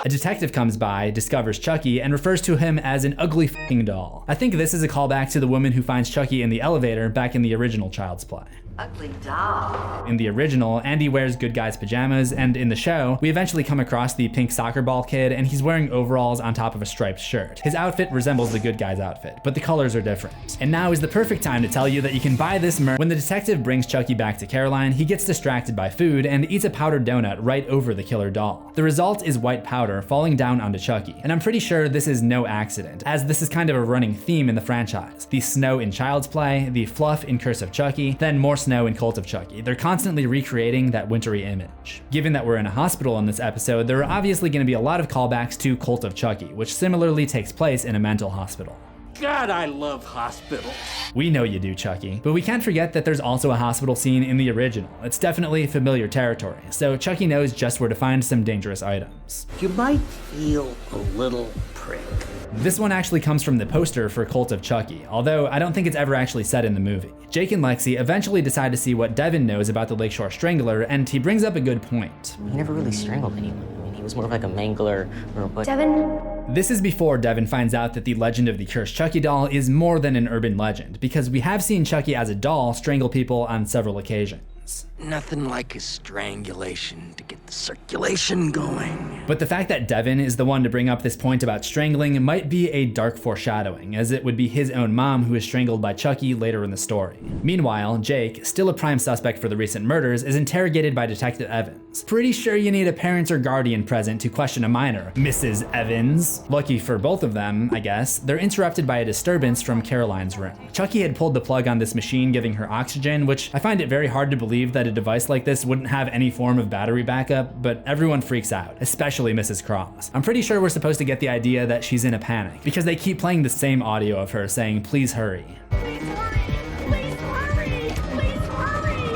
A detective comes by, discovers Chucky, and refers to him as an ugly f***ing doll. I think this is a callback to the woman who finds Chucky in the elevator back in the original Child's Play. Ugly doll. In the original, Andy wears good guy's pajamas, and in the show, we eventually come across the pink soccer ball kid, and he's wearing overalls on top of a striped shirt. His outfit resembles the good guy's outfit, but the colors are different. And now is the perfect time to tell you that you can buy this merch. When the detective brings Chucky back to Caroline, he gets distracted by food and eats a powdered donut right over the killer doll. The result is white powder falling down onto Chucky, and I'm pretty sure this is no accident, as this is kind of a running theme in the franchise. The snow in Child's Play, the fluff in Curse of Chucky, then more snow in Cult of Chucky. They're constantly recreating that wintry image. Given that we're in a hospital in this episode, there are obviously going to be a lot of callbacks to Cult of Chucky, which similarly takes place in a mental hospital. God, I love hospitals. We know you do, Chucky, but we can't forget that there's also a hospital scene in the original. It's definitely familiar territory, so Chucky knows just where to find some dangerous items. You might feel a little prick. This one actually comes from the poster for Cult of Chucky, although I don't think it's ever actually said in the movie. Jake and Lexi eventually decide to see what Devin knows about the Lakeshore Strangler, and he brings up a good point. He never really strangled anyone. I mean, he was more of like a mangler or a butcher. Devin? This is before Devin finds out that the legend of the cursed Chucky doll is more than an urban legend, because we have seen Chucky as a doll strangle people on several occasions. Nothing like a strangulation to get the circulation going. But the fact that Devin is the one to bring up this point about strangling might be a dark foreshadowing, as it would be his own mom who is strangled by Chucky later in the story. Meanwhile, Jake, still a prime suspect for the recent murders, is interrogated by Detective Evans. Pretty sure you need a parent or guardian present to question a minor, Mrs. Evans. Lucky for both of them, I guess, they're interrupted by a disturbance from Caroline's room. Chucky had pulled the plug on this machine giving her oxygen, which I find it very hard to believe that a device like this wouldn't have any form of battery backup, but everyone freaks out, especially Mrs. Cross. I'm pretty sure we're supposed to get the idea that she's in a panic, because they keep playing the same audio of her saying, "Please hurry." Please hurry! Please hurry! Please hurry!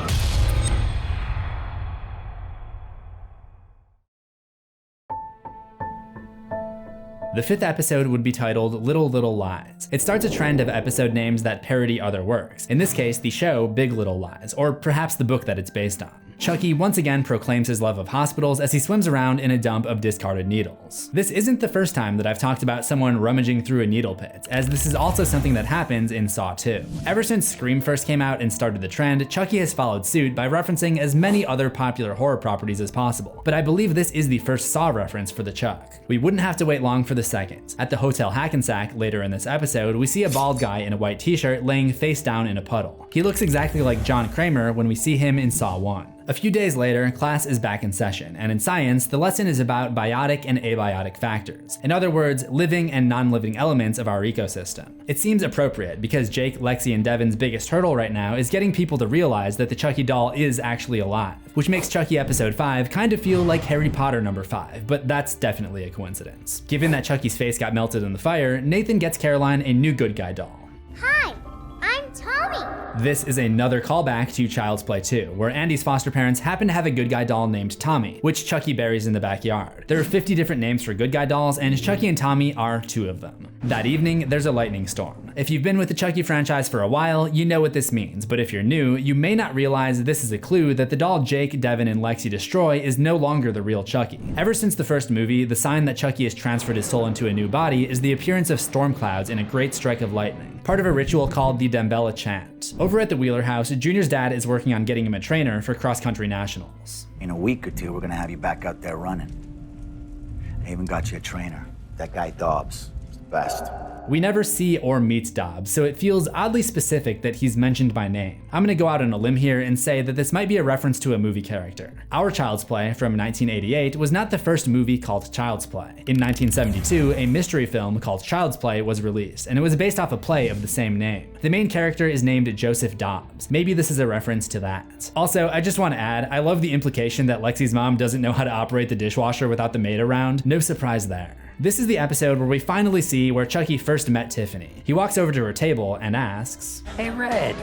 The fifth episode would be titled Little Little Lies. It starts a trend of episode names that parody other works. In this case, the show Big Little Lies, or perhaps the book that it's based on. Chucky once again proclaims his love of hospitals as he swims around in a dump of discarded needles. This isn't the first time that I've talked about someone rummaging through a needle pit, as this is also something that happens in Saw 2. Ever since Scream first came out and started the trend, Chucky has followed suit by referencing as many other popular horror properties as possible, but I believe this is the first Saw reference for the Chuck. We wouldn't have to wait long for the second. At the Hotel Hackensack later in this episode, we see a bald guy in a white t-shirt laying face down in a puddle. He looks exactly like John Kramer when we see him in Saw 1. A few days later, class is back in session, and in science, the lesson is about biotic and abiotic factors. In other words, living and non-living elements of our ecosystem. It seems appropriate because Jake, Lexi, and Devin's biggest hurdle right now is getting people to realize that the Chucky doll is actually alive, which makes Chucky episode 5 kind of feel like Harry Potter number 5, but that's definitely a coincidence. Given that Chucky's face got melted in the fire, Nathan gets Caroline a new good guy doll. Hi, I'm Tommy. This is another callback to Child's Play 2, where Andy's foster parents happen to have a good guy doll named Tommy, which Chucky buries in the backyard. There are 50 different names for good guy dolls, and Chucky and Tommy are 2 of them. That evening, there's a lightning storm. If you've been with the Chucky franchise for a while, you know what this means, but if you're new, you may not realize this is a clue that the doll Jake, Devin, and Lexi destroy is no longer the real Chucky. Ever since the first movie, the sign that Chucky has transferred his soul into a new body is the appearance of storm clouds in a great strike of lightning, part of a ritual called the Dambella Chant. Over at the Wheeler house, Junior's dad is working on getting him a trainer for cross-country nationals. In a week or two, we're gonna have you back out there running. I even got you a trainer. That guy Dobbs is the best. We never see or meet Dobbs, so it feels oddly specific that he's mentioned by name. I'm gonna go out on a limb here and say that this might be a reference to a movie character. Our Child's Play from 1988 was not the first movie called Child's Play. In 1972, a mystery film called Child's Play was released, and it was based off a play of the same name. The main character is named Joseph Dobbs. Maybe this is a reference to that. Also, I just want to add, I love the implication that Lexi's mom doesn't know how to operate the dishwasher without the maid around. No surprise there. This is the episode where we finally see where Chucky first met Tiffany. He walks over to her table and asks, Hey, Red,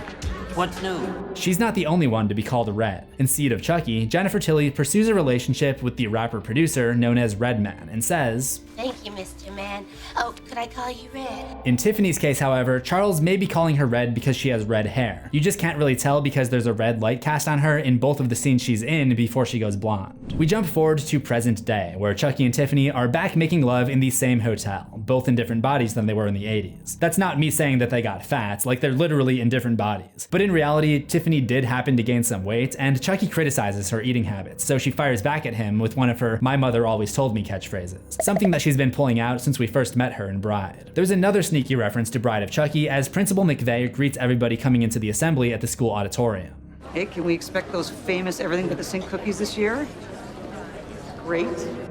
what's new? She's not the only one to be called Red. In Seed of Chucky, Jennifer Tilly pursues a relationship with the rapper-producer known as Redman and says, Thank you, Mr. Man. Oh, could I call you Red? In Tiffany's case, however, Charles may be calling her Red because she has red hair. You just can't really tell because there's a red light cast on her in both of the scenes she's in before she goes blonde. We jump forward to present day, where Chucky and Tiffany are back making love in the same hotel, both in different bodies than they were in the 80s. That's not me saying that they got fat, like they're literally in different bodies. But in reality, Tiffany did happen to gain some weight, and Chucky criticizes her eating habits, so she fires back at him with one of her "my mother always told me" catchphrases, something that she's been pulling out since we first met her in Bride. There's another sneaky reference to Bride of Chucky as Principal McVeigh greets everybody coming into the assembly at the school auditorium. Hey, can we expect those famous everything but the sink cookies this year? Great.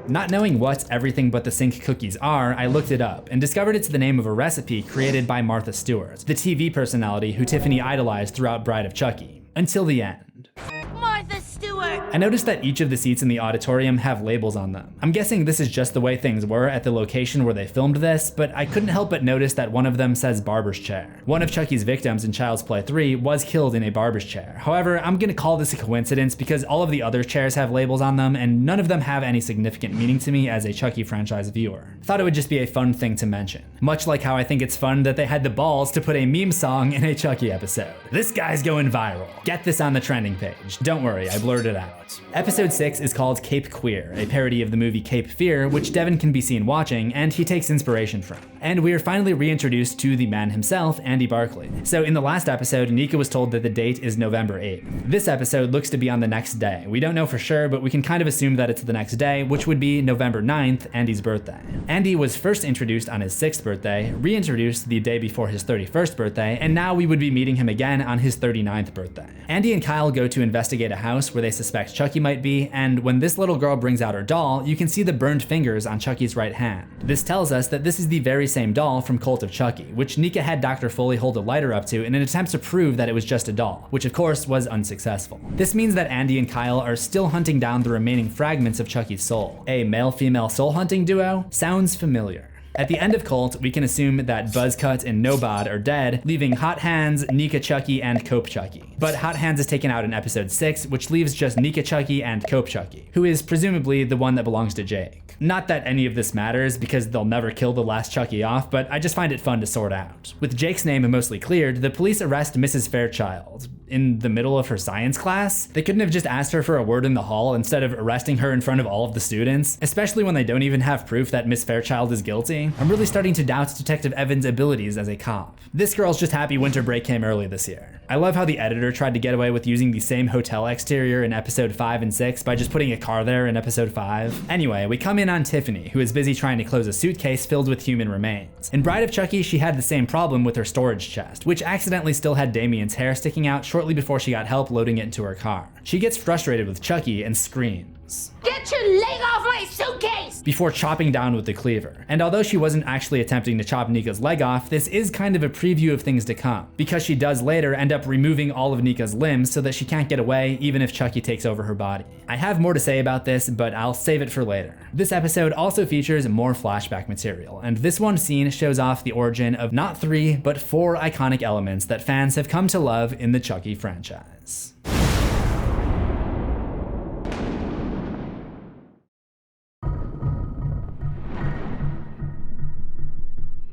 Not knowing what everything but the sink cookies are, I looked it up and discovered it's the name of a recipe created by Martha Stewart, the TV personality who Tiffany idolized throughout Bride of Chucky, until the end. Martha Stewart! I noticed that each of the seats in the auditorium have labels on them. I'm guessing this is just the way things were at the location where they filmed this, but I couldn't help but notice that one of them says barber's chair. One of Chucky's victims in Child's Play 3 was killed in a barber's chair. However, I'm gonna call this a coincidence because all of the other chairs have labels on them and none of them have any significant meaning to me as a Chucky franchise viewer. Thought it would just be a fun thing to mention. Much like how I think it's fun that they had the balls to put a meme song in a Chucky episode. This guy's going viral. Get this on the trending page. Don't worry, I blurred it out. Episode 6 is called Cape Queer, a parody of the movie Cape Fear, which Devin can be seen watching, and he takes inspiration from. And we are finally reintroduced to the man himself, Andy Barclay. So in the last episode, Nika was told that the date is November 8th. This episode looks to be on the next day. We don't know for sure, but we can kind of assume that it's the next day, which would be November 9th, Andy's birthday. Andy was first introduced on his 6th birthday, reintroduced the day before his 31st birthday, and now we would be meeting him again on his 39th birthday. Andy and Kyle go to investigate a house where they suspect Chucky might be, and when this little girl brings out her doll, you can see the burned fingers on Chucky's right hand. This tells us that this is the very same doll from Cult of Chucky, which Nika had Dr. Foley hold a lighter up to in an attempt to prove that it was just a doll, which of course was unsuccessful. This means that Andy and Kyle are still hunting down the remaining fragments of Chucky's soul. A male-female soul hunting duo? Sounds familiar. At the end of Cult, we can assume that Buzzcut and Nobod are dead, leaving Hot Hands, Nika Chucky, and Cope Chucky. But Hot Hands is taken out in episode 6, which leaves just Nika Chucky and Cope Chucky, who is presumably the one that belongs to Jake. Not that any of this matters, because they'll never kill the last Chucky off, but I just find it fun to sort out. With Jake's name mostly cleared, the police arrest Mrs. Fairchild. In the middle of her science class? They couldn't have just asked her for a word in the hall instead of arresting her in front of all of the students, especially when they don't even have proof that Miss Fairchild is guilty. I'm really starting to doubt Detective Evans' abilities as a cop. This girl's just happy winter break came early this year. I love how the editor tried to get away with using the same hotel exterior in episode 5 and 6 by just putting a car there in episode 5. Anyway, we come in on Tiffany, who is busy trying to close a suitcase filled with human remains. In Bride of Chucky, she had the same problem with her storage chest, which accidentally still had Damien's hair sticking out shortly before she got help loading it into her car. She gets frustrated with Chucky and screams, Get your leg off my suitcase! Before chopping down with the cleaver. And although she wasn't actually attempting to chop Nika's leg off, this is kind of a preview of things to come, because she does later end up removing all of Nika's limbs so that she can't get away even if Chucky takes over her body. I have more to say about this, but I'll save it for later. This episode also features more flashback material, and this one scene shows off the origin of not 3, but 4 iconic elements that fans have come to love in the Chucky franchise.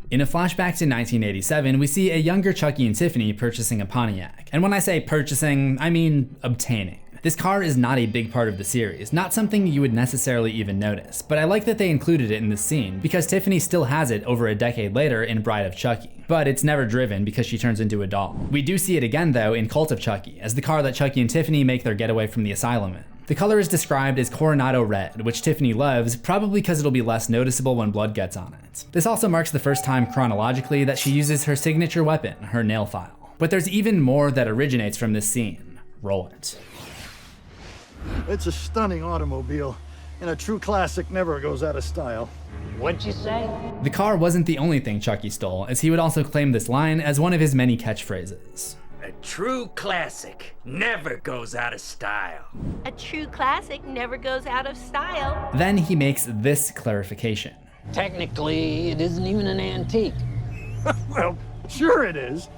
In a flashback to 1987, we see a younger Chucky and Tiffany purchasing a Pontiac. And when I say purchasing, I mean obtaining. This car is not a big part of the series, not something you would necessarily even notice, but I like that they included it in this scene because Tiffany still has it over a decade later in Bride of Chucky. But it's never driven because she turns into a doll. We do see it again though in Cult of Chucky, as the car that Chucky and Tiffany make their getaway from the asylum in. The color is described as Coronado Red, which Tiffany loves, probably because it'll be less noticeable when blood gets on it. This also marks the first time chronologically that she uses her signature weapon, her nail file. But there's even more that originates from this scene. Roll it. It's a stunning automobile, and a true classic never goes out of style. What'd you say? The car wasn't the only thing Chucky stole, as he would also claim this line as one of his many catchphrases. A true classic never goes out of style. A true classic never goes out of style. Then he makes this clarification. Technically, it isn't even an antique. Well, sure it is.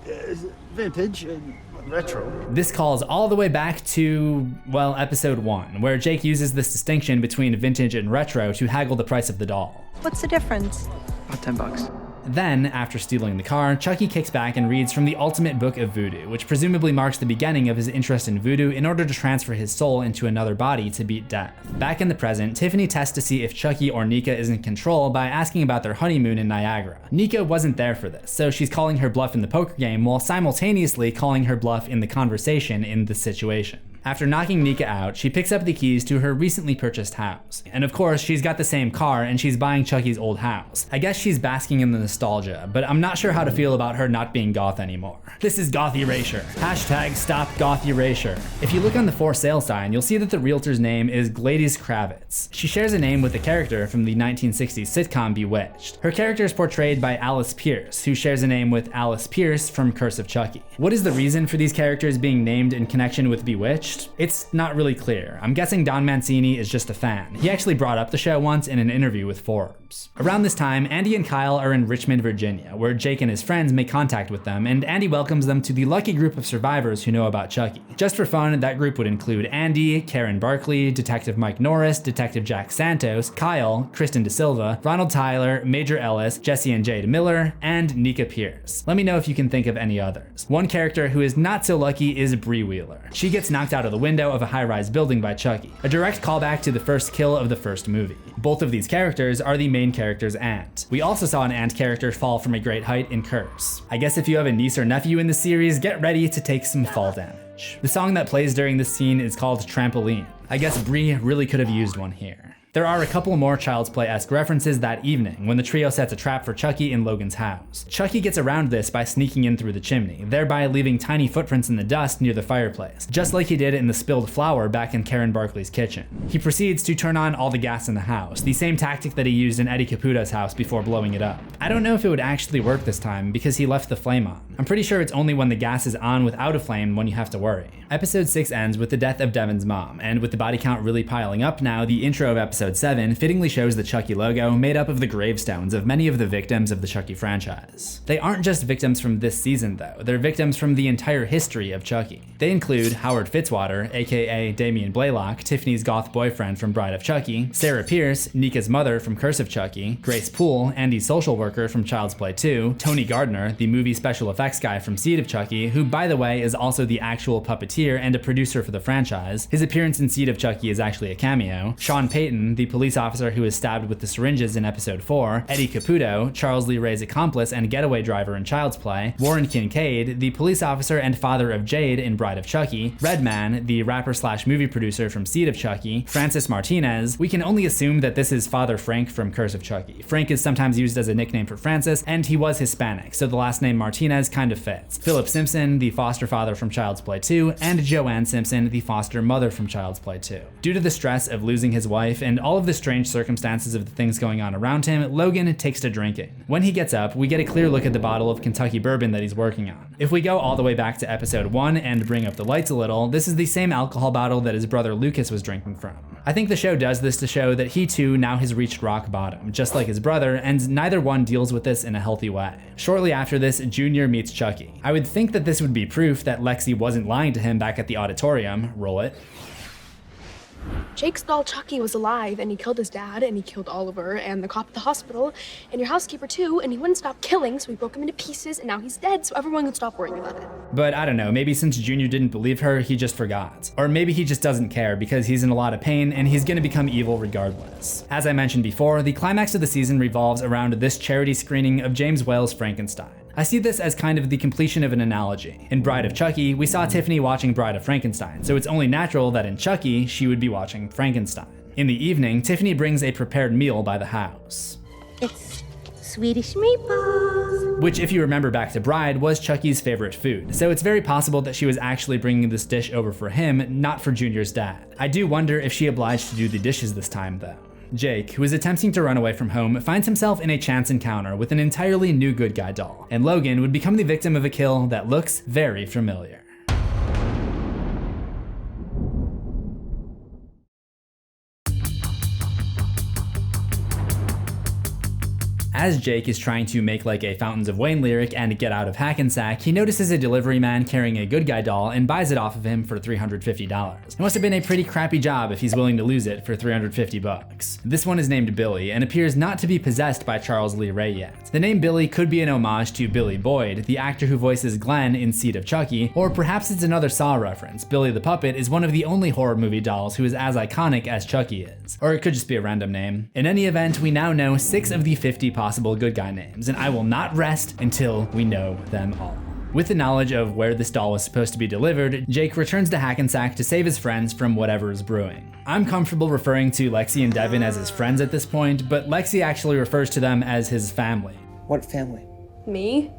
It's vintage and retro. This calls all the way back to, well, episode 1, where Jake uses this distinction between vintage and retro to haggle the price of the doll. What's the difference? About $10. Then, after stealing the car, Chucky kicks back and reads from the Ultimate Book of Voodoo, which presumably marks the beginning of his interest in voodoo in order to transfer his soul into another body to beat death. Back in the present, Tiffany tests to see if Chucky or Nika is in control by asking about their honeymoon in Niagara. Nika wasn't there for this, so she's calling her bluff in the poker game while simultaneously calling her bluff in the conversation in the situation. After knocking Nika out, she picks up the keys to her recently purchased house. And of course, she's got the same car and she's buying Chucky's old house. I guess she's basking in the nostalgia, but I'm not sure how to feel about her not being goth anymore. This is goth erasure. Hashtag stop goth erasure. If you look on the for sale sign, you'll see that the realtor's name is Gladys Kravitz. She shares a name with the character from the 1960s sitcom Bewitched. Her character is portrayed by Alice Pierce, who shares a name with Alice Pierce from Curse of Chucky. What is the reason for these characters being named in connection with Bewitched? It's not really clear. I'm guessing Don Mancini is just a fan. He actually brought up the show once in an interview with Forbes. Around this time, Andy and Kyle are in Richmond, Virginia, where Jake and his friends make contact with them, and Andy welcomes them to the lucky group of survivors who know about Chucky. Just for fun, that group would include Andy, Karen Barkley, Detective Mike Norris, Detective Jack Santos, Kyle, Kristen DeSilva, Ronald Tyler, Major Ellis, Jesse and Jade Miller, and Nika Pierce. Let me know if you can think of any others. One character who is not so lucky is Bree Wheeler. She gets knocked out of the window of a high-rise building by Chucky, a direct callback to the first kill of the first movie. Both of these characters are the main character's aunt. We also saw an aunt character fall from a great height in Curse. I guess if you have a niece or nephew in the series, get ready to take some fall damage. The song that plays during this scene is called Trampoline. I guess Bree really could have used one here. There are a couple more Child's Play-esque references that evening when the trio sets a trap for Chucky in Logan's house. Chucky gets around this by sneaking in through the chimney, thereby leaving tiny footprints in the dust near the fireplace, just like he did in the spilled flour back in Karen Barkley's kitchen. He proceeds to turn on all the gas in the house, the same tactic that he used in Eddie Caputo's house before blowing it up. I don't know if it would actually work this time because he left the flame on. I'm pretty sure it's only when the gas is on without a flame when you have to worry. Episode 6 ends with the death of Devin's mom, and with the body count really piling up now, the intro of episode 7 fittingly shows the Chucky logo made up of the gravestones of many of the victims of the Chucky franchise. They aren't just victims from this season though, they're victims from the entire history of Chucky. They include Howard Fitzwater, aka Damien Blaylock, Tiffany's goth boyfriend from Bride of Chucky, Sarah Pierce, Nika's mother from Curse of Chucky, Grace Poole, Andy's social worker from Child's Play 2, Tony Gardner, the movie special effects guy from Seed of Chucky, who by the way is also the actual puppeteer and a producer for the franchise. His appearance in Seed of Chucky is actually a cameo. Sean Payton, the police officer who is stabbed with the syringes in episode 4, Eddie Caputo, Charles Lee Ray's accomplice and getaway driver in Child's Play, Warren Kincaid, the police officer and father of Jade in Bride of Chucky, Redman, the rapper slash movie producer from Seed of Chucky, Francis Martinez. We can only assume that this is Father Frank from Curse of Chucky. Frank is sometimes used as a nickname for Francis, and he was Hispanic, so the last name Martinez kind of fits. Philip Simpson, the foster father from Child's Play 2, and Joanne Simpson, the foster mother from Child's Play 2. Due to the stress of losing his wife and all of the strange circumstances of the things going on around him, Logan takes to drinking. When he gets up, we get a clear look at the bottle of Kentucky bourbon that he's working on. If we go all the way back to episode 1 and bring up the lights a little, this is the same alcohol bottle that his brother Lucas was drinking from. I think the show does this to show that he too now has reached rock bottom, just like his brother, and neither one deals with this in a healthy way. Shortly after this, Junior meets Chucky. I would think that this would be proof that Lexi wasn't lying to him back at the auditorium. Roll it. Jake's doll Chucky was alive, and he killed his dad, and he killed Oliver, and the cop at the hospital, and your housekeeper too, and he wouldn't stop killing, so we broke him into pieces, and now he's dead, so everyone could stop worrying about it. But I don't know, maybe since Junior didn't believe her, he just forgot. Or maybe he just doesn't care because he's in a lot of pain and he's gonna become evil regardless. As I mentioned before, the climax of the season revolves around this charity screening of James Whale's Frankenstein. I see this as kind of the completion of an analogy. In Bride of Chucky, we saw Tiffany watching Bride of Frankenstein, so it's only natural that in Chucky, she would be watching Frankenstein. In the evening, Tiffany brings a prepared meal by the house. It's Swedish meatballs. Which, if you remember back to Bride, was Chucky's favorite food, so it's very possible that she was actually bringing this dish over for him, not for Junior's dad. I do wonder if she obliged to do the dishes this time though. Jake, who is attempting to run away from home, finds himself in a chance encounter with an entirely new good guy doll, and Logan would become the victim of a kill that looks very familiar. As Jake is trying to make like a Fountains of Wayne lyric and get out of Hackensack, he notices a delivery man carrying a good guy doll and buys it off of him for $350. It must have been a pretty crappy job if he's willing to lose it for 350 bucks. This one is named Billy and appears not to be possessed by Charles Lee Ray yet. The name Billy could be an homage to Billy Boyd, the actor who voices Glenn in Seed of Chucky, or perhaps it's another Saw reference. Billy the Puppet is one of the only horror movie dolls who is as iconic as Chucky is. Or it could just be a random name. In any event, we now know 6 of the 50 possible good guy names, and I will not rest until we know them all. With the knowledge of where this doll was supposed to be delivered, Jake returns to Hackensack to save his friends from whatever is brewing. I'm comfortable referring to Lexi and Devin as his friends at this point, but Lexi actually refers to them as his family. What family? Me?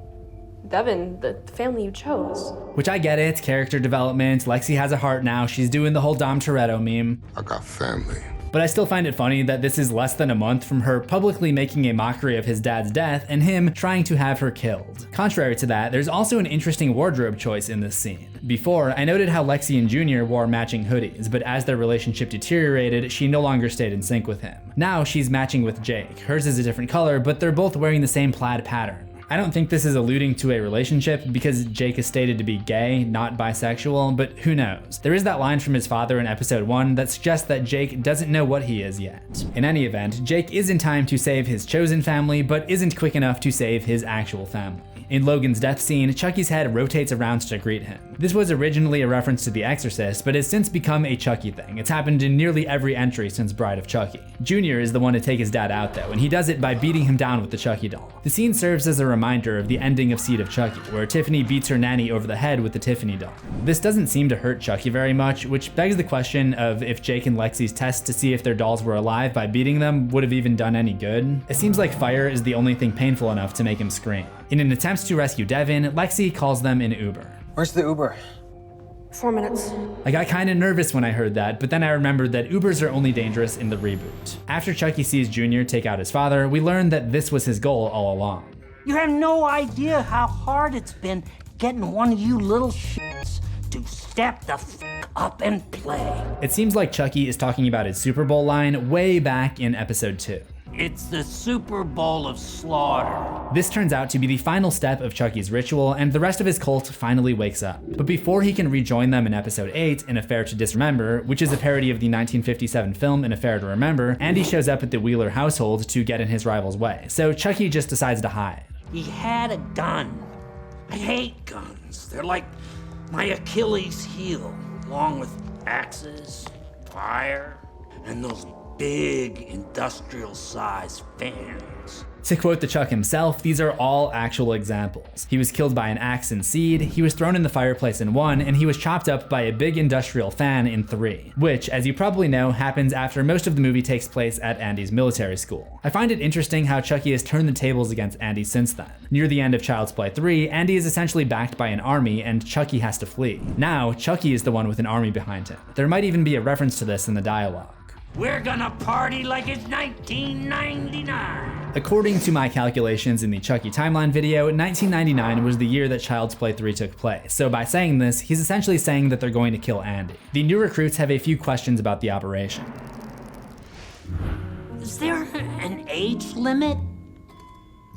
Devin, the family you chose. Which I get it, character development, Lexi has a heart now, she's doing the whole Dom Toretto meme. I got family. But I still find it funny that this is less than a month from her publicly making a mockery of his dad's death and him trying to have her killed. Contrary to that, there's also an interesting wardrobe choice in this scene. Before, I noted how Lexi and Junior wore matching hoodies, but as their relationship deteriorated, she no longer stayed in sync with him. Now she's matching with Jake. Hers is a different color, but they're both wearing the same plaid pattern. I don't think this is alluding to a relationship because Jake is stated to be gay, not bisexual, but who knows. There is that line from his father in episode 1 that suggests that Jake doesn't know what he is yet. In any event, Jake is in time to save his chosen family, but isn't quick enough to save his actual family. In Logan's death scene, Chucky's head rotates around to greet him. This was originally a reference to The Exorcist, but has since become a Chucky thing. It's happened in nearly every entry since Bride of Chucky. Junior is the one to take his dad out though, and he does it by beating him down with the Chucky doll. The scene serves as a reminder of the ending of Seed of Chucky, where Tiffany beats her nanny over the head with the Tiffany doll. This doesn't seem to hurt Chucky very much, which begs the question of if Jake and Lexi's test to see if their dolls were alive by beating them would have even done any good. It seems like fire is the only thing painful enough to make him scream. In an attempt to rescue Devin, Lexi calls them an Uber. Where's the Uber? 4 minutes. I got kinda nervous when I heard that, but then I remembered that Ubers are only dangerous in the reboot. After Chucky sees Junior take out his father, we learn that this was his goal all along. You have no idea how hard it's been getting one of you little shits to step the f up and play. It seems like Chucky is talking about his Super Bowl line way back in episode 2. It's the Super Bowl of slaughter. This turns out to be the final step of Chucky's ritual, and the rest of his cult finally wakes up. But before he can rejoin them in episode 8, An Affair to Disremember, which is a parody of the 1957 film An Affair to Remember, Andy shows up at the Wheeler household to get in his rival's way. So Chucky just decides to hide. He had a gun. I hate guns. They're like my Achilles heel, along with axes, fire, and those big industrial-sized fans. To quote the Chuck himself, these are all actual examples. He was killed by an axe in Seed, he was thrown in the fireplace in 1, and he was chopped up by a big industrial fan in 3, which, as you probably know, happens after most of the movie takes place at Andy's military school. I find it interesting how Chucky has turned the tables against Andy since then. Near the end of Child's Play 3, Andy is essentially backed by an army and Chucky has to flee. Now, Chucky is the one with an army behind him. There might even be a reference to this in the dialogue. We're gonna party like it's 1999. According to my calculations in the Chucky timeline video, 1999 was the year that Child's Play 3 took place, so by saying this, he's essentially saying that they're going to kill Andy. The new recruits have a few questions about the operation. Is there an age limit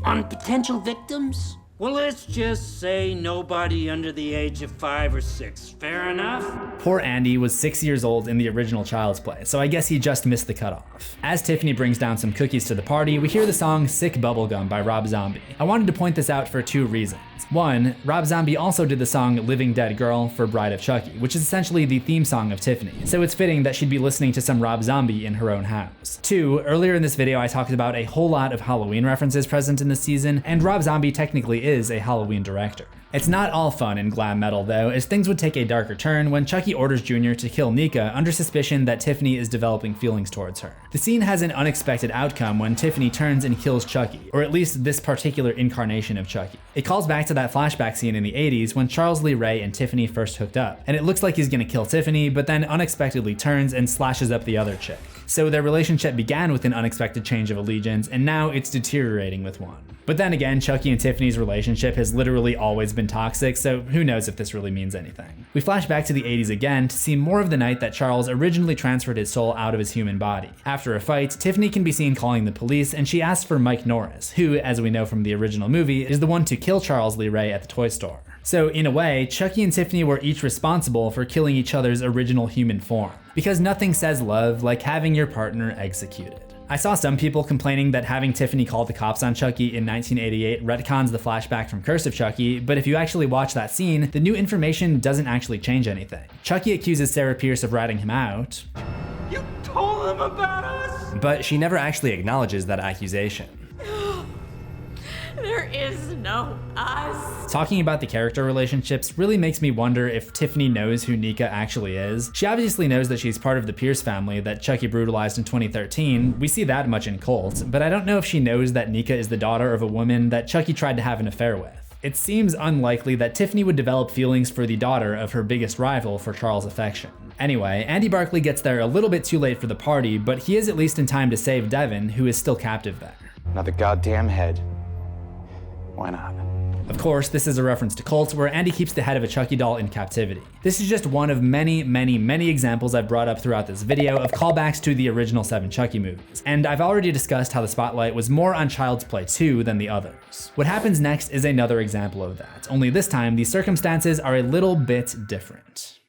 on potential victims? Well, let's just say nobody under the age of 5 or 6. Fair enough? Poor Andy was 6 years old in the original Child's Play, so I guess he just missed the cutoff. As Tiffany brings down some cookies to the party, we hear the song Sick Bubblegum by Rob Zombie. I wanted to point this out for 2 reasons. One, Rob Zombie also did the song Living Dead Girl for Bride of Chucky, which is essentially the theme song of Tiffany, so it's fitting that she'd be listening to some Rob Zombie in her own house. 2, earlier in this video I talked about a whole lot of Halloween references present in this season, and Rob Zombie technically is a Halloween director. It's not all fun in glam metal though, as things would take a darker turn when Chucky orders Jr. to kill Nika under suspicion that Tiffany is developing feelings towards her. The scene has an unexpected outcome when Tiffany turns and kills Chucky, or at least this particular incarnation of Chucky. It calls back to that flashback scene in the 80s when Charles Lee Ray and Tiffany first hooked up, and it looks like he's gonna kill Tiffany, but then unexpectedly turns and slashes up the other chick. So their relationship began with an unexpected change of allegiance, and now it's deteriorating with one. But then again, Chucky and Tiffany's relationship has literally always been toxic, so who knows if this really means anything. We flash back to the 80s again to see more of the night that Charles originally transferred his soul out of his human body. After a fight, Tiffany can be seen calling the police, and she asks for Mike Norris, who, as we know from the original movie, is the one to kill Charles Lee Ray at the toy store. So in a way, Chucky and Tiffany were each responsible for killing each other's original human form, because nothing says love like having your partner executed. I saw some people complaining that having Tiffany call the cops on Chucky in 1988 retcons the flashback from Curse of Chucky, but if you actually watch that scene, the new information doesn't actually change anything. Chucky accuses Sarah Pierce of ratting him out. You told them about us? But she never actually acknowledges that accusation. There is no us. Talking about the character relationships really makes me wonder if Tiffany knows who Nika actually is. She obviously knows that she's part of the Pierce family that Chucky brutalized in 2013. We see that much in Cult, but I don't know if she knows that Nika is the daughter of a woman that Chucky tried to have an affair with. It seems unlikely that Tiffany would develop feelings for the daughter of her biggest rival for Charles' affection. Anyway, Andy Barclay gets there a little bit too late for the party, but he is at least in time to save Devin, who is still captive there. Not the goddamn head. Why not? Of course, this is a reference to Cult, where Andy keeps the head of a Chucky doll in captivity. This is just one of many examples I've brought up throughout this video of callbacks to the original 7 Chucky movies, and I've already discussed how the spotlight was more on Child's Play 2 than the others. What happens next is another example of that, only this time the circumstances are a little bit different.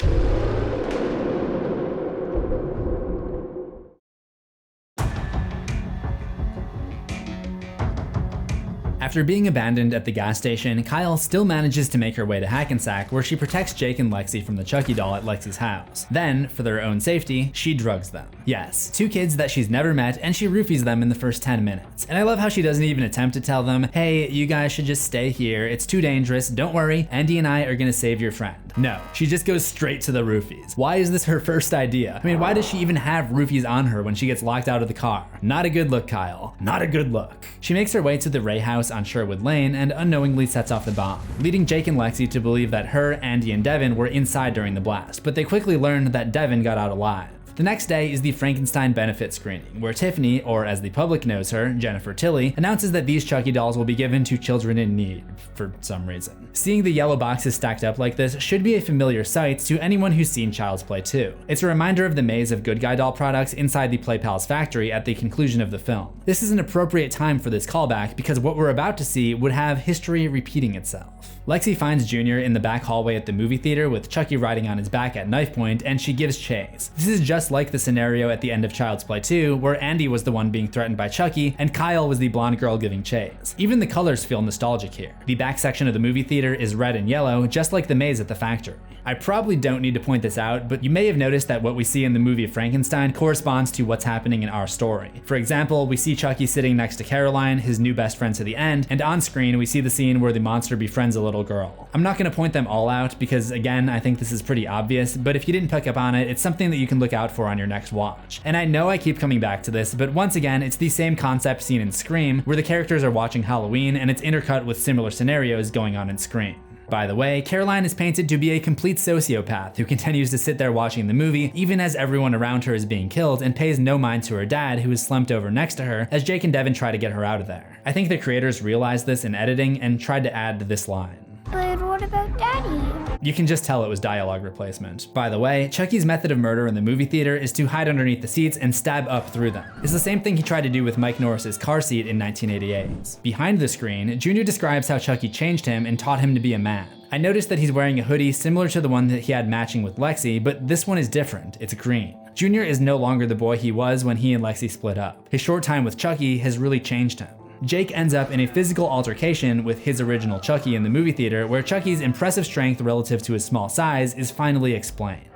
After being abandoned at the gas station, Kyle still manages to make her way to Hackensack, where she protects Jake and Lexi from the Chucky doll at Lexi's house. Then, for their own safety, she drugs them. Yes, 2 kids that she's never met, and she roofies them in the first 10 minutes. And I love how she doesn't even attempt to tell them, hey, you guys should just stay here, it's too dangerous, don't worry, Andy and I are gonna save your friend. No, she just goes straight to the roofies. Why is this her first idea? I mean, why does she even have roofies on her when she gets locked out of the car? Not a good look, Kyle. Not a good look. She makes her way to the Ray house on Sherwood Lane and unknowingly sets off the bomb, leading Jake and Lexi to believe that her, Andy, and Devin were inside during the blast, but they quickly learned that Devin got out alive. The next day is the Frankenstein benefit screening, where Tiffany, or as the public knows her, Jennifer Tilly, announces that these Chucky dolls will be given to children in need, for some reason. Seeing the yellow boxes stacked up like this should be a familiar sight to anyone who's seen Child's Play 2. It's a reminder of the maze of Good Guy doll products inside the Play Pals factory at the conclusion of the film. This is an appropriate time for this callback because what we're about to see would have history repeating itself. Lexi finds Junior in the back hallway at the movie theater with Chucky riding on his back at knife point, and she gives chase. This is just like the scenario at the end of Child's Play 2, where Andy was the one being threatened by Chucky, and Kyle was the blonde girl giving chase. Even the colors feel nostalgic here. The back section of the movie theater is red and yellow, just like the maze at the factory. I probably don't need to point this out, but you may have noticed that what we see in the movie Frankenstein corresponds to what's happening in our story. For example, we see Chucky sitting next to Caroline, his new best friend to the end, and on screen we see the scene where the monster befriends a little girl. I'm not going to point them all out because, again, I think this is pretty obvious, but if you didn't pick up on it, it's something that you can look out for on your next watch. And I know I keep coming back to this, but once again, it's the same concept seen in Scream, where the characters are watching Halloween and it's intercut with similar scenarios going on in Scream. By the way, Caroline is painted to be a complete sociopath who continues to sit there watching the movie even as everyone around her is being killed and pays no mind to her dad, who is slumped over next to her as Jake and Devin try to get her out of there. I think the creators realized this in editing and tried to add this line. But what about Daddy? You can just tell it was dialogue replacement. By the way, Chucky's method of murder in the movie theater is to hide underneath the seats and stab up through them. It's the same thing he tried to do with Mike Norris's car seat in 1988. Behind the screen, Junior describes how Chucky changed him and taught him to be a man. I noticed that he's wearing a hoodie similar to the one that he had matching with Lexi, but this one is different. It's green. Junior is no longer the boy he was when he and Lexi split up. His short time with Chucky has really changed him. Jake ends up in a physical altercation with his original Chucky in the movie theater, where Chucky's impressive strength relative to his small size is finally explained.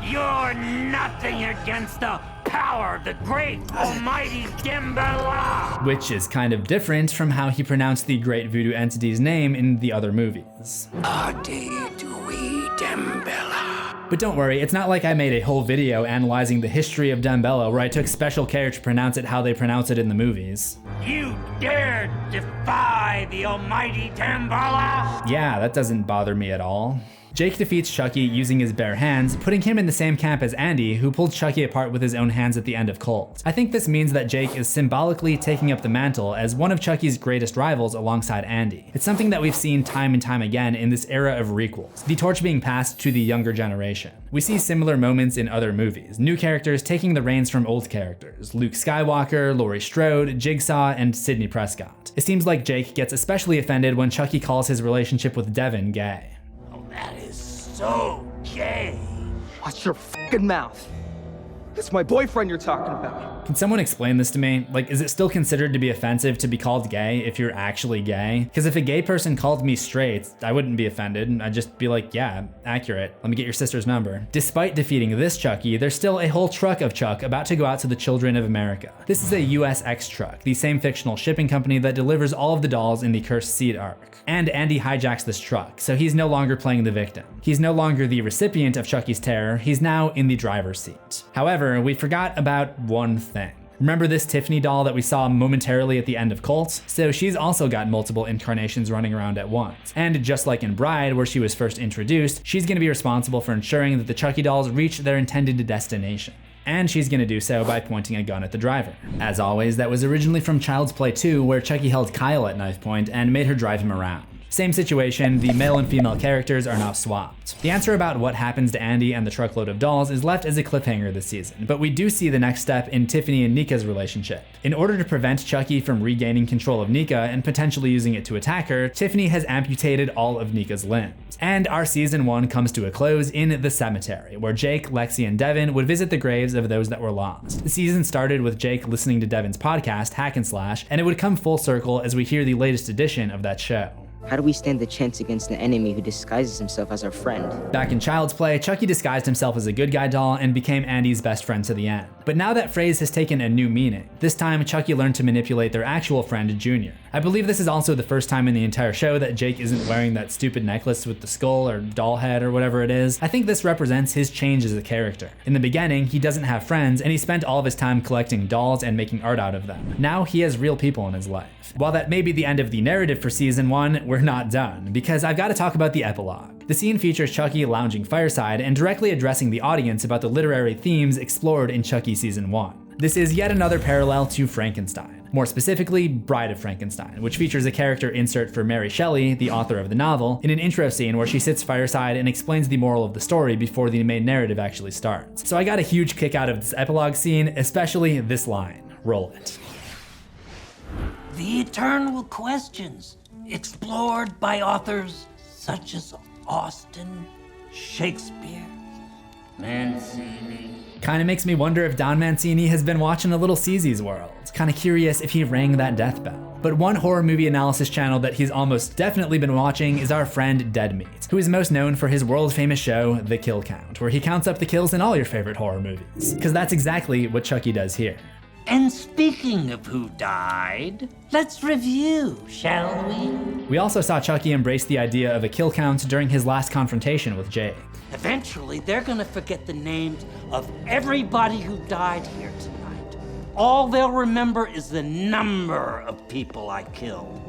You're nothing against the power of the great almighty Dembella! Which is kind of different from how he pronounced the great voodoo entity's name in the other movies. But don't worry, it's not like I made a whole video analyzing the history of Dembella where I took special care to pronounce it how they pronounce it in the movies. You dared defy the almighty Dembella? Yeah, that doesn't bother me at all. Jake defeats Chucky using his bare hands, putting him in the same camp as Andy, who pulled Chucky apart with his own hands at the end of Cult. I think this means that Jake is symbolically taking up the mantle as one of Chucky's greatest rivals alongside Andy. It's something that we've seen time and time again in this era of requels, the torch being passed to the younger generation. We see similar moments in other movies, new characters taking the reins from old characters, Luke Skywalker, Laurie Strode, Jigsaw, and Sidney Prescott. It seems like Jake gets especially offended when Chucky calls his relationship with Devin gay. That is so gay. Watch your fucking mouth. It's my boyfriend you're talking about. Can someone explain this to me? Like, is it still considered to be offensive to be called gay if you're actually gay? Because if a gay person called me straight, I wouldn't be offended. I'd just be like, yeah, accurate. Let me get your sister's number. Despite defeating this Chucky, there's still a whole truck of Chuck about to go out to the children of America. This is a USX truck, the same fictional shipping company that delivers all of the dolls in the Cursed Seed arc. And Andy hijacks this truck, so he's no longer playing the victim. He's no longer the recipient of Chucky's terror, he's now in the driver's seat. However, we forgot about one thing. Remember this Tiffany doll that we saw momentarily at the end of Cult? So she's also got multiple incarnations running around at once. And just like in Bride, where she was first introduced, she's gonna be responsible for ensuring that the Chucky dolls reach their intended destination. And she's gonna do so by pointing a gun at the driver. As always, that was originally from Child's Play 2, where Chucky held Kyle at knife point and made her drive him around. Same situation, the male and female characters are now swapped. The answer about what happens to Andy and the truckload of dolls is left as a cliffhanger this season, but we do see the next step in Tiffany and Nika's relationship. In order to prevent Chucky from regaining control of Nika and potentially using it to attack her, Tiffany has amputated all of Nika's limbs. And our season 1 comes to a close in the cemetery, where Jake, Lexi, and Devin would visit the graves of those that were lost. The season started with Jake listening to Devin's podcast, Hack and Slash, and it would come full circle as we hear the latest edition of that show. How do we stand a chance against an enemy who disguises himself as our friend? Back in Child's Play, Chucky disguised himself as a good guy doll and became Andy's best friend to the end. But now that phrase has taken a new meaning. This time, Chucky learned to manipulate their actual friend, Junior. I believe this is also the first time in the entire show that Jake isn't wearing that stupid necklace with the skull or doll head or whatever it is. I think this represents his change as a character. In the beginning, he doesn't have friends and he spent all of his time collecting dolls and making art out of them. Now he has real people in his life. While that may be the end of the narrative for season 1, we're not done, because I've got to talk about the epilogue. The scene features Chucky lounging fireside and directly addressing the audience about the literary themes explored in Chucky season 1. This is yet another parallel to Frankenstein, more specifically Bride of Frankenstein, which features a character insert for Mary Shelley, the author of the novel, in an intro scene where she sits fireside and explains the moral of the story before the main narrative actually starts. So I got a huge kick out of this epilogue scene, especially this line. Roll it. The eternal questions explored by authors such as Austen, Shakespeare, Mancini. Kinda makes me wonder if Don Mancini has been watching a little CZsWorld. Kinda curious if he rang that death bell. But one horror movie analysis channel that he's almost definitely been watching is our friend Dead Meat, who is most known for his world famous show, The Kill Count, where he counts up the kills in all your favorite horror movies. Cause that's exactly what Chucky does here. And speaking of who died, let's review, shall we? We also saw Chucky embrace the idea of a kill count during his last confrontation with Jake. Eventually, they're gonna forget the names of everybody who died here tonight. All they'll remember is the number of people I killed.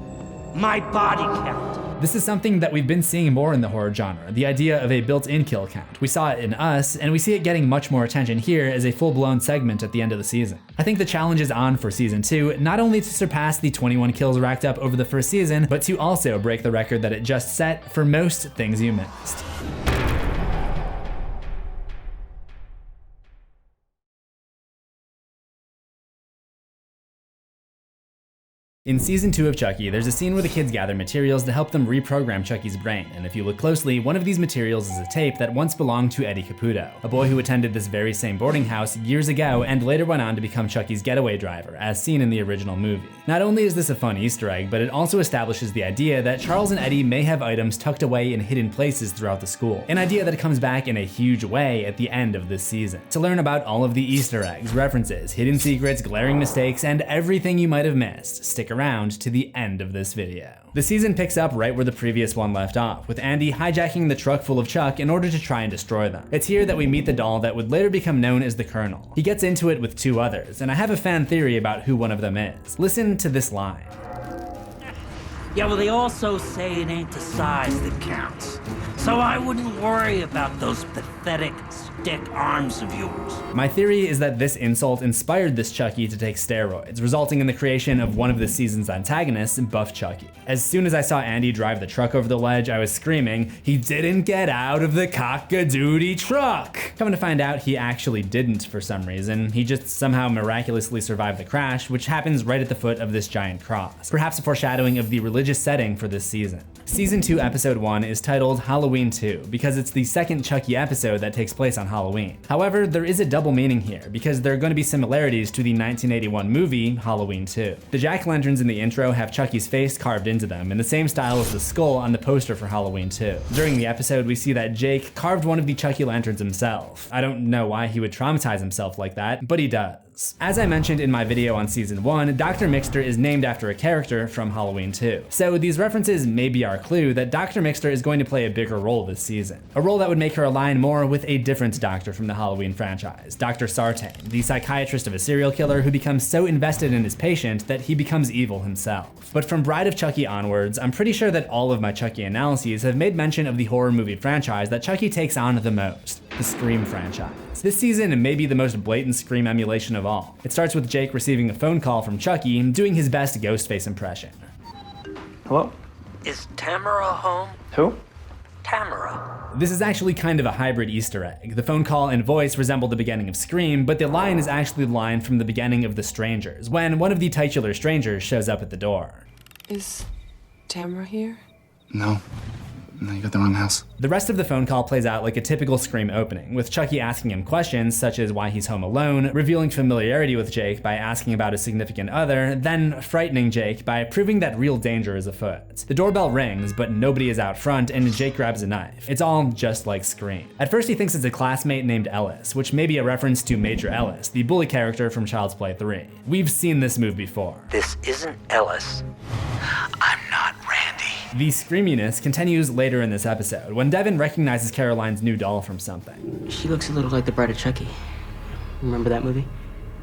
my body count. This is something that we've been seeing more in the horror genre, the idea of a built-in kill count. We saw it in Us, and we see it getting much more attention here as a full-blown segment at the end of the season. I think the challenge is on for season 2, not only to surpass the 21 kills racked up over the first season, but to also break the record that it just set for most things you missed. In season 2 of Chucky, there's a scene where the kids gather materials to help them reprogram Chucky's brain, and if you look closely, one of these materials is a tape that once belonged to Eddie Caputo, a boy who attended this very same boarding house years ago and later went on to become Chucky's getaway driver, as seen in the original movie. Not only is this a fun Easter egg, but it also establishes the idea that Charles and Eddie may have items tucked away in hidden places throughout the school, an idea that comes back in a huge way at the end of this season. To learn about all of the Easter eggs, references, hidden secrets, glaring mistakes, and everything you might have missed, stick around to the end of this video. The season picks up right where the previous one left off, with Andy hijacking the truck full of Chuck in order to try and destroy them. It's here that we meet the doll that would later become known as the Colonel. He gets into it with 2 others, and I have a fan theory about who one of them is. Listen to this line. Yeah, well, they also say it ain't the size that counts. So I wouldn't worry about those pathetic stick arms of yours. My theory is that this insult inspired this Chucky to take steroids, resulting in the creation of one of the season's antagonists, Buff Chucky. As soon as I saw Andy drive the truck over the ledge, I was screaming, "He didn't get out of the cock-a-doodie truck!" Coming to find out, he actually didn't for some reason. He just somehow miraculously survived the crash, which happens right at the foot of this giant cross. Perhaps a foreshadowing of the religious setting for this season. Season 2, episode 1 is titled Halloween 2 because it's the second Chucky episode that takes place on Halloween. However, there is a double meaning here because there are going to be similarities to the 1981 movie Halloween 2. The jack-o'-lanterns in the intro have Chucky's face carved into them in the same style as the skull on the poster for Halloween 2. During the episode, we see that Jake carved one of the Chucky lanterns himself. I don't know why he would traumatize himself like that, but he does. As I mentioned in my video on season 1, Dr. Mixter is named after a character from Halloween 2. So these references may be our clue that Dr. Mixter is going to play a bigger role this season. A role that would make her align more with a different doctor from the Halloween franchise, Dr. Sartain, the psychiatrist of a serial killer who becomes so invested in his patient that he becomes evil himself. But from Bride of Chucky onwards, I'm pretty sure that all of my Chucky analyses have made mention of the horror movie franchise that Chucky takes on the most, the Scream franchise. This season may be the most blatant Scream emulation of all. It starts with Jake receiving a phone call from Chucky doing his best Ghostface impression. Hello? Is Tamara home? Who? Tamara. This is actually kind of a hybrid Easter egg. The phone call and voice resemble the beginning of Scream, but the line is actually the line from the beginning of The Strangers, when one of the titular strangers shows up at the door. Is Tamara here? No. No, you got the wrong house. The rest of the phone call plays out like a typical Scream opening, with Chucky asking him questions such as why he's home alone, revealing familiarity with Jake by asking about his significant other, then frightening Jake by proving that real danger is afoot. The doorbell rings, but nobody is out front, and Jake grabs a knife. It's all just like Scream. At first he thinks it's a classmate named Ellis, which may be a reference to Major Ellis, the bully character from Child's Play 3. We've seen this move before. This isn't Ellis. I'm not Randy. The screaminess continues later in this episode, when Devin recognizes Caroline's new doll from something. She looks a little like the Bride of Chucky. Remember that movie?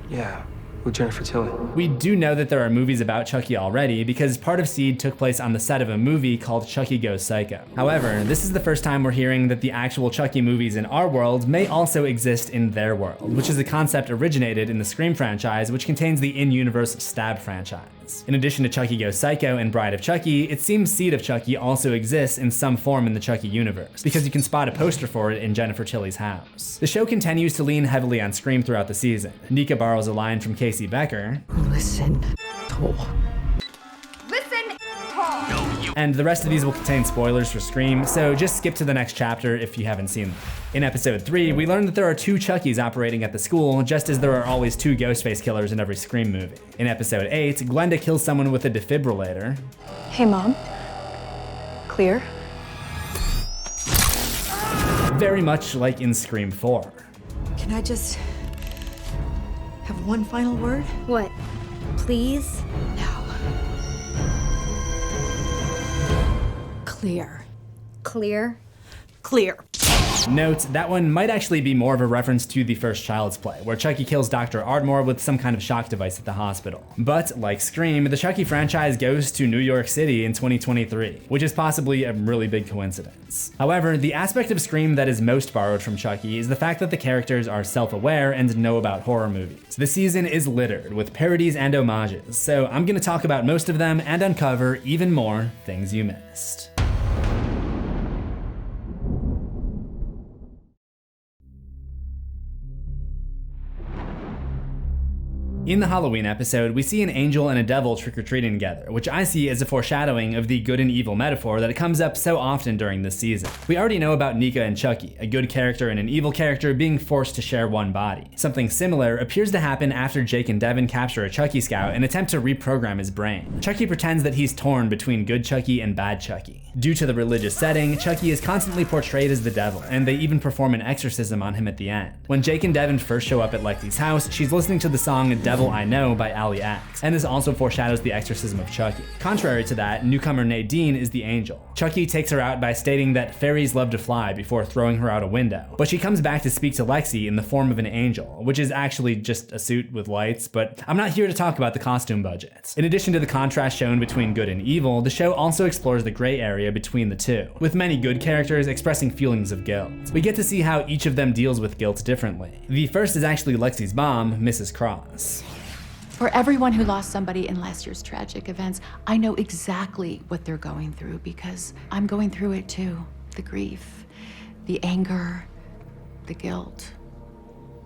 Yeah, with Jennifer Tilly. We do know that there are movies about Chucky already because part of Seed took place on the set of a movie called Chucky Goes Psycho. However, this is the first time we're hearing that the actual Chucky movies in our world may also exist in their world, which is a concept originated in the Scream franchise, which contains the in-universe Stab franchise. In addition to Chucky Goes Psycho and Bride of Chucky, it seems Seed of Chucky also exists in some form in the Chucky universe, because you can spot a poster for it in Jennifer Tilly's house. The show continues to lean heavily on Scream throughout the season. Nika borrows a line from Casey Becker. Listen, And the rest of these will contain spoilers for Scream, so just skip to the next chapter if you haven't seen them. In episode 3, we learn that there are 2 Chuckies operating at the school, just as there are always 2 Ghostface killers in every Scream movie. In episode 8, Glenda kills someone with a defibrillator. Hey, Mom. Clear? Very much like in Scream 4. Can I just have one final word? What? Please? No. Clear. Clear? Clear. Note, that one might actually be more of a reference to the first Child's Play, where Chucky kills Dr. Ardmore with some kind of shock device at the hospital. But, like Scream, the Chucky franchise goes to New York City in 2023, which is possibly a really big coincidence. However, the aspect of Scream that is most borrowed from Chucky is the fact that the characters are self-aware and know about horror movies. The season is littered with parodies and homages, so I'm gonna talk about most of them and uncover even more things you missed. In the Halloween episode, we see an angel and a devil trick-or-treating together, which I see as a foreshadowing of the good and evil metaphor that comes up so often during this season. We already know about Nika and Chucky, a good character and an evil character being forced to share one body. Something similar appears to happen after Jake and Devin capture a Chucky scout and attempt to reprogram his brain. Chucky pretends that he's torn between good Chucky and bad Chucky. Due to the religious setting, Chucky is constantly portrayed as the devil, and they even perform an exorcism on him at the end. When Jake and Devin first show up at Lexi's house, she's listening to the song Devil I Know by Ali X, and this also foreshadows the exorcism of Chucky. Contrary to that, newcomer Nadine is the angel. Chucky takes her out by stating that fairies love to fly before throwing her out a window, but she comes back to speak to Lexi in the form of an angel, which is actually just a suit with lights, but I'm not here to talk about the costume budgets. In addition to the contrast shown between good and evil, the show also explores the gray area between the two, with many good characters expressing feelings of guilt. We get to see how each of them deals with guilt differently. The first is actually Lexi's mom, Mrs. Cross. For everyone who lost somebody in last year's tragic events, I know exactly what they're going through because I'm going through it too. The grief, the anger, the guilt,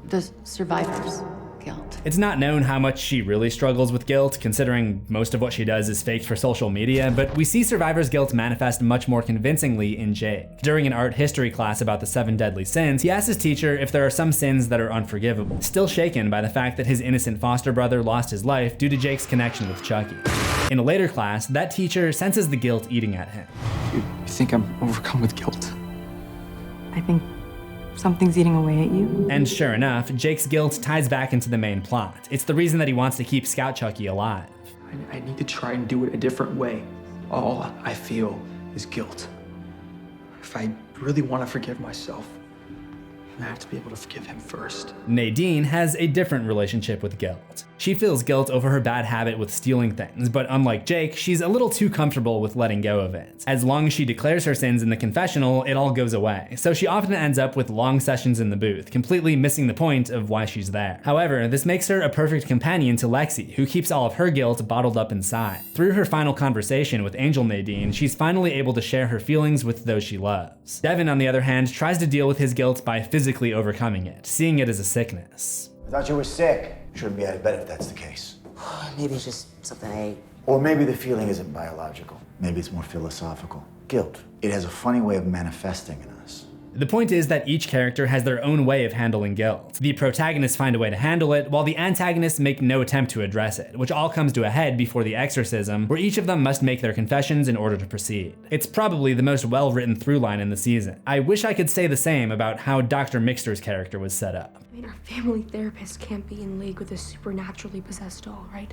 the survivor's guilt. It's not known how much she really struggles with guilt, considering most of what she does is faked for social media, but we see Survivor's guilt manifest much more convincingly in Jake. During an art history class about the 7 deadly sins, he asks his teacher if there are some sins that are unforgivable, still shaken by the fact that his innocent foster brother lost his life due to Jake's connection with Chucky. In a later class, that teacher senses the guilt eating at him. You think I'm overcome with guilt? I think something's eating away at you. And sure enough, Jake's guilt ties back into the main plot. It's the reason that he wants to keep Scout Chucky alive. I need to try and do it a different way. All I feel is guilt. If I really want to forgive myself, I have to be able to forgive him first. Nadine has a different relationship with guilt. She feels guilt over her bad habit with stealing things, but unlike Jake, she's a little too comfortable with letting go of it. As long as she declares her sins in the confessional, it all goes away. So she often ends up with long sessions in the booth, completely missing the point of why she's there. However, this makes her a perfect companion to Lexi, who keeps all of her guilt bottled up inside. Through her final conversation with Angel Nadine, she's finally able to share her feelings with those she loves. Devin, on the other hand, tries to deal with his guilt by physically overcoming it, seeing it as a sickness. I thought you were sick. Shouldn't be out of bed if that's the case. Maybe it's just something I ate. Or maybe the feeling isn't biological. Maybe it's more philosophical. Guilt. It has a funny way of manifesting in us. The point is that each character has their own way of handling guilt. The protagonists find a way to handle it, while the antagonists make no attempt to address it, which all comes to a head before the exorcism, where each of them must make their confessions in order to proceed. It's probably the most well-written through line in the season. I wish I could say the same about how Dr. Mixter's character was set up. I mean, our family therapist can't be in league with a supernaturally possessed doll, right?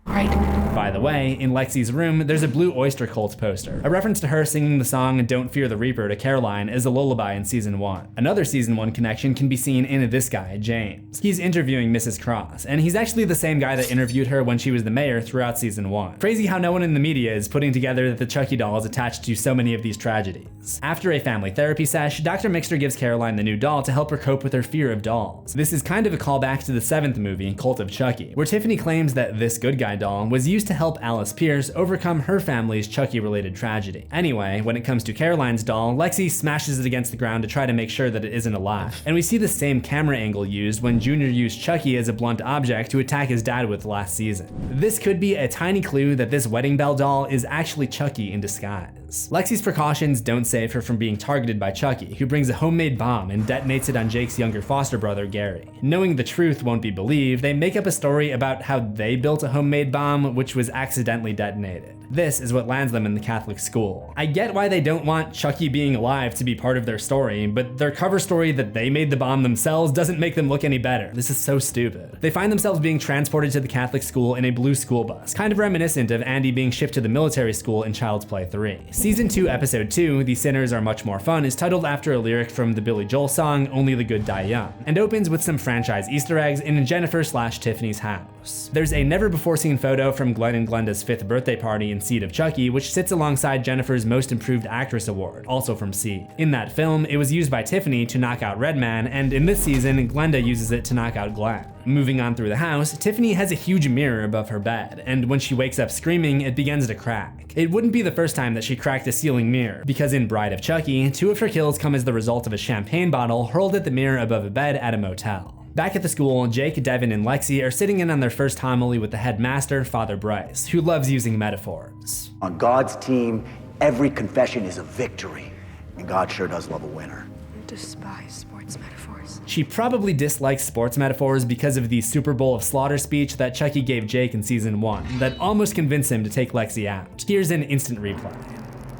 Right. By the way, in Lexi's room, there's a Blue Oyster Cult poster, a reference to her singing the song Don't Fear the Reaper to Caroline as a lullaby in Season 1. Another Season 1 connection can be seen in this guy, James. He's interviewing Mrs. Cross, and he's actually the same guy that interviewed her when she was the mayor throughout Season 1. Crazy how no one in the media is putting together that the Chucky doll is attached to so many of these tragedies. After a family therapy sesh, Dr. Mixter gives Caroline the new doll to help her cope with her fear of dolls. This is kind of a callback to the 7th movie, Cult of Chucky, where Tiffany claims that this good guy doll was used to help Alice Pierce overcome her family's Chucky-related tragedy. Anyway, when it comes to Caroline's doll, Lexi smashes it against the ground to try to make sure that it isn't alive. And we see the same camera angle used when Junior used Chucky as a blunt object to attack his dad with last season. This could be a tiny clue that this wedding bell doll is actually Chucky in disguise. Lexi's precautions don't save her from being targeted by Chucky, who brings a homemade bomb and detonates it on Jake's younger foster brother, Gary. Knowing the truth won't be believed, they make up a story about how they built a homemade bomb which was accidentally detonated. This is what lands them in the Catholic school. I get why they don't want Chucky being alive to be part of their story, but their cover story that they made the bomb themselves doesn't make them look any better. This is so stupid. They find themselves being transported to the Catholic school in a blue school bus, kind of reminiscent of Andy being shipped to the military school in Child's Play 3. Season 2, Episode 2, The Sinners Are Much More Fun, is titled after a lyric from the Billy Joel song Only the Good Die Young, and opens with some franchise Easter eggs in Jennifer/Tiffany's house. There's a never-before-seen photo from Glenn and Glenda's 5th birthday party in Seed of Chucky, which sits alongside Jennifer's Most Improved Actress award, also from Seed. In that film, it was used by Tiffany to knock out Redman, and in this season, Glenda uses it to knock out Glenn. Moving on through the house, Tiffany has a huge mirror above her bed, and when she wakes up screaming, it begins to crack. It wouldn't be the first time that she cracked a ceiling mirror, because in Bride of Chucky, 2 of her kills come as the result of a champagne bottle hurled at the mirror above a bed at a motel. Back at the school, Jake, Devin, and Lexi are sitting in on their first homily with the headmaster, Father Bryce, who loves using metaphors. On God's team, every confession is a victory, and God sure does love a winner. I despise sports metaphors. She probably dislikes sports metaphors because of the Super Bowl of Slaughter speech that Chucky gave Jake in season 1 that almost convinced him to take Lexi out. Here's an instant replay.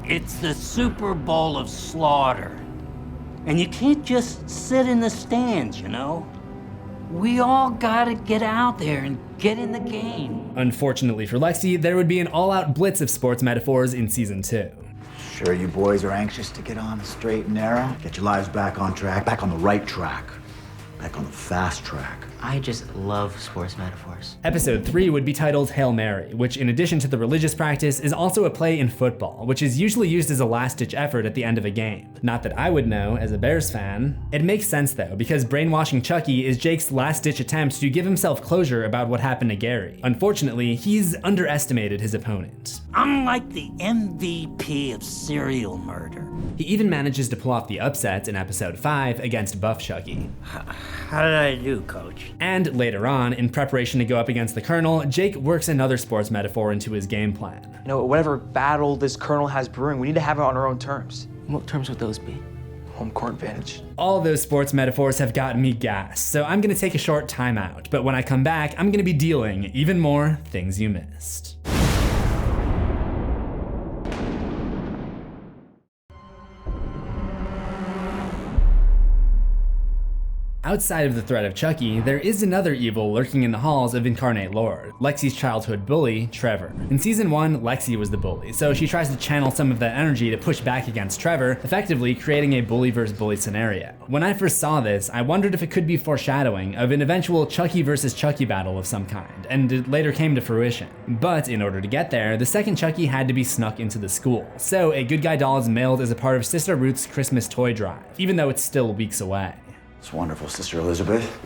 It's the Super Bowl of Slaughter. And you can't just sit in the stands, you know? We all gotta get out there and get in the game. Unfortunately for Lexi, there would be an all-out blitz of sports metaphors in season 2. Sure you boys are anxious to get on the straight and narrow? Get your lives back on track, back on the right track, back on the fast track. I just love sports metaphors. Episode 3 would be titled Hail Mary, which in addition to the religious practice is also a play in football, which is usually used as a last-ditch effort at the end of a game. Not that I would know as a Bears fan. It makes sense though, because brainwashing Chucky is Jake's last-ditch attempt to give himself closure about what happened to Gary. Unfortunately, he's underestimated his opponent. I'm like the MVP of serial murder. He even manages to pull off the upset in episode 5 against Buff Chucky. How did I do, coach? And later on, in preparation to go up against the Colonel, Jake works another sports metaphor into his game plan. You know, whatever battle this Colonel has brewing, we need to have it on our own terms. What terms would those be? Home court advantage. All those sports metaphors have gotten me gassed, so I'm gonna take a short timeout, but when I come back, I'm gonna be dealing even more things you missed. Outside of the threat of Chucky, there is another evil lurking in the halls of Incarnate Lord, Lexi's childhood bully, Trevor. In season 1, Lexi was the bully, so she tries to channel some of that energy to push back against Trevor, effectively creating a bully versus bully scenario. When I first saw this, I wondered if it could be foreshadowing of an eventual Chucky versus Chucky battle of some kind, and it later came to fruition. But in order to get there, the second Chucky had to be snuck into the school, so a good guy doll is mailed as a part of Sister Ruth's Christmas toy drive, even though it's still weeks away. It's wonderful, Sister Elizabeth.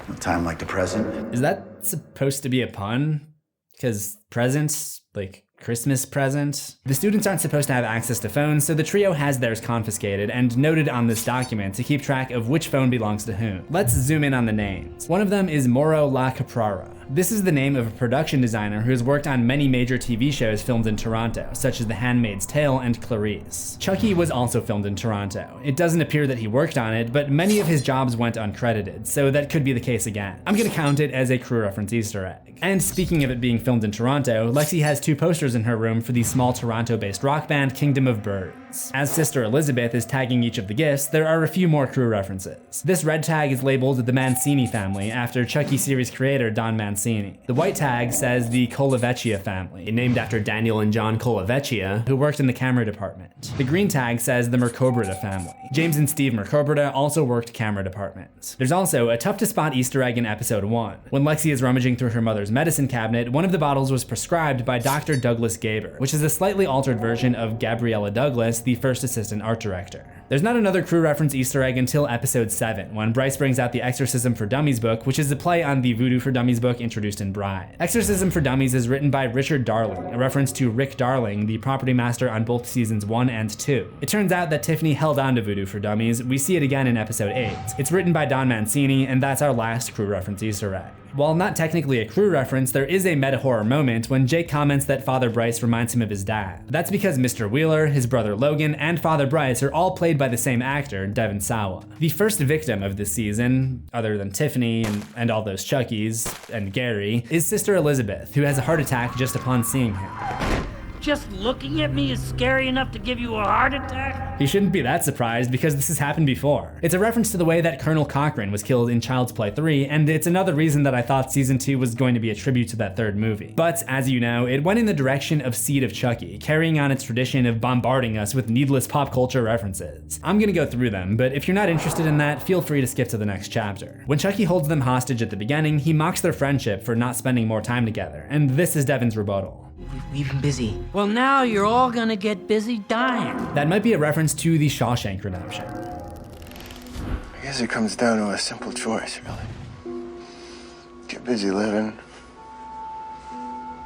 No time like the present. Is that supposed to be a pun? Because presents, like Christmas present? The students aren't supposed to have access to phones, so the trio has theirs confiscated and noted on this document to keep track of which phone belongs to whom. Let's zoom in on the names. One of them is Moro La Caprara. This is the name of a production designer who has worked on many major TV shows filmed in Toronto, such as The Handmaid's Tale and Clarice. Chucky was also filmed in Toronto. It doesn't appear that he worked on it, but many of his jobs went uncredited, so that could be the case again. I'm gonna count it as a crew reference Easter egg. And speaking of it being filmed in Toronto, Lexi has 2 posters in her room for the small Toronto-based rock band Kingdom of Birds. As Sister Elizabeth is tagging each of the gifts, there are a few more crew references. This red tag is labeled the Mancini family, after Chucky series creator Don Mancini. The white tag says the Colavecchia family, named after Daniel and John Colavecchia, who worked in the camera department. The green tag says the Mercobrita family. James and Steve Mercobrita also worked camera department. There's also a tough to spot Easter egg in episode 1. When Lexi is rummaging through her mother's medicine cabinet, one of the bottles was prescribed by Dr. Douglas Gaber, which is a slightly altered version of Gabriella Douglas, the first assistant art director. There's not another crew reference Easter egg until episode 7, when Bryce brings out the Exorcism for Dummies book, which is a play on the Voodoo for Dummies book introduced in Bride. Exorcism for Dummies is written by Richard Darling, a reference to Rick Darling, the property master on both seasons 1 and 2. It turns out that Tiffany held on to Voodoo for Dummies. We see it again in episode 8. It's written by Don Mancini, and that's our last crew reference Easter egg. While not technically a crew reference, there is a meta-horror moment when Jake comments that Father Bryce reminds him of his dad. That's because Mr. Wheeler, his brother Logan, and Father Bryce are all played by the same actor, Devin Sawa. The first victim of this season, other than Tiffany and all those Chuckies and Gary, is Sister Elizabeth, who has a heart attack just upon seeing him. just looking at me is scary enough to give you a heart attack? He shouldn't be that surprised because this has happened before. It's a reference to the way that Colonel Cochrane was killed in Child's Play 3, and it's another reason that I thought season 2 was going to be a tribute to that third movie. But as you know, it went in the direction of Seed of Chucky, carrying on its tradition of bombarding us with needless pop culture references. I'm gonna go through them, but if you're not interested in that, feel free to skip to the next chapter. When Chucky holds them hostage at the beginning, he mocks their friendship for not spending more time together, and this is Devin's rebuttal. We've been busy. Well, now you're all gonna get busy dying. That might be a reference to the Shawshank Redemption. I guess it comes down to a simple choice, really. Get busy living,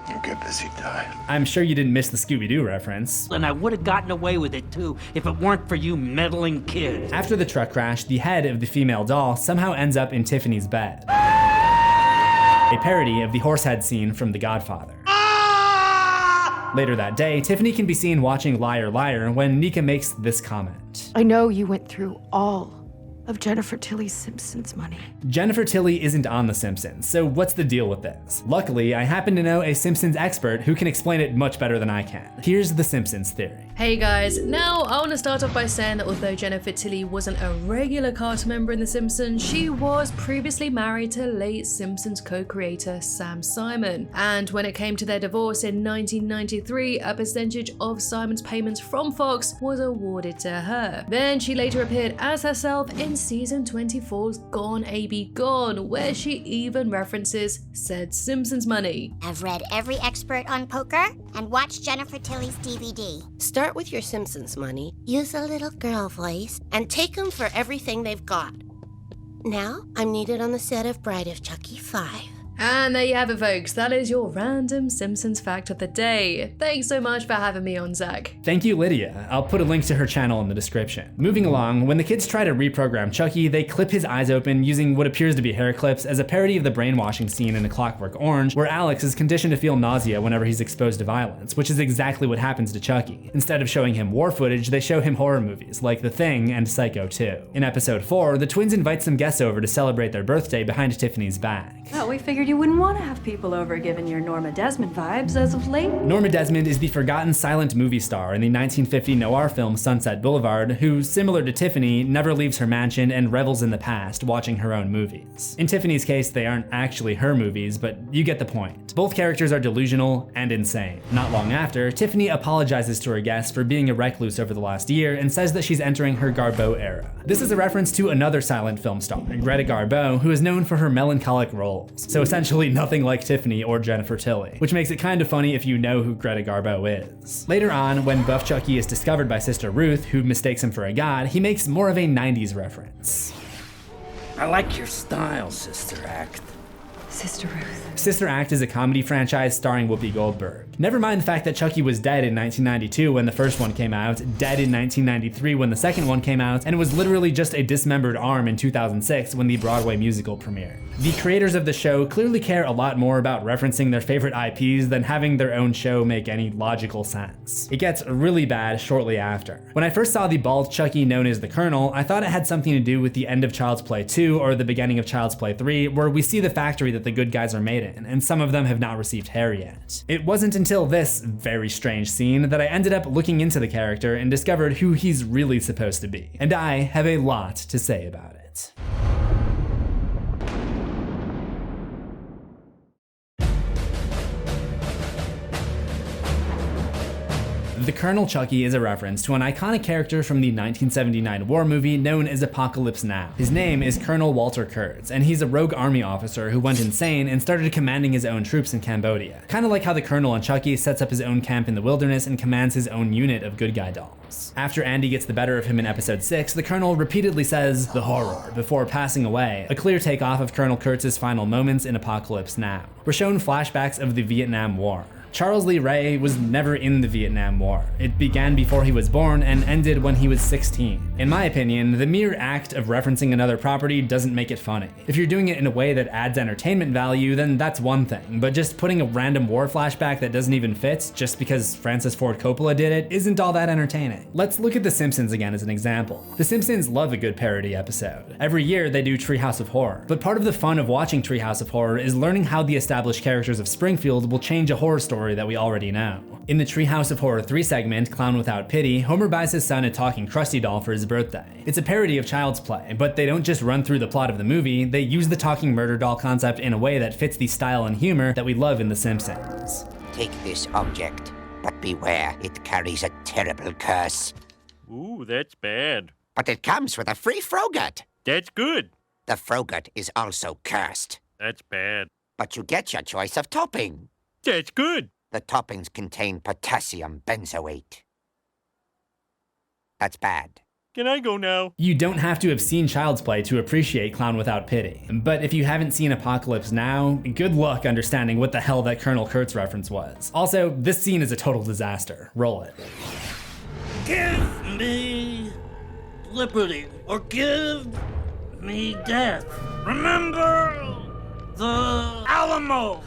or get busy dying. I'm sure you didn't miss the Scooby-Doo reference. And I would have gotten away with it too if it weren't for you meddling kids. After the truck crash, the head of the female doll somehow ends up in Tiffany's bed. A parody of the horsehead scene from The Godfather. Later that day, Tiffany can be seen watching Liar Liar when Nika makes this comment. I know you went through all of Jennifer Tilly Simpson's money. Jennifer Tilly isn't on The Simpsons, so what's the deal with this? Luckily, I happen to know a Simpsons expert who can explain it much better than I can. Here's the Simpsons theory. Hey guys, now I want to start off by saying that although Jennifer Tilly wasn't a regular cast member in The Simpsons, she was previously married to late Simpsons co-creator Sam Simon. And when it came to their divorce in 1993, a percentage of Simon's payments from Fox was awarded to her. Then she later appeared as herself in season 24's Gone AB Gone, where she even references said Simpsons money. I've read every expert on poker and watched Jennifer Tilly's DVD. Start with your Simpsons money, use a little girl voice, and take them for everything they've got. Now, I'm needed on the set of Bride of Chucky 5. And there you have it, folks. That is your random Simpsons fact of the day. Thanks so much for having me on, Zach. Thank you, Lydia. I'll put a link to her channel in the description. Moving along, when the kids try to reprogram Chucky, they clip his eyes open using what appears to be hair clips as a parody of the brainwashing scene in A Clockwork Orange, where Alex is conditioned to feel nausea whenever he's exposed to violence, which is exactly what happens to Chucky. Instead of showing him war footage, they show him horror movies, like The Thing and Psycho 2. In episode 4, the twins invite some guests over to celebrate their birthday behind Tiffany's back. Oh, we figured you wouldn't want to have people over given your Norma Desmond vibes as of late. Norma Desmond is the forgotten silent movie star in the 1950 noir film Sunset Boulevard, who, similar to Tiffany, never leaves her mansion and revels in the past, watching her own movies. In Tiffany's case, they aren't actually her movies, but you get the point. Both characters are delusional and insane. Not long after, Tiffany apologizes to her guests for being a recluse over the last year and says that she's entering her Garbeau era. This is a reference to another silent film star, Greta Garbo, who is known for her melancholic roles. So essentially nothing like Tiffany or Jennifer Tilly, which makes it kind of funny if you know who Greta Garbo is. Later on, when Buff Chucky is discovered by Sister Ruth, who mistakes him for a god, he makes more of a 90s reference. I like your style, Sister Act. Sister Ruth. Sister Act is a comedy franchise starring Whoopi Goldberg. Never mind the fact that Chucky was dead in 1992 when the first one came out, dead in 1993 when the second one came out, and was literally just a dismembered arm in 2006 when the Broadway musical premiered. The creators of the show clearly care a lot more about referencing their favorite IPs than having their own show make any logical sense. It gets really bad shortly after. When I first saw the bald Chucky known as the Colonel, I thought it had something to do with the end of Child's Play 2 or the beginning of Child's Play 3, where we see the factory that the good guys are made in, and some of them have not received hair yet. It wasn't until this very strange scene that I ended up looking into the character and discovered who he's really supposed to be. And I have a lot to say about it. The Colonel Chucky is a reference to an iconic character from the 1979 war movie known as Apocalypse Now. His name is Colonel Walter Kurtz, and he's a rogue army officer who went insane and started commanding his own troops in Cambodia. Kind of like how the Colonel in Chucky sets up his own camp in the wilderness and commands his own unit of good guy dolls. After Andy gets the better of him in episode 6, the Colonel repeatedly says, "the horror," before passing away, a clear takeoff of Colonel Kurtz's final moments in Apocalypse Now. We're shown flashbacks of the Vietnam War. Charles Lee Ray was never in the Vietnam War. It began before he was born and ended when he was 16. In my opinion, the mere act of referencing another property doesn't make it funny. If you're doing it in a way that adds entertainment value, then that's one thing, but just putting a random war flashback that doesn't even fit just because Francis Ford Coppola did it isn't all that entertaining. Let's look at The Simpsons again as an example. The Simpsons love a good parody episode. Every year they do Treehouse of Horror, but part of the fun of watching Treehouse of Horror is learning how the established characters of Springfield will change a horror story that we already know. In the Treehouse of Horror 3 segment, Clown Without Pity, Homer buys his son a talking Krusty doll for his birthday. It's a parody of Child's Play, but they don't just run through the plot of the movie, they use the talking murder doll concept in a way that fits the style and humor that we love in The Simpsons. Take this object, but beware, it carries a terrible curse. Ooh, that's bad. But it comes with a free Frogut. That's good. The Frogut is also cursed. That's bad. But you get your choice of topping. That's good. The toppings contain potassium benzoate. That's bad. Can I go now? You don't have to have seen Child's Play to appreciate Clown Without Pity. But if you haven't seen Apocalypse Now, good luck understanding what the hell that Colonel Kurtz reference was. Also, this scene is a total disaster. Roll it. Give me liberty, or give me death. Remember the Alamo.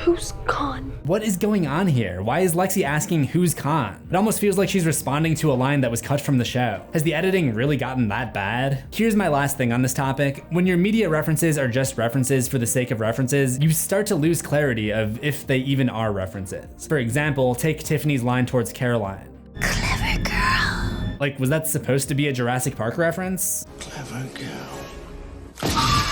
Who's Khan? What is going on here? Why is Lexi asking who's Khan? It almost feels like she's responding to a line that was cut from the show. Has the editing really gotten that bad? Here's my last thing on this topic. When your media references are just references for the sake of references, you start to lose clarity of if they even are references. For example, take Tiffany's line towards Caroline. Clever girl. Like, was that supposed to be a Jurassic Park reference? Clever girl.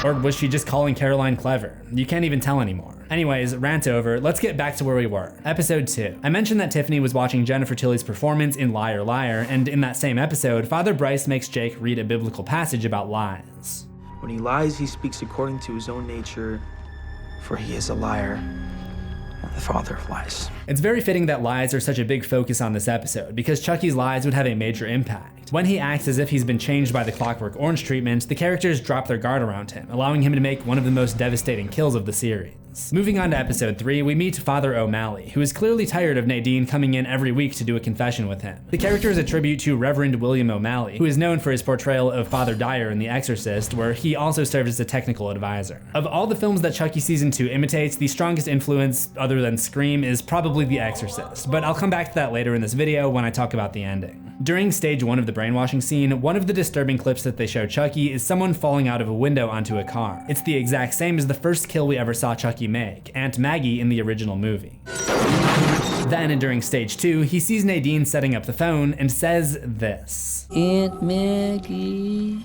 Or was she just calling Caroline clever? You can't even tell anymore. Anyways, rant over, let's get back to where we were. Episode 2. I mentioned that Tiffany was watching Jennifer Tilly's performance in Liar Liar, and in that same episode, Father Bryce makes Jake read a biblical passage about lies. When he lies, he speaks according to his own nature, for he is a liar and the father of lies. It's very fitting that lies are such a big focus on this episode, because Chucky's lies would have a major impact. When he acts as if he's been changed by the Clockwork Orange treatment, the characters drop their guard around him, allowing him to make one of the most devastating kills of the series. Moving on to episode 3, we meet Father O'Malley, who is clearly tired of Nadine coming in every week to do a confession with him. The character is a tribute to Reverend William O'Malley, who is known for his portrayal of Father Dyer in The Exorcist, where he also serves as a technical advisor. Of all the films that Chucky Season 2 imitates, the strongest influence, other than Scream, is probably The Exorcist, but I'll come back to that later in this video when I talk about the ending. During stage 1 of the brainwashing scene, one of the disturbing clips that they show Chucky is someone falling out of a window onto a car. It's the exact same as the first kill we ever saw Chucky make, Aunt Maggie in the original movie. Then, during stage 2, he sees Nadine setting up the phone and says this. Aunt Maggie,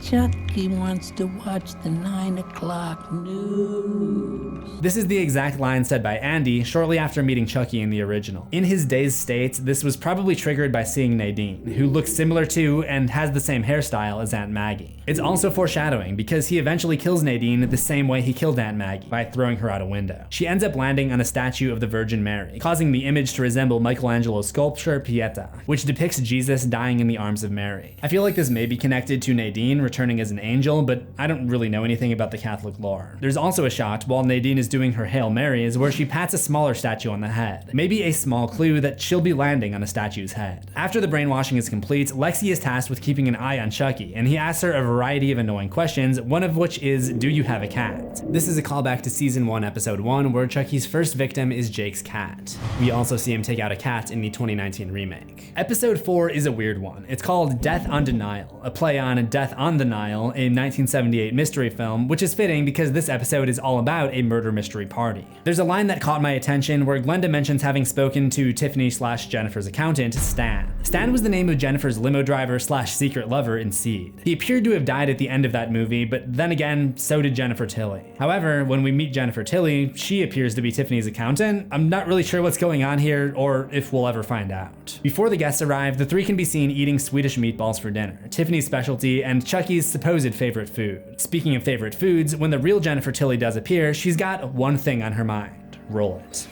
Chucky wants to watch the 9 o'clock news. This is the exact line said by Andy shortly after meeting Chucky in the original. In his dazed state, this was probably triggered by seeing Nadine, who looks similar to and has the same hairstyle as Aunt Maggie. It's also foreshadowing because he eventually kills Nadine the same way he killed Aunt Maggie, by throwing her out a window. She ends up landing on a statue of the Virgin Mary, causing the image to resemble Michelangelo's sculpture Pieta, which depicts Jesus dying in the arms of Mary. I feel like this may be connected to Nadine returning as an angel, but I don't really know anything about the Catholic lore. There's also a shot while Nadine is doing her Hail Marys where she pats a smaller statue on the head, maybe a small clue that she'll be landing on a statue's head. After the brainwashing is complete, Lexi is tasked with keeping an eye on Chucky, and he asks her a variety of annoying questions, one of which is, do you have a cat? This is a callback to Season 1, Episode 1, where Chucky's first victim is Jake's cat. We also see him take out a cat in the 2019 remake. Episode 4 is a weird one. It's called Death on Denial, a play on Death on the Nile, a 1978 mystery film, which is fitting because this episode is all about a murder mystery party. There's a line that caught my attention where Glenda mentions having spoken to Tiffany/Jennifer's accountant, Stan. Stan was the name of Jennifer's limo driver/secret lover in Seed. He appeared to have died at the end of that movie, but then again, so did Jennifer Tilly. However, when we meet Jennifer Tilly, she appears to be Tiffany's accountant. I'm not really sure what's going on here, or if we'll ever find out. Before the guests arrive, the three can be seen eating Swedish meatballs for dinner, Tiffany's specialty and Chucky's supposed favorite food. Speaking of favorite foods, when the real Jennifer Tilly does appear, she's got one thing on her mind. Roll it.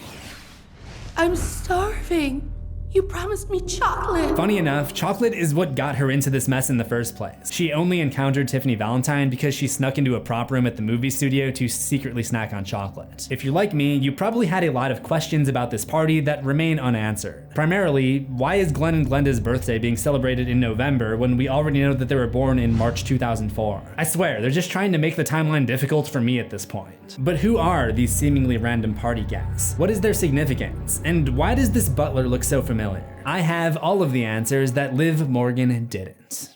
I'm starving. You promised me chocolate. Funny enough, chocolate is what got her into this mess in the first place. She only encountered Tiffany Valentine because she snuck into a prop room at the movie studio to secretly snack on chocolate. If you're like me, you probably had a lot of questions about this party that remain unanswered. Primarily, why is Glenn and Glenda's birthday being celebrated in November when we already know that they were born in March 2004? I swear, they're just trying to make the timeline difficult for me at this point. But who are these seemingly random party guests? What is their significance? And why does this butler look so familiar? I have all of the answers that Liv Morgan didn't.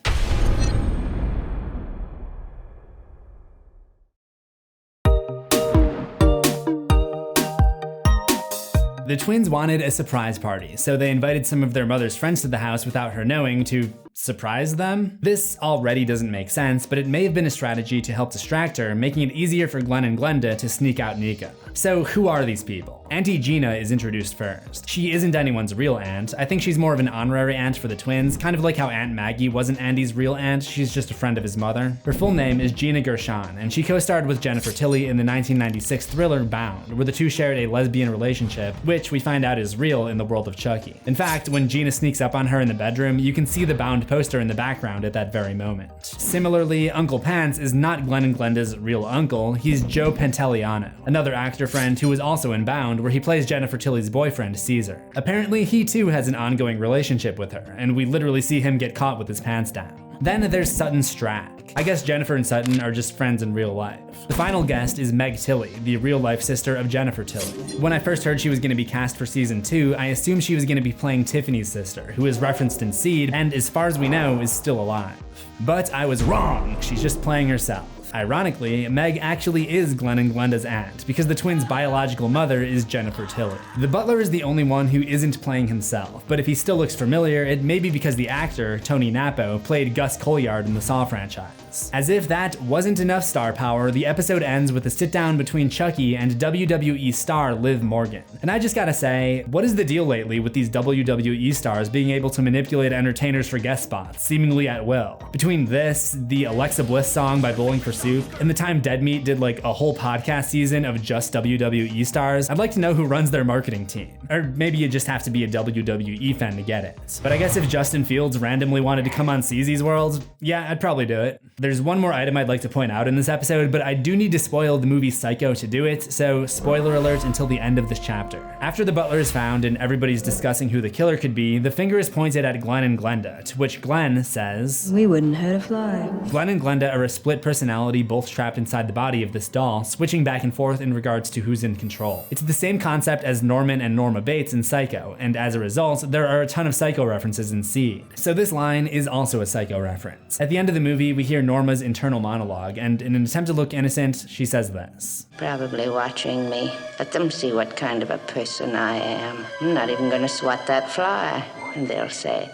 The twins wanted a surprise party, so they invited some of their mother's friends to the house without her knowing to surprise them? This already doesn't make sense, but it may have been a strategy to help distract her, making it easier for Glenn and Glenda to sneak out Nika. So who are these people? Auntie Gina is introduced first. She isn't anyone's real aunt. I think she's more of an honorary aunt for the twins, kind of like how Aunt Maggie wasn't Andy's real aunt, she's just a friend of his mother. Her full name is Gina Gershon, and she co-starred with Jennifer Tilly in the 1996 thriller Bound, where the two shared a lesbian relationship, which we find out is real in the world of Chucky. In fact, when Gina sneaks up on her in the bedroom, you can see the Bound poster in the background at that very moment. Similarly, Uncle Pants is not Glenn and Glenda's real uncle, he's Joe Panteliano, another actor friend who was also in Bound, where he plays Jennifer Tilly's boyfriend, Caesar. Apparently, he too has an ongoing relationship with her, and we literally see him get caught with his pants down. Then there's Sutton Strack. I guess Jennifer and Sutton are just friends in real life. The final guest is Meg Tilly, the real-life sister of Jennifer Tilly. When I first heard she was going to be cast for season 2, I assumed she was going to be playing Tiffany's sister, who is referenced in Seed, and as far as we know, is still alive. But I was wrong, she's just playing herself. Ironically, Meg actually is Glenn and Glenda's aunt, because the twins' biological mother is Jennifer Tilly. The butler is the only one who isn't playing himself, but if he still looks familiar, it may be because the actor, Tony Napo, played Gus Colliard in the Saw franchise. As if that wasn't enough star power, the episode ends with a sit-down between Chucky and WWE star Liv Morgan. And I just gotta say, what is the deal lately with these WWE stars being able to manipulate entertainers for guest spots, seemingly at will? Between this, the Alexa Bliss song by Bowling for Soup, and the time Dead Meat did like a whole podcast season of just WWE stars, I'd like to know who runs their marketing team. Or maybe you just have to be a WWE fan to get it. But I guess if Justin Fields randomly wanted to come on CZsWorld, yeah, I'd probably do it. There's one more item I'd like to point out in this episode, but I do need to spoil the movie Psycho to do it, so spoiler alert until the end of this chapter. After the butler is found and everybody's discussing who the killer could be, the finger is pointed at Glenn and Glenda, to which Glenn says, "We wouldn't hurt a fly." Glenn and Glenda are a split personality, both trapped inside the body of this doll, switching back and forth in regards to who's in control. It's the same concept as Norman and Norma Bates in Psycho, and as a result, there are a ton of Psycho references in Seed. So this line is also a Psycho reference. At the end of the movie, we hear Norma's internal monologue, and in an attempt to look innocent, she says this. Probably watching me. Let them see what kind of a person I am. I'm not even gonna swat that fly. And they'll say,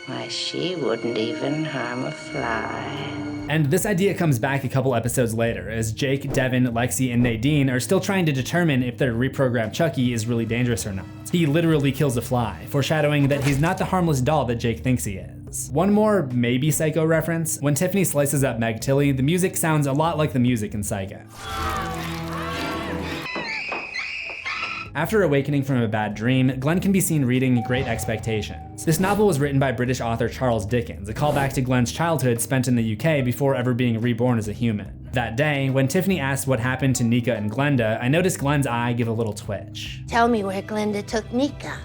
why, she wouldn't even harm a fly. And this idea comes back a couple episodes later, as Jake, Devin, Lexi, and Nadine are still trying to determine if their reprogrammed Chucky is really dangerous or not. He literally kills a fly, foreshadowing that he's not the harmless doll that Jake thinks he is. One more maybe Psycho reference, when Tiffany slices up Meg Tilly, the music sounds a lot like the music in Psycho. After awakening from a bad dream, Glenn can be seen reading Great Expectations. This novel was written by British author Charles Dickens, a callback to Glenn's childhood spent in the UK before ever being reborn as a human. That day, when Tiffany asked what happened to Nika and Glenda, I noticed Glenn's eye give a little twitch. Tell me where Glenda took Nika.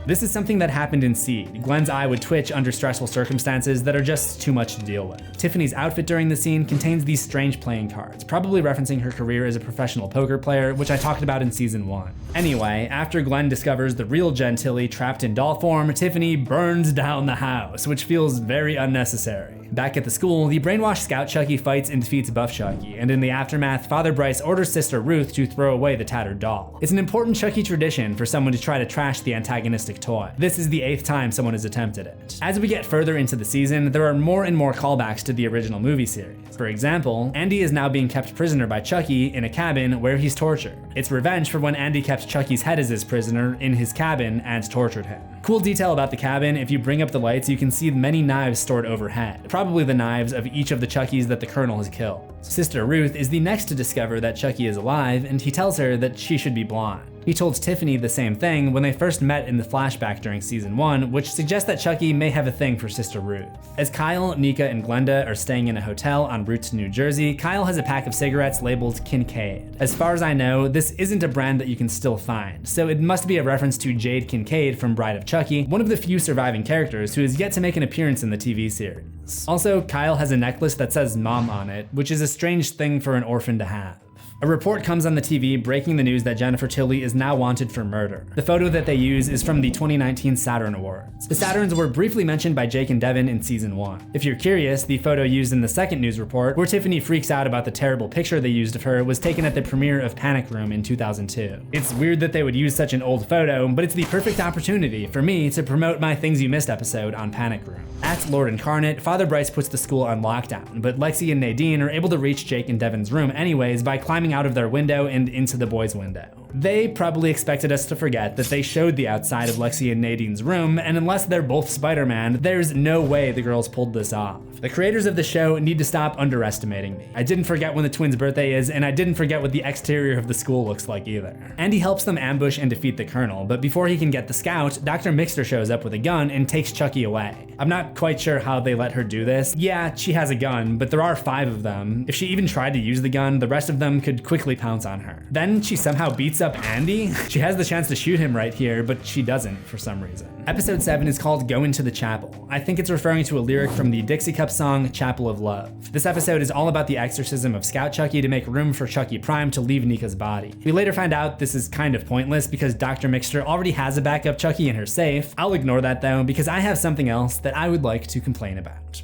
This is something that happened in Seed. Glenn's eye would twitch under stressful circumstances that are just too much to deal with. Tiffany's outfit during the scene contains these strange playing cards, probably referencing her career as a professional poker player, which I talked about in season 1. Anyway, after Glenn discovers the real Jen Tilly trapped in doll form, Tiffany burns down the house, which feels very unnecessary. Back at the school, the brainwashed Scout Chucky fights and defeats Buff Chucky, and in the aftermath, Father Bryce orders Sister Ruth to throw away the tattered doll. It's an important Chucky tradition for someone to try to trash the antagonistic toy. This is the 8th time someone has attempted it. As we get further into the season, there are more and more callbacks to the original movie series. For example, Andy is now being kept prisoner by Chucky in a cabin where he's tortured. It's revenge for when Andy kept Chucky's head as his prisoner in his cabin and tortured him. Cool detail about the cabin, if you bring up the lights, you can see many knives stored overhead, probably the knives of each of the Chuckies that the Colonel has killed. Sister Ruth is the next to discover that Chucky is alive, and he tells her that she should be blonde. He told Tiffany the same thing when they first met in the flashback during season 1, which suggests that Chucky may have a thing for Sister Ruth. As Kyle, Nika, and Glenda are staying in a hotel en route to New Jersey, Kyle has a pack of cigarettes labeled Kincaid. As far as I know, this isn't a brand that you can still find, so it must be a reference to Jade Kincaid from Bride of Chucky, one of the few surviving characters who has yet to make an appearance in the TV series. Also, Kyle has a necklace that says Mom on it, which is a strange thing for an orphan to have. A report comes on the TV breaking the news that Jennifer Tilly is now wanted for murder. The photo that they use is from the 2019 Saturn Awards. The Saturns were briefly mentioned by Jake and Devin in season 1. If you're curious, the photo used in the second news report, where Tiffany freaks out about the terrible picture they used of her, was taken at the premiere of Panic Room in 2002. It's weird that they would use such an old photo, but it's the perfect opportunity for me to promote my Things You Missed episode on Panic Room. At Lord Incarnate, Father Bryce puts the school on lockdown, but Lexi and Nadine are able to reach Jake and Devin's room anyways by climbing out of their window and into the boys' window. They probably expected us to forget that they showed the outside of Lexi and Nadine's room, and unless they're both Spider-Man, there's no way the girls pulled this off. The creators of the show need to stop underestimating me. I didn't forget when the twins' birthday is, and I didn't forget what the exterior of the school looks like either. Andy helps them ambush and defeat the Colonel, but before he can get the Scout, Dr. Mixter shows up with a gun and takes Chucky away. I'm not quite sure how they let her do this. Yeah, she has a gun, but there are 5 of them. If she even tried to use the gun, the rest of them could quickly pounce on her. Then she somehow beats up Andy? She has the chance to shoot him right here, but she doesn't for some reason. Episode 7 is called Go Into the Chapel. I think it's referring to a lyric from the Dixie Cup song Chapel of Love. This episode is all about the exorcism of Scout Chucky to make room for Chucky Prime to leave Nika's body. We later find out this is kind of pointless because Dr. Mixter already has a backup Chucky in her safe. I'll ignore that though, because I have something else that I would like to complain about.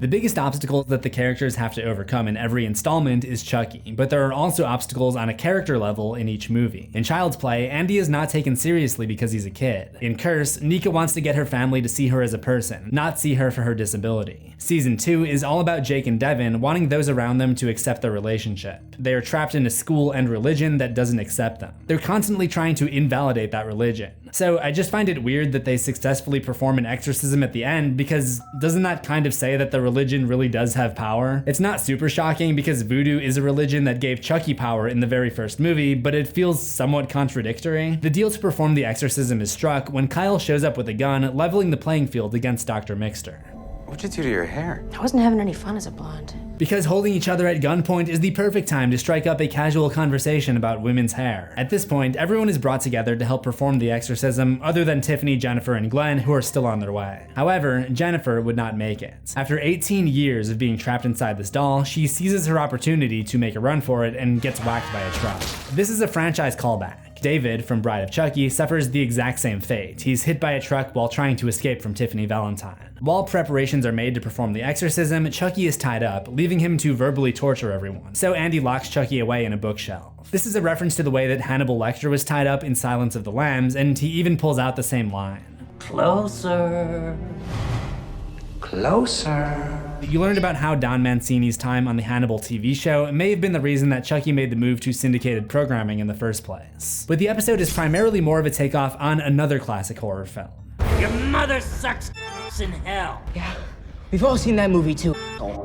The biggest obstacle that the characters have to overcome in every installment is Chucky, but there are also obstacles on a character level in each movie. In Child's Play, Andy is not taken seriously because he's a kid. In Curse, Nika wants to get her family to see her as a person, not see her for her disability. Season 2 is all about Jake and Devin wanting those around them to accept their relationship. They are trapped in a school and religion that doesn't accept them. They're constantly trying to invalidate that religion. So I just find it weird that they successfully perform an exorcism at the end, because doesn't that kind of say that the religion really does have power? It's not super shocking because voodoo is a religion that gave Chucky power in the very first movie, but it feels somewhat contradictory. The deal to perform the exorcism is struck when Kyle shows up with a gun, leveling the playing field against Dr. Mixter. What'd you do to your hair? I wasn't having any fun as a blonde. Because holding each other at gunpoint is the perfect time to strike up a casual conversation about women's hair. At this point, everyone is brought together to help perform the exorcism, other than Tiffany, Jennifer, and Glenn, who are still on their way. However, Jennifer would not make it. After 18 years of being trapped inside this doll, she seizes her opportunity to make a run for it and gets whacked by a truck. This is a franchise callback. David, from Bride of Chucky, suffers the exact same fate. He's hit by a truck while trying to escape from Tiffany Valentine. While preparations are made to perform the exorcism, Chucky is tied up, leaving him to verbally torture everyone. So Andy locks Chucky away in a bookshelf. This is a reference to the way that Hannibal Lecter was tied up in Silence of the Lambs, and he even pulls out the same line. Closer. Closer. You learned about how Don Mancini's time on the Hannibal TV show may have been the reason that Chucky made the move to syndicated programming in the first place. But the episode is primarily more of a takeoff on another classic horror film. Your mother sucks in hell. Yeah, we've all seen that movie too.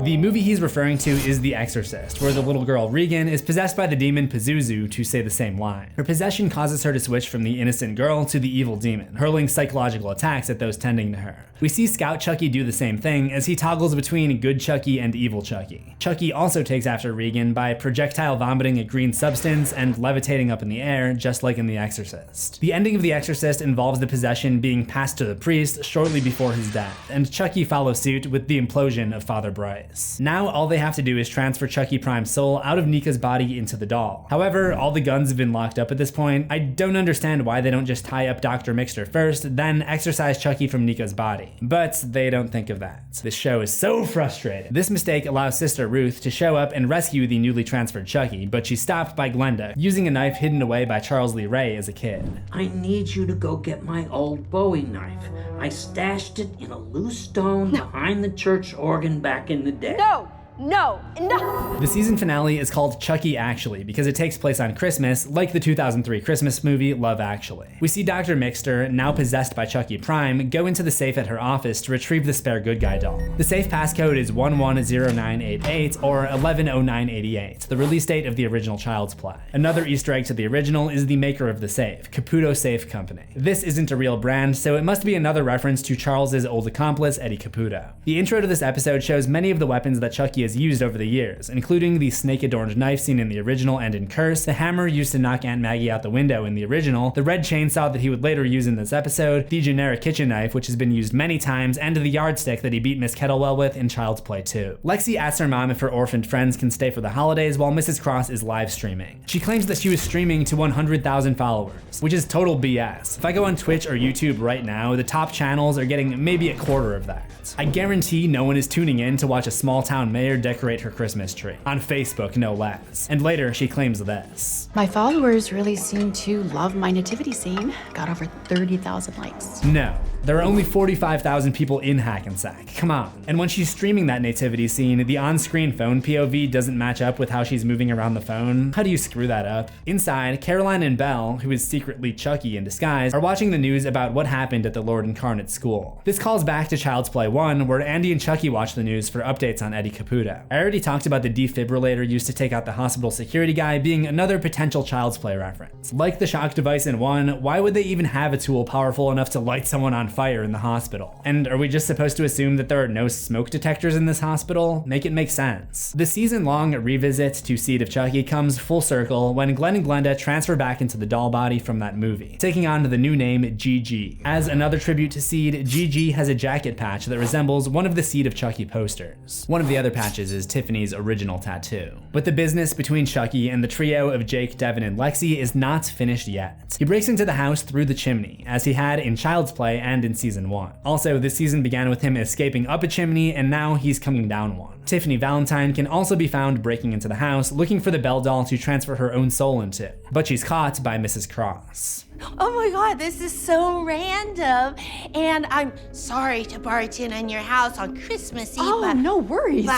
The movie he's referring to is The Exorcist, where the little girl Regan is possessed by the demon Pazuzu to say the same line. Her possession causes her to switch from the innocent girl to the evil demon, hurling psychological attacks at those tending to her. We see Scout Chucky do the same thing as he toggles between good Chucky and evil Chucky. Chucky also takes after Regan by projectile vomiting a green substance and levitating up in the air, just like in The Exorcist. The ending of The Exorcist involves the possession being passed to the priest shortly before his death, and Chucky follows suit with the implosion of Father Bryce. Now all they have to do is transfer Chucky Prime's soul out of Nika's body into the doll. However, all the guns have been locked up at this point. I don't understand why they don't just tie up Dr. Mixter first, then exorcise Chucky from Nika's body. But they don't think of that. This show is so frustrating. This mistake allows Sister Ruth to show up and rescue the newly transferred Chucky, but she's stopped by Glenda, using a knife hidden away by Charles Lee Ray as a kid. I need you to go get my old Bowie knife. I stashed it in a loose stone behind the church organ back in the day. No! No, no! The season finale is called Chucky Actually because it takes place on Christmas, like the 2003 Christmas movie Love Actually. We see Dr. Mixter, now possessed by Chucky Prime, go into the safe at her office to retrieve the spare good guy doll. The safe passcode is 110988 or 110988, the release date of the original Child's Play. Another Easter egg to the original is the maker of the safe, Caputo Safe Company. This isn't a real brand, so it must be another reference to Charles's old accomplice, Eddie Caputo. The intro to this episode shows many of the weapons that Chucky is has used over the years, including the snake-adorned knife seen in the original and in Curse, the hammer used to knock Aunt Maggie out the window in the original, the red chainsaw that he would later use in this episode, the generic kitchen knife, which has been used many times, and the yardstick that he beat Miss Kettlewell with in Child's Play 2. Lexi asks her mom if her orphaned friends can stay for the holidays while Mrs. Cross is live streaming. She claims that she was streaming to 100,000 followers, which is total BS. If I go on Twitch or YouTube right now, the top channels are getting maybe a quarter of that. I guarantee no one is tuning in to watch a small town mayor decorate her Christmas tree. On Facebook, no less. And later, she claims this. My followers really seem to love my nativity scene. Got over 30,000 likes. No. There are only 45,000 people in Hackensack. Come on. And when she's streaming that nativity scene, the on-screen phone POV doesn't match up with how she's moving around the phone. How do you screw that up? Inside, Caroline and Belle, who is secretly Chucky in disguise, are watching the news about what happened at the Lord Incarnate school. This calls back to Child's Play 1, where Andy and Chucky watch the news for updates on Eddie Caputo. I already talked about the defibrillator used to take out the hospital security guy being another potential Child's Play reference. Like the shock device in 1, why would they even have a tool powerful enough to light someone on fire in the hospital? And are we just supposed to assume that there are no smoke detectors in this hospital? Make it make sense. The season-long revisit to Seed of Chucky comes full circle when Glenn and Glenda transfer back into the doll body from that movie, taking on the new name Gigi. As another tribute to Seed, Gigi has a jacket patch that resembles one of the Seed of Chucky posters. One of the other patches is Tiffany's original tattoo. But the business between Chucky and the trio of Jake, Devin, and Lexi is not finished yet. He breaks into the house through the chimney, as he had in Child's Play and in season 1. Also, this season began with him escaping up a chimney, and now he's coming down one. Tiffany Valentine can also be found breaking into the house, looking for the Belle doll to transfer her own soul into, but she's caught by Mrs. Cross. Oh my God, this is so random. And I'm sorry to barge in on your house on Christmas Eve. Oh, no worries.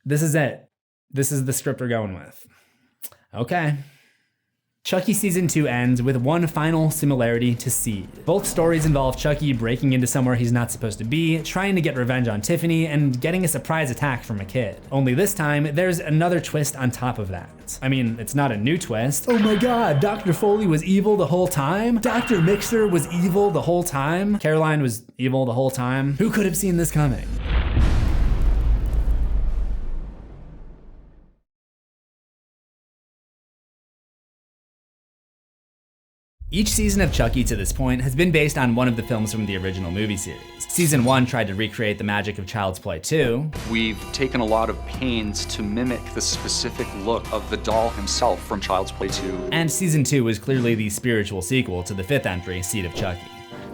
This is it. This is the script we're going with. Okay. Chucky Season 2 ends with one final similarity to Seed. Both stories involve Chucky breaking into somewhere he's not supposed to be, trying to get revenge on Tiffany, and getting a surprise attack from a kid. Only this time, there's another twist on top of that. I mean, it's not a new twist. Oh my God, Dr. Foley was evil the whole time? Dr. Mixer was evil the whole time? Caroline was evil the whole time? Who could have seen this coming? Each season of Chucky to this point has been based on one of the films from the original movie series. Season 1 tried to recreate the magic of Child's Play 2. We've taken a lot of pains to mimic the specific look of the doll himself from Child's Play 2. And Season 2 was clearly the spiritual sequel to the 5th entry, Seed of Chucky.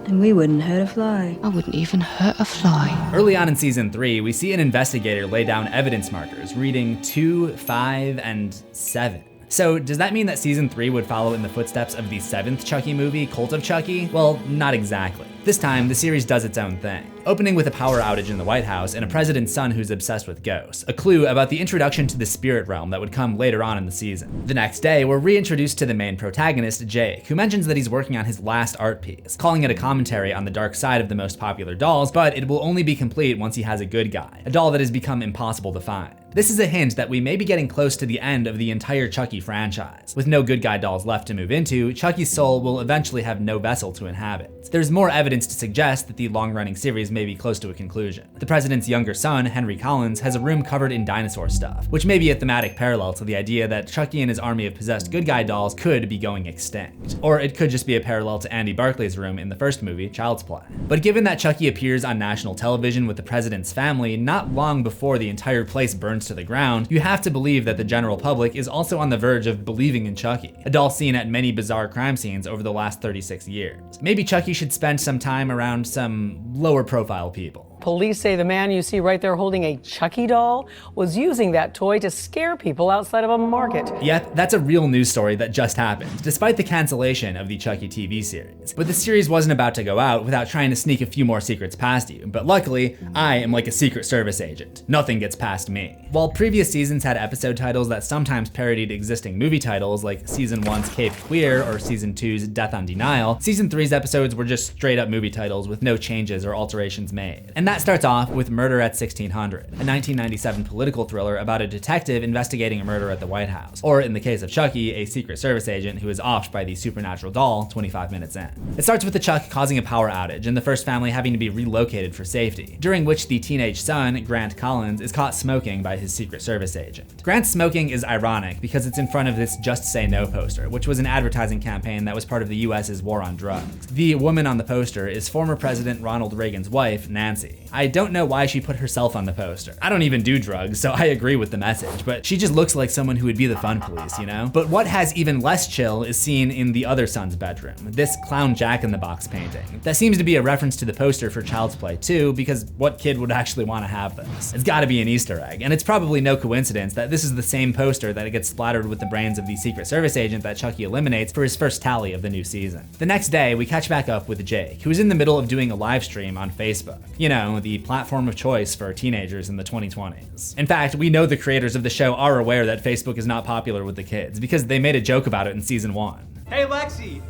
And we wouldn't hurt a fly. I wouldn't even hurt a fly. Early on in Season 3, we see an investigator lay down evidence markers reading 2, 5, and 7. So does that mean that Season 3 would follow in the footsteps of the 7th Chucky movie, Cult of Chucky? Well, not exactly. This time, the series does its own thing, opening with a power outage in the White House and a president's son who's obsessed with ghosts, a clue about the introduction to the spirit realm that would come later on in the season. The next day, we're reintroduced to the main protagonist, Jake, who mentions that he's working on his last art piece, calling it a commentary on the dark side of the most popular dolls, but it will only be complete once he has a good guy, a doll that has become impossible to find. This is a hint that we may be getting close to the end of the entire Chucky franchise. With no good guy dolls left to move into, Chucky's soul will eventually have no vessel to inhabit. There's more evidence to suggest that the long-running series may be close to a conclusion. The president's younger son, Henry Collins, has a room covered in dinosaur stuff, which may be a thematic parallel to the idea that Chucky and his army of possessed good guy dolls could be going extinct. Or it could just be a parallel to Andy Barclay's room in the first movie, Child's Play. But given that Chucky appears on national television with the president's family not long before the entire place burns to the ground, you have to believe that the general public is also on the verge of believing in Chucky, a doll seen at many bizarre crime scenes over the last 36 years. Maybe Chucky should spend some time around some lower profile people. Police say the man you see right there holding a Chucky doll was using that toy to scare people outside of a market. Yep, that's a real news story that just happened, despite the cancellation of the Chucky TV series. But the series wasn't about to go out without trying to sneak a few more secrets past you, but luckily, I am like a Secret Service agent. Nothing gets past me. While previous seasons had episode titles that sometimes parodied existing movie titles, like Season 1's Cape Queer or Season 2's Death on Denial, Season 3's episodes were just straight up movie titles with no changes or alterations made. And that starts off with Murder at 1600, a 1997 political thriller about a detective investigating a murder at the White House, or in the case of Chucky, a Secret Service agent who is offed by the supernatural doll 25 minutes in. It starts with the Chuck causing a power outage and the first family having to be relocated for safety, during which the teenage son, Grant Collins, is caught smoking by his Secret Service agent. Grant's smoking is ironic because it's in front of this Just Say No poster, which was an advertising campaign that was part of the US's war on drugs. The woman on the poster is former President Ronald Reagan's wife, Nancy. I don't know why she put herself on the poster. I don't even do drugs, so I agree with the message, but she just looks like someone who would be the fun police, you know? But what has even less chill is seen in the other son's bedroom, this clown Jack-in-the-Box painting. That seems to be a reference to the poster for Child's Play 2, because what kid would actually want to have this? It's gotta be an Easter egg, and it's probably no coincidence that this is the same poster that gets splattered with the brains of the Secret Service agent that Chucky eliminates for his first tally of the new season. The next day, we catch back up with Jake, who is in the middle of doing a live stream on Facebook. You know, the platform of choice for teenagers in the 2020s. In fact, we know the creators of the show are aware that Facebook is not popular with the kids, because they made a joke about it in season 1. Hey Lexi,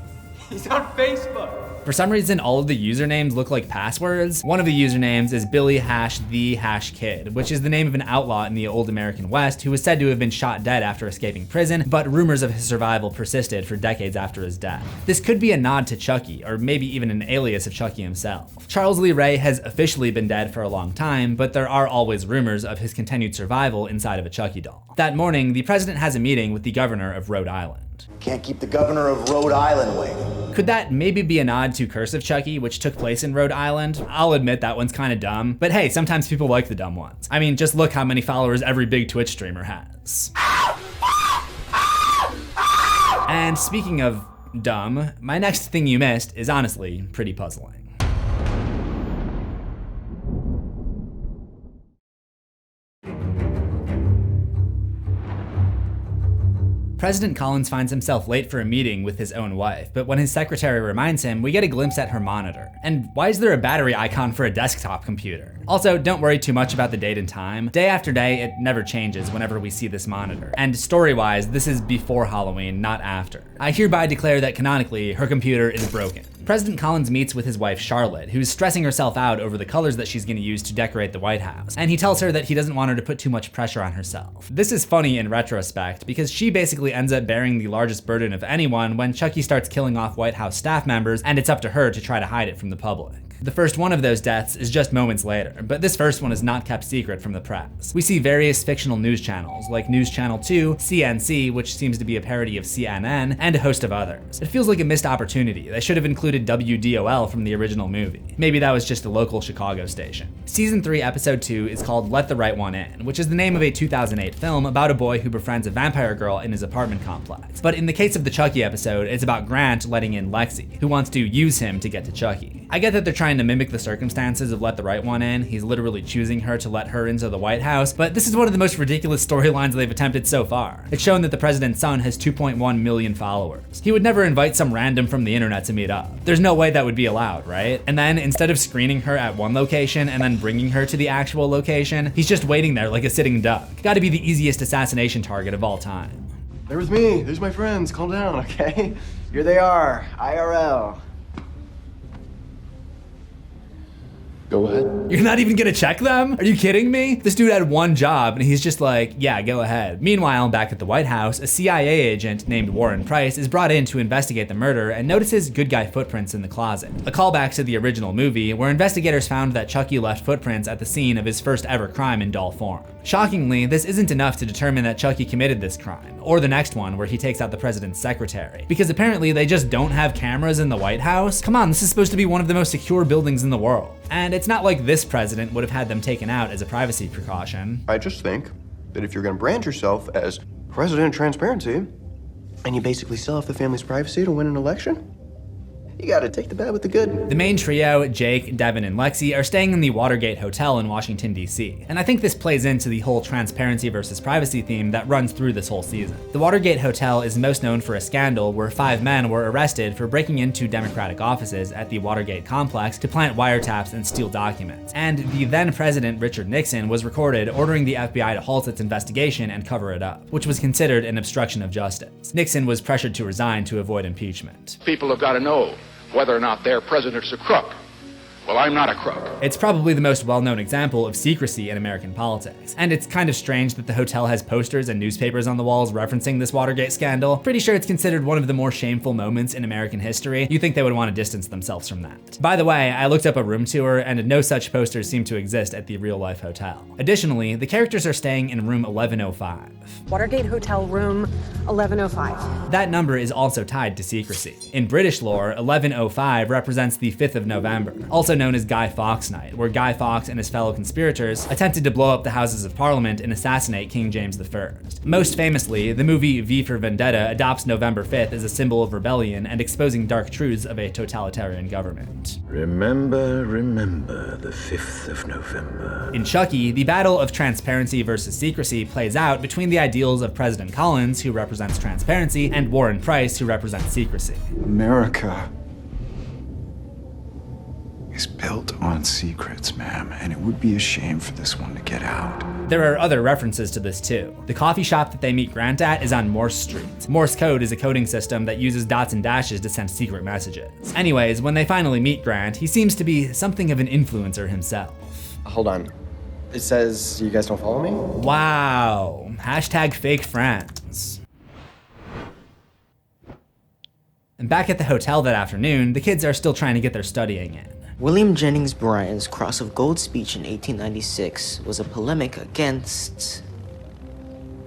he's on Facebook. For some reason, all of the usernames look like passwords. One of the usernames is Billy_the_kid, which is the name of an outlaw in the old American West who was said to have been shot dead after escaping prison, but rumors of his survival persisted for decades after his death. This could be a nod to Chucky, or maybe even an alias of Chucky himself. Charles Lee Ray has officially been dead for a long time, but there are always rumors of his continued survival inside of a Chucky doll. That morning, the president has a meeting with the governor of Rhode Island. Can't keep the governor of Rhode Island waiting. Could that maybe be a nod to Curse of Chucky, which took place in Rhode Island? I'll admit that one's kind of dumb, but hey, sometimes people like the dumb ones. I mean, just look how many followers every big Twitch streamer has. And speaking of dumb, my next thing you missed is honestly pretty puzzling. President Collins finds himself late for a meeting with his own wife, but when his secretary reminds him, we get a glimpse at her monitor. And why is there a battery icon for a desktop computer? Also, don't worry too much about the date and time. Day after day, it never changes whenever we see this monitor. And story-wise, this is before Halloween, not after. I hereby declare that canonically, her computer is broken. President Collins meets with his wife Charlotte, who's stressing herself out over the colors that she's gonna use to decorate the White House, and he tells her that he doesn't want her to put too much pressure on herself. This is funny in retrospect, because she basically ends up bearing the largest burden of anyone when Chucky starts killing off White House staff members, and it's up to her to try to hide it from the public. The first one of those deaths is just moments later, but this first one is not kept secret from the press. We see various fictional news channels, like News Channel 2, CNC, which seems to be a parody of CNN, and a host of others. It feels like a missed opportunity. They should have included WDOL from the original movie. Maybe that was just a local Chicago station. Season 3, Episode 2 is called Let the Right One In, which is the name of a 2008 film about a boy who befriends a vampire girl in his apartment complex. But in the case of the Chucky episode, it's about Grant letting in Lexi, who wants to use him to get to Chucky. I get that they're trying to mimic the circumstances of Let the Right One In. He's literally choosing her to let her into the White House, but this is one of the most ridiculous storylines they've attempted so far. It's shown that the president's son has 2.1 million followers. He would never invite some random from the internet to meet up. There's no way that would be allowed, right? And then instead of screening her at one location and then bringing her to the actual location, he's just waiting there like a sitting duck. Gotta be the easiest assassination target of all time. They're with me. There's my friends. Calm down, okay? Here they are, IRL. Go ahead. You're not even gonna check them? Are you kidding me? This dude had one job and he's just like, yeah, go ahead. Meanwhile, back at the White House, a CIA agent named Warren Price is brought in to investigate the murder and notices good guy footprints in the closet. A callback to the original movie where investigators found that Chucky left footprints at the scene of his first ever crime in doll form. Shockingly, this isn't enough to determine that Chucky committed this crime, or the next one where he takes out the president's secretary, because apparently they just don't have cameras in the White House. Come on, this is supposed to be one of the most secure buildings in the world. And it's not like this president would have had them taken out as a privacy precaution. I just think that if you're gonna brand yourself as president of transparency, and you basically sell off the family's privacy to win an election, you gotta take the bad with the good. The main trio, Jake, Devin, and Lexi, are staying in the Watergate Hotel in Washington, D.C. And I think this plays into the whole transparency versus privacy theme that runs through this whole season. The Watergate Hotel is most known for a scandal where 5 men were arrested for breaking into Democratic offices at the Watergate complex to plant wiretaps and steal documents. And the then president, Richard Nixon, was recorded ordering the FBI to halt its investigation and cover it up, which was considered an obstruction of justice. Nixon was pressured to resign to avoid impeachment. People have got to know whether or not their president's a crook, Well, I'm not a crook. It's probably the most well-known example of secrecy in American politics, and it's kind of strange that the hotel has posters and newspapers on the walls referencing this Watergate scandal. Pretty sure it's considered one of the more shameful moments in American history. You'd think they would want to distance themselves from that. By the way, I looked up a room tour, and no such posters seem to exist at the real-life hotel. Additionally, the characters are staying in room 1105. Watergate Hotel room 1105. That number is also tied to secrecy. In British lore, 1105 represents the 5th of November, also known as Guy Fawkes Night, where Guy Fawkes and his fellow conspirators attempted to blow up the Houses of Parliament and assassinate King James I. Most famously, the movie V for Vendetta adopts November 5th as a symbol of rebellion and exposing dark truths of a totalitarian government. Remember the 5th of November. In Chucky, the battle of transparency versus secrecy plays out between the ideals of President Collins, who represents transparency, and Warren Price, who represents secrecy. America is built on secrets, ma'am, and it would be a shame for this one to get out. There are other references to this too. The coffee shop that they meet Grant at is on Morse Street. Morse code is a coding system that uses dots and dashes to send secret messages. Anyways, when they finally meet Grant, he seems to be something of an influencer himself. Hold on. It says you guys don't follow me? Wow. Hashtag fake friends. And back at the hotel that afternoon, the kids are still trying to get their studying in. William Jennings Bryan's Cross of Gold speech in 1896 was a polemic against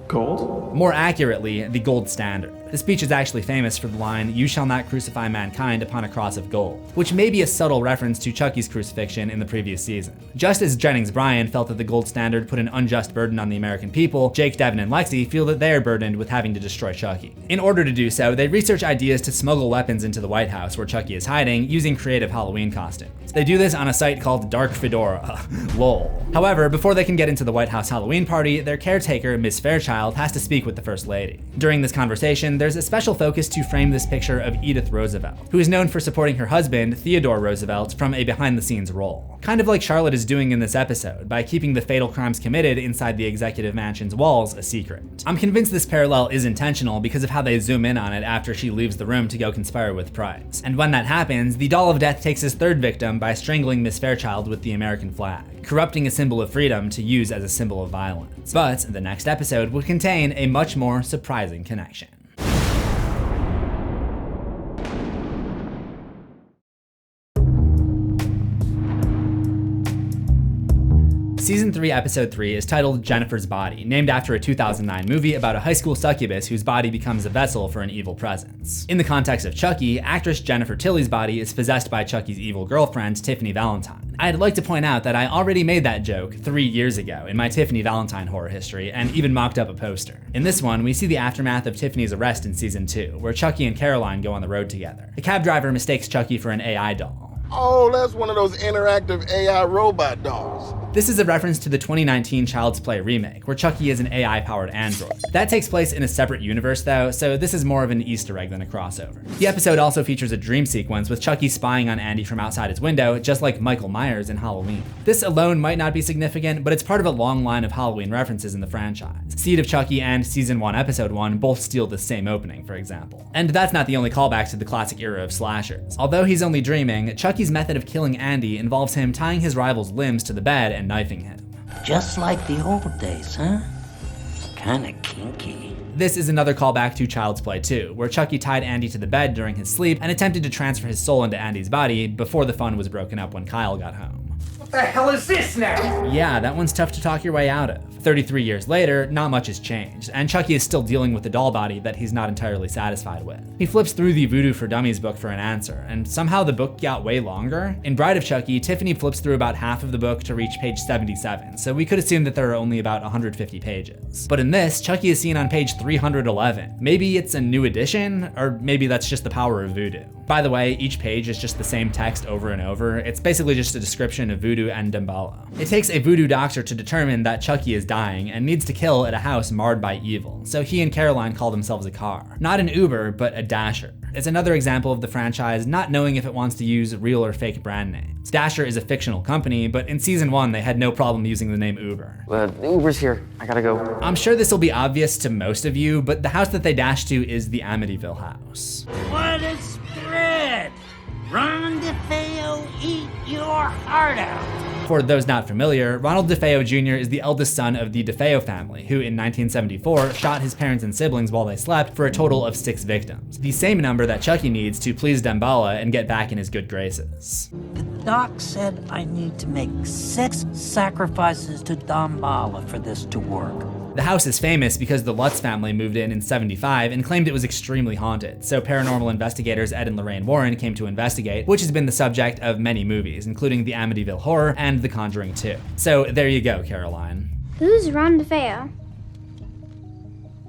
gold? More accurately, the gold standard. The speech is actually famous for the line, "You shall not crucify mankind upon a cross of gold," which may be a subtle reference to Chucky's crucifixion in the previous season. Just as Jennings Bryan felt that the gold standard put an unjust burden on the American people, Jake, Devin, and Lexi feel that they are burdened with having to destroy Chucky. In order to do so, they research ideas to smuggle weapons into the White House where Chucky is hiding using creative Halloween costumes. They do this on a site called Dark Fedora. Lol. However, before they can get into the White House Halloween party, their caretaker, Miss Fairchild, has to speak with the First Lady. During this conversation, there's a special focus to frame this picture of Edith Roosevelt, who is known for supporting her husband, Theodore Roosevelt, from a behind-the-scenes role. Kind of like Charlotte is doing in this episode, by keeping the fatal crimes committed inside the executive mansion's walls a secret. I'm convinced this parallel is intentional because of how they zoom in on it after she leaves the room to go conspire with Price. And when that happens, the Doll of Death takes his third victim by strangling Miss Fairchild with the American flag, corrupting a symbol of freedom to use as a symbol of violence. But the next episode would contain a much more surprising connection. Season 3, Episode 3 is titled Jennifer's Body, named after a 2009 movie about a high school succubus whose body becomes a vessel for an evil presence. In the context of Chucky, actress Jennifer Tilly's body is possessed by Chucky's evil girlfriend, Tiffany Valentine. I'd like to point out that I already made that joke 3 years ago in my Tiffany Valentine horror history, and even mocked up a poster. In this one, we see the aftermath of Tiffany's arrest in Season 2, where Chucky and Caroline go on the road together. The cab driver mistakes Chucky for an AI doll. Oh, that's one of those interactive AI robot dolls. This is a reference to the 2019 Child's Play remake, where Chucky is an AI-powered android. That takes place in a separate universe though, so this is more of an Easter egg than a crossover. The episode also features a dream sequence with Chucky spying on Andy from outside his window, just like Michael Myers in Halloween. This alone might not be significant, but it's part of a long line of Halloween references in the franchise. Seed of Chucky and Season 1, Episode 1 both steal the same opening, for example. And that's not the only callback to the classic era of slashers. Although he's only dreaming, Chucky's method of killing Andy involves him tying his rival's limbs to the bed and knifing him. Just like the old days, huh? Kinda kinky. This is another callback to Child's Play 2, where Chucky tied Andy to the bed during his sleep and attempted to transfer his soul into Andy's body before the fun was broken up when Kyle got home. What the hell is this now? Yeah, that one's tough to talk your way out of. 33 years later, not much has changed, and Chucky is still dealing with the doll body that he's not entirely satisfied with. He flips through the Voodoo for Dummies book for an answer, and somehow the book got way longer. In Bride of Chucky, Tiffany flips through about half of the book to reach page 77, so we could assume that there are only about 150 pages. But in this, Chucky is seen on page 311. Maybe it's a new edition, or maybe that's just the power of voodoo. By the way, each page is just the same text over and over. It's basically just a description of voodoo and Damballa. It takes a voodoo doctor to determine that Chucky is dying and needs to kill at a house marred by evil, so he and Caroline call themselves a car. Not an Uber, but a Dasher. It's another example of the franchise not knowing if it wants to use real or fake brand names. Dasher is a fictional company, but in Season 1 they had no problem using the name Uber. Uber's here, I gotta go. I'm sure this will be obvious to most of you, but the house that they dash to is the Amityville house. What a spread! Ron DeFeo, eat your heart out. For those not familiar, Ronald DeFeo Jr. is the eldest son of the DeFeo family, who in 1974 shot his parents and siblings while they slept for a total of 6 victims. The same number that Chucky needs to please Damballa and get back in his good graces. The doc said I need to make 6 sacrifices to Damballa for this to work. The house is famous because the Lutz family moved in 75 and claimed it was extremely haunted, so paranormal investigators Ed and Lorraine Warren came to investigate, which has been the subject of many movies, including the Amityville Horror and The Conjuring 2. So there you go, Caroline. Who's Ron DeFeo?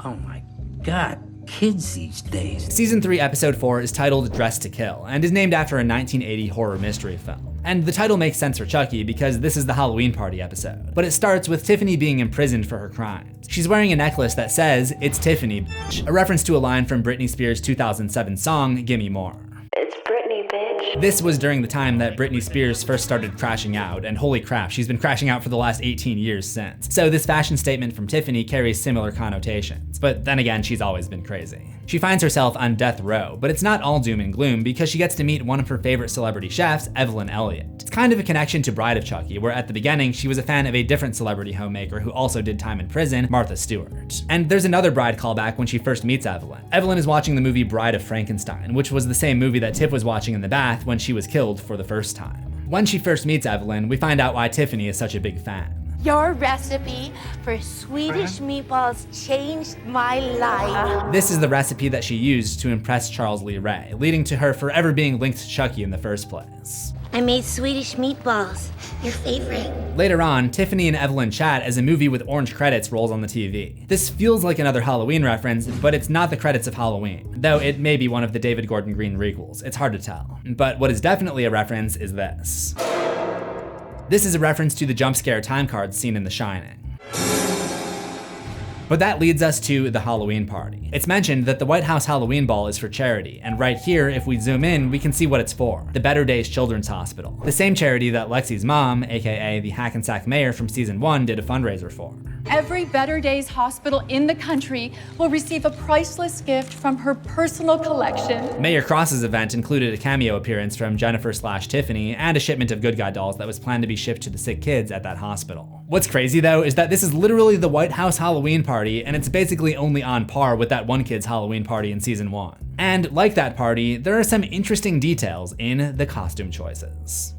Oh my god, kids these days. Season 3, Episode 4 is titled Dressed to Kill, and is named after a 1980 horror mystery film. And the title makes sense for Chucky because this is the Halloween party episode. But it starts with Tiffany being imprisoned for her crimes. She's wearing a necklace that says, "It's Tiffany, bitch," a reference to a line from Britney Spears' 2007 song, Gimme More. It's Britney, bitch. This was during the time that Britney Spears first started crashing out, and holy crap, she's been crashing out for the last 18 years since. So this fashion statement from Tiffany carries similar connotations. But then again, she's always been crazy. She finds herself on death row, but it's not all doom and gloom because she gets to meet one of her favorite celebrity chefs, Evelyn Elliott. It's kind of a connection to Bride of Chucky, where at the beginning she was a fan of a different celebrity homemaker who also did time in prison, Martha Stewart. And there's another Bride callback when she first meets Evelyn. Evelyn is watching the movie Bride of Frankenstein, which was the same movie that Tiff was watching in the bath when she was killed for the first time. When she first meets Evelyn, we find out why Tiffany is such a big fan. Your recipe for Swedish meatballs changed my life. This is the recipe that she used to impress Charles Lee Ray, leading to her forever being linked to Chucky in the first place. I made Swedish meatballs. Your favorite. Later on, Tiffany and Evelyn chat as a movie with orange credits rolls on the TV. This feels like another Halloween reference, but it's not the credits of Halloween, though it may be one of the David Gordon Green requels. It's hard to tell. But what is definitely a reference is this. This is a reference to the jump scare time cards seen in The Shining. But that leads us to the Halloween party. It's mentioned that the White House Halloween Ball is for charity, and right here, if we zoom in, we can see what it's for. The Better Days Children's Hospital. The same charity that Lexi's mom, aka the Hackensack mayor from season 1, did a fundraiser for. Every Better Days hospital in the country will receive a priceless gift from her personal collection. Mayor Cross's event included a cameo appearance from Jennifer/Tiffany and a shipment of Good Guy dolls that was planned to be shipped to the sick kids at that hospital. What's crazy though is that this is literally the White House Halloween party, and it's basically only on par with that one kid's Halloween party in season 1. And like that party, there are some interesting details in the costume choices.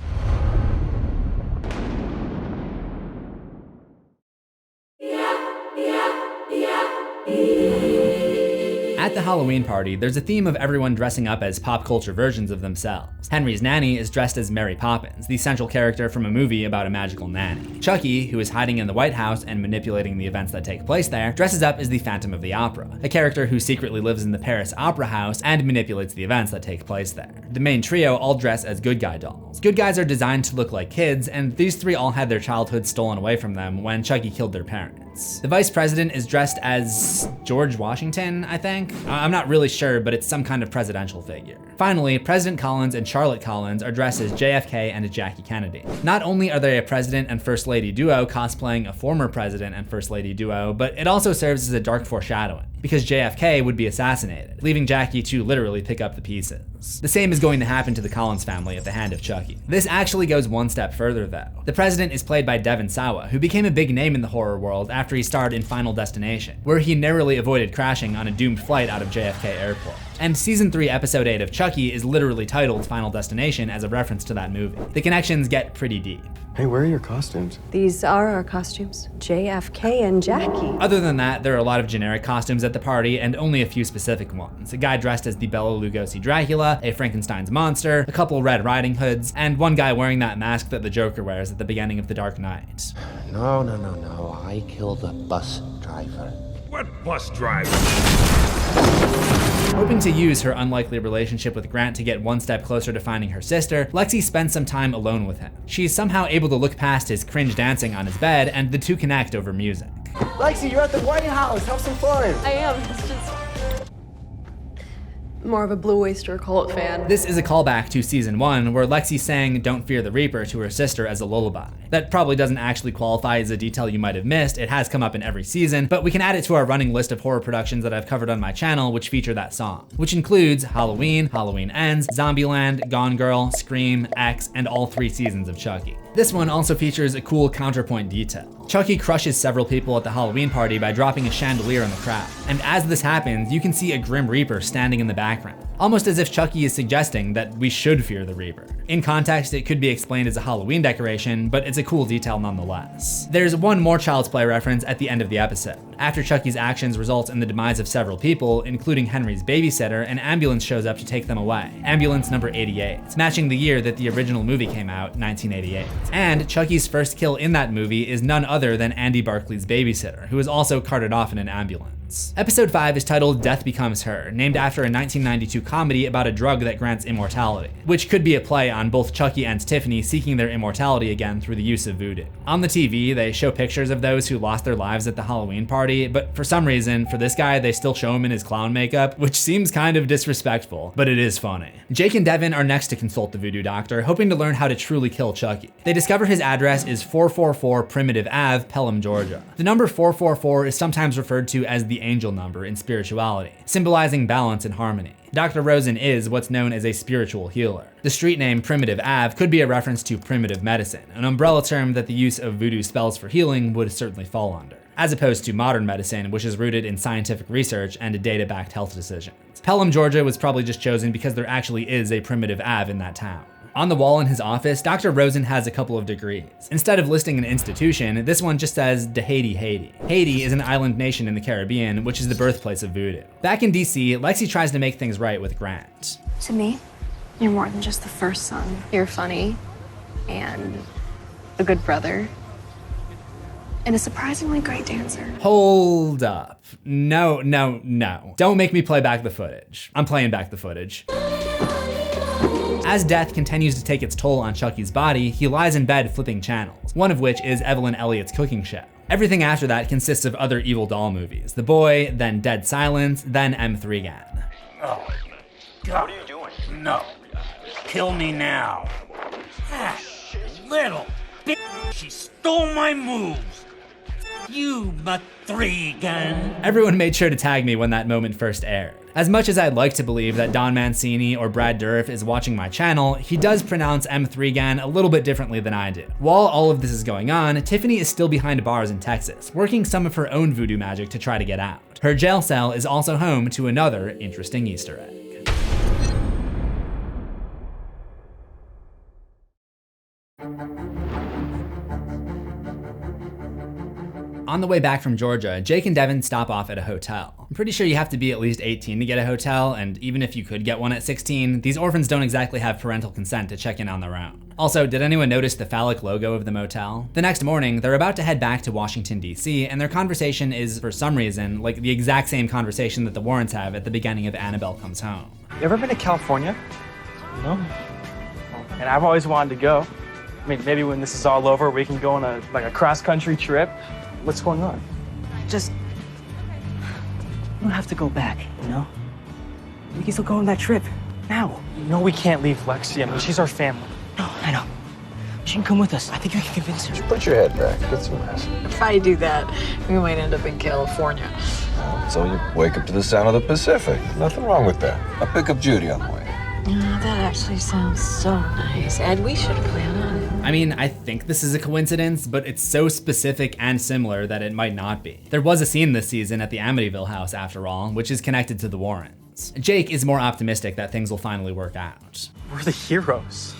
At the Halloween party, there's a theme of everyone dressing up as pop culture versions of themselves. Henry's nanny is dressed as Mary Poppins, the central character from a movie about a magical nanny. Chucky, who is hiding in the White House and manipulating the events that take place there, dresses up as the Phantom of the Opera, a character who secretly lives in the Paris Opera House and manipulates the events that take place there. The main trio all dress as Good Guy dolls. Good Guys are designed to look like kids, and these 3 all had their childhood stolen away from them when Chucky killed their parents. The Vice President is dressed as George Washington, I think? I'm not really sure, but it's some kind of presidential figure. Finally, President Collins and Charlotte Collins are dressed as JFK and Jackie Kennedy. Not only are they a President and First Lady duo cosplaying a former President and First Lady duo, but it also serves as a dark foreshadowing, because JFK would be assassinated, leaving Jackie to literally pick up the pieces. The same is going to happen to the Collins family at the hand of Chucky. This actually goes one step further though. The President is played by Devon Sawa, who became a big name in the horror world after he starred in Final Destination, where he narrowly avoided crashing on a doomed flight out of JFK Airport. And season 3, episode 8 of Chucky is literally titled Final Destination as a reference to that movie. The connections get pretty deep. Hey, where are your costumes? These are our costumes. JFK and Jackie. Other than that, there are a lot of generic costumes at the party and only a few specific ones. A guy dressed as the Bela Lugosi Dracula, a Frankenstein's monster, a couple Red Riding Hoods, and one guy wearing that mask that the Joker wears at the beginning of The Dark Knight. No. I killed a bus driver. What bus driver? Hoping to use her unlikely relationship with Grant to get one step closer to finding her sister, Lexi spends some time alone with him. She's somehow able to look past his cringe dancing on his bed, and the two connect over music. Lexi, you're at the White House. Have some fun. I am. It's just more of a Blue Oyster Cult fan. This is a callback to season 1, where Lexi sang Don't Fear the Reaper to her sister as a lullaby. That probably doesn't actually qualify as a detail you might have missed. It has come up in every season, but we can add it to our running list of horror productions that I've covered on my channel which feature that song, which includes Halloween, Halloween Ends, Zombieland, Gone Girl, Scream, X, and all 3 seasons of Chucky. This one also features a cool counterpoint detail. Chucky crushes several people at the Halloween party by dropping a chandelier in the crowd. And as this happens, you can see a Grim Reaper standing in the background, almost as if Chucky is suggesting that we should fear the Reaper. In context, it could be explained as a Halloween decoration, but it's a cool detail nonetheless. There's one more Child's Play reference at the end of the episode. After Chucky's actions result in the demise of several people, including Henry's babysitter, an ambulance shows up to take them away. Ambulance number 88, matching the year that the original movie came out, 1988. And Chucky's first kill in that movie is none other than Andy Barclay's babysitter, who is also carted off in an ambulance. Episode 5 is titled Death Becomes Her, named after a 1992 comedy about a drug that grants immortality, which could be a play on both Chucky and Tiffany seeking their immortality again through the use of voodoo. On the TV, they show pictures of those who lost their lives at the Halloween party, but for some reason, for this guy, they still show him in his clown makeup, which seems kind of disrespectful, but it is funny. Jake and Devin are next to consult the voodoo doctor, hoping to learn how to truly kill Chucky. They discover his address is 444 Primitive Ave, Pelham, Georgia. The number 444 is sometimes referred to as the angel number in spirituality, symbolizing balance and harmony. Dr. Rosen is what's known as a spiritual healer. The street name Primitive Ave could be a reference to primitive medicine, an umbrella term that the use of voodoo spells for healing would certainly fall under, as opposed to modern medicine, which is rooted in scientific research and data-backed health decisions. Pelham, Georgia was probably just chosen because there actually is a Primitive Ave in that town. On the wall in his office, Dr. Rosen has a couple of degrees. Instead of listing an institution, this one just says de Haiti, Haiti. Haiti is an island nation in the Caribbean, which is the birthplace of voodoo. Back in DC, Lexi tries to make things right with Grant. To me, you're more than just the first son. You're funny and a good brother and a surprisingly great dancer. Hold up. No. Don't make me play back the footage. I'm playing back the footage. As death continues to take its toll on Chucky's body, he lies in bed flipping channels, one of which is Evelyn Elliott's cooking show. Everything after that consists of other evil doll movies. The Boy, then Dead Silence, then M3 Gan. Oh, God. What are you doing? No. Kill me now. Ah, little bitch. She stole my moves. You M3gan. Everyone made sure to tag me when that moment first aired. As much as I'd like to believe that Don Mancini or Brad Dourif is watching my channel, he does pronounce M3gan a little bit differently than I do. While all of this is going on, Tiffany is still behind bars in Texas, working some of her own voodoo magic to try to get out. Her jail cell is also home to another interesting Easter egg. On the way back from Georgia, Jake and Devin stop off at a hotel. I'm pretty sure you have to be at least 18 to get a hotel, and even if you could get one at 16, these orphans don't exactly have parental consent to check in on their own. Also, did anyone notice the phallic logo of the motel? The next morning, they're about to head back to Washington, D.C., and their conversation is, for some reason, like the exact same conversation that the Warrens have at the beginning of Annabelle Comes Home. You ever been to California? No. And I've always wanted to go. I mean, maybe when this is all over, we can go on a cross-country trip. What's going on? Just, we don't have to go back, you know? We can still go on that trip, now. No, we can't leave Lexi. I mean, she's our family. No, I know. She can come with us. I think we can convince her. Put your head back. Get some rest. If I do that, we might end up in California. So you wake up to the sound of the Pacific. Nothing wrong with that. I'll pick up Judy on the way. That actually sounds so nice. Ed, we should plan on it. I mean, I think this is a coincidence, but it's so specific and similar that it might not be. There was a scene this season at the Amityville house, after all, which is connected to the Warrens. Jake is more optimistic that things will finally work out. We're the heroes.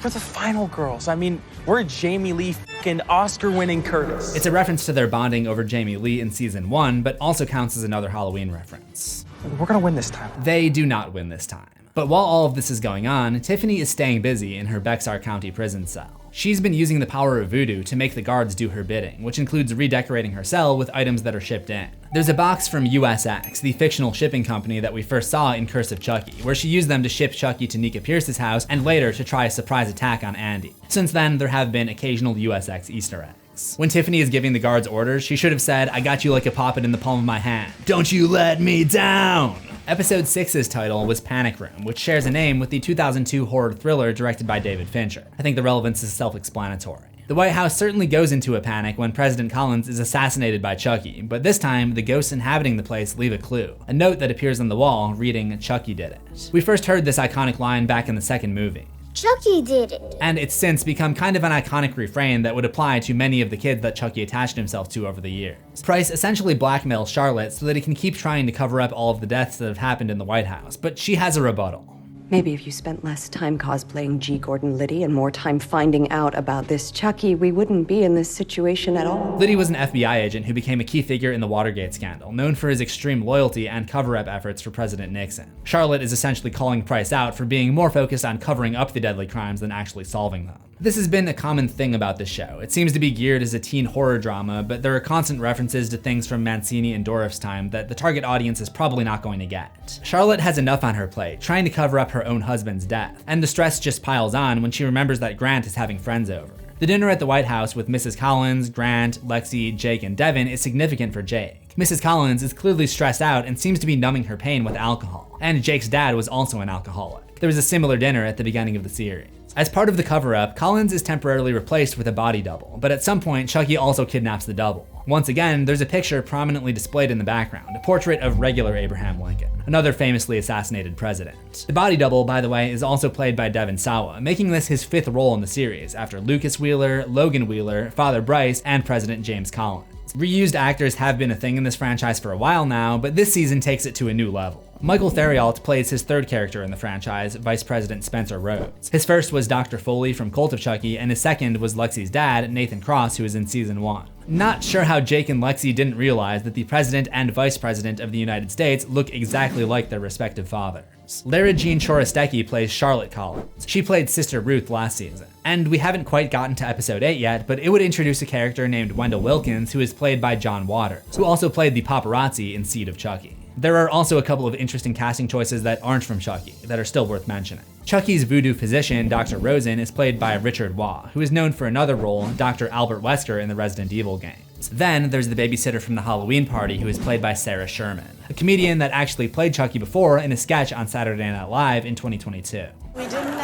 We're the final girls. I mean, we're Jamie Lee f***ing Oscar-winning Curtis. It's a reference to their bonding over Jamie Lee in season 1, but also counts as another Halloween reference. We're gonna win this time. They do not win this time. But while all of this is going on, Tiffany is staying busy in her Bexar County prison cell. She's been using the power of voodoo to make the guards do her bidding, which includes redecorating her cell with items that are shipped in. There's a box from USX, the fictional shipping company that we first saw in Curse of Chucky, where she used them to ship Chucky to Nika Pierce's house and later to try a surprise attack on Andy. Since then, there have been occasional USX Easter eggs. When Tiffany is giving the guards orders, she should have said, "I got you like a puppet in the palm of my hand. Don't you let me down!" Episode 6's title was Panic Room, which shares a name with the 2002 horror thriller directed by David Fincher. I think the relevance is self-explanatory. The White House certainly goes into a panic when President Collins is assassinated by Chucky, but this time, the ghosts inhabiting the place leave a clue, a note that appears on the wall reading, "Chucky did it." We first heard this iconic line back in the second movie. Chucky did it. And it's since become kind of an iconic refrain that would apply to many of the kids that Chucky attached himself to over the years. Price essentially blackmails Charlotte so that he can keep trying to cover up all of the deaths that have happened in the White House, but she has a rebuttal. Maybe if you spent less time cosplaying G. Gordon Liddy and more time finding out about this Chucky, we wouldn't be in this situation at all. Liddy was an FBI agent who became a key figure in the Watergate scandal, known for his extreme loyalty and cover-up efforts for President Nixon. Charlotte is essentially calling Price out for being more focused on covering up the deadly crimes than actually solving them. This has been a common thing about this show. It seems to be geared as a teen horror drama, but there are constant references to things from Mancini and Dorff's time that the target audience is probably not going to get. Charlotte has enough on her plate, trying to cover up her own husband's death, and the stress just piles on when she remembers that Grant is having friends over. The dinner at the White House with Mrs. Collins, Grant, Lexi, Jake, and Devin is significant for Jake. Mrs. Collins is clearly stressed out and seems to be numbing her pain with alcohol, and Jake's dad was also an alcoholic. There was a similar dinner at the beginning of the series. As part of the cover-up, Collins is temporarily replaced with a body double, but at some point, Chucky also kidnaps the double. Once again, there's a picture prominently displayed in the background, a portrait of regular Abraham Lincoln, another famously assassinated president. The body double, by the way, is also played by Devin Sawa, making this his 5th role in the series, after Lucas Wheeler, Logan Wheeler, Father Bryce, and President James Collins. Reused actors have been a thing in this franchise for a while now, but this season takes it to a new level. Michael Theriault plays his 3rd character in the franchise, Vice President Spencer Rhodes. His first was Dr. Foley from Cult of Chucky, and his second was Lexi's dad, Nathan Cross, who was in season 1. Not sure how Jake and Lexi didn't realize that the President and Vice President of the United States look exactly like their respective fathers. Lara Jean Chorostecki plays Charlotte Collins. She played Sister Ruth last season. And we haven't quite gotten to episode 8 yet, but it would introduce a character named Wendell Wilkins, who is played by John Waters, who also played the paparazzi in Seed of Chucky. There are also a couple of interesting casting choices that aren't from Chucky, that are still worth mentioning. Chucky's voodoo physician, Dr. Rosen, is played by Richard Waugh, who is known for another role, Dr. Albert Wesker in the Resident Evil games. Then there's the babysitter from the Halloween Party, who is played by Sarah Sherman, a comedian that actually played Chucky before in a sketch on Saturday Night Live in 2022. We didn't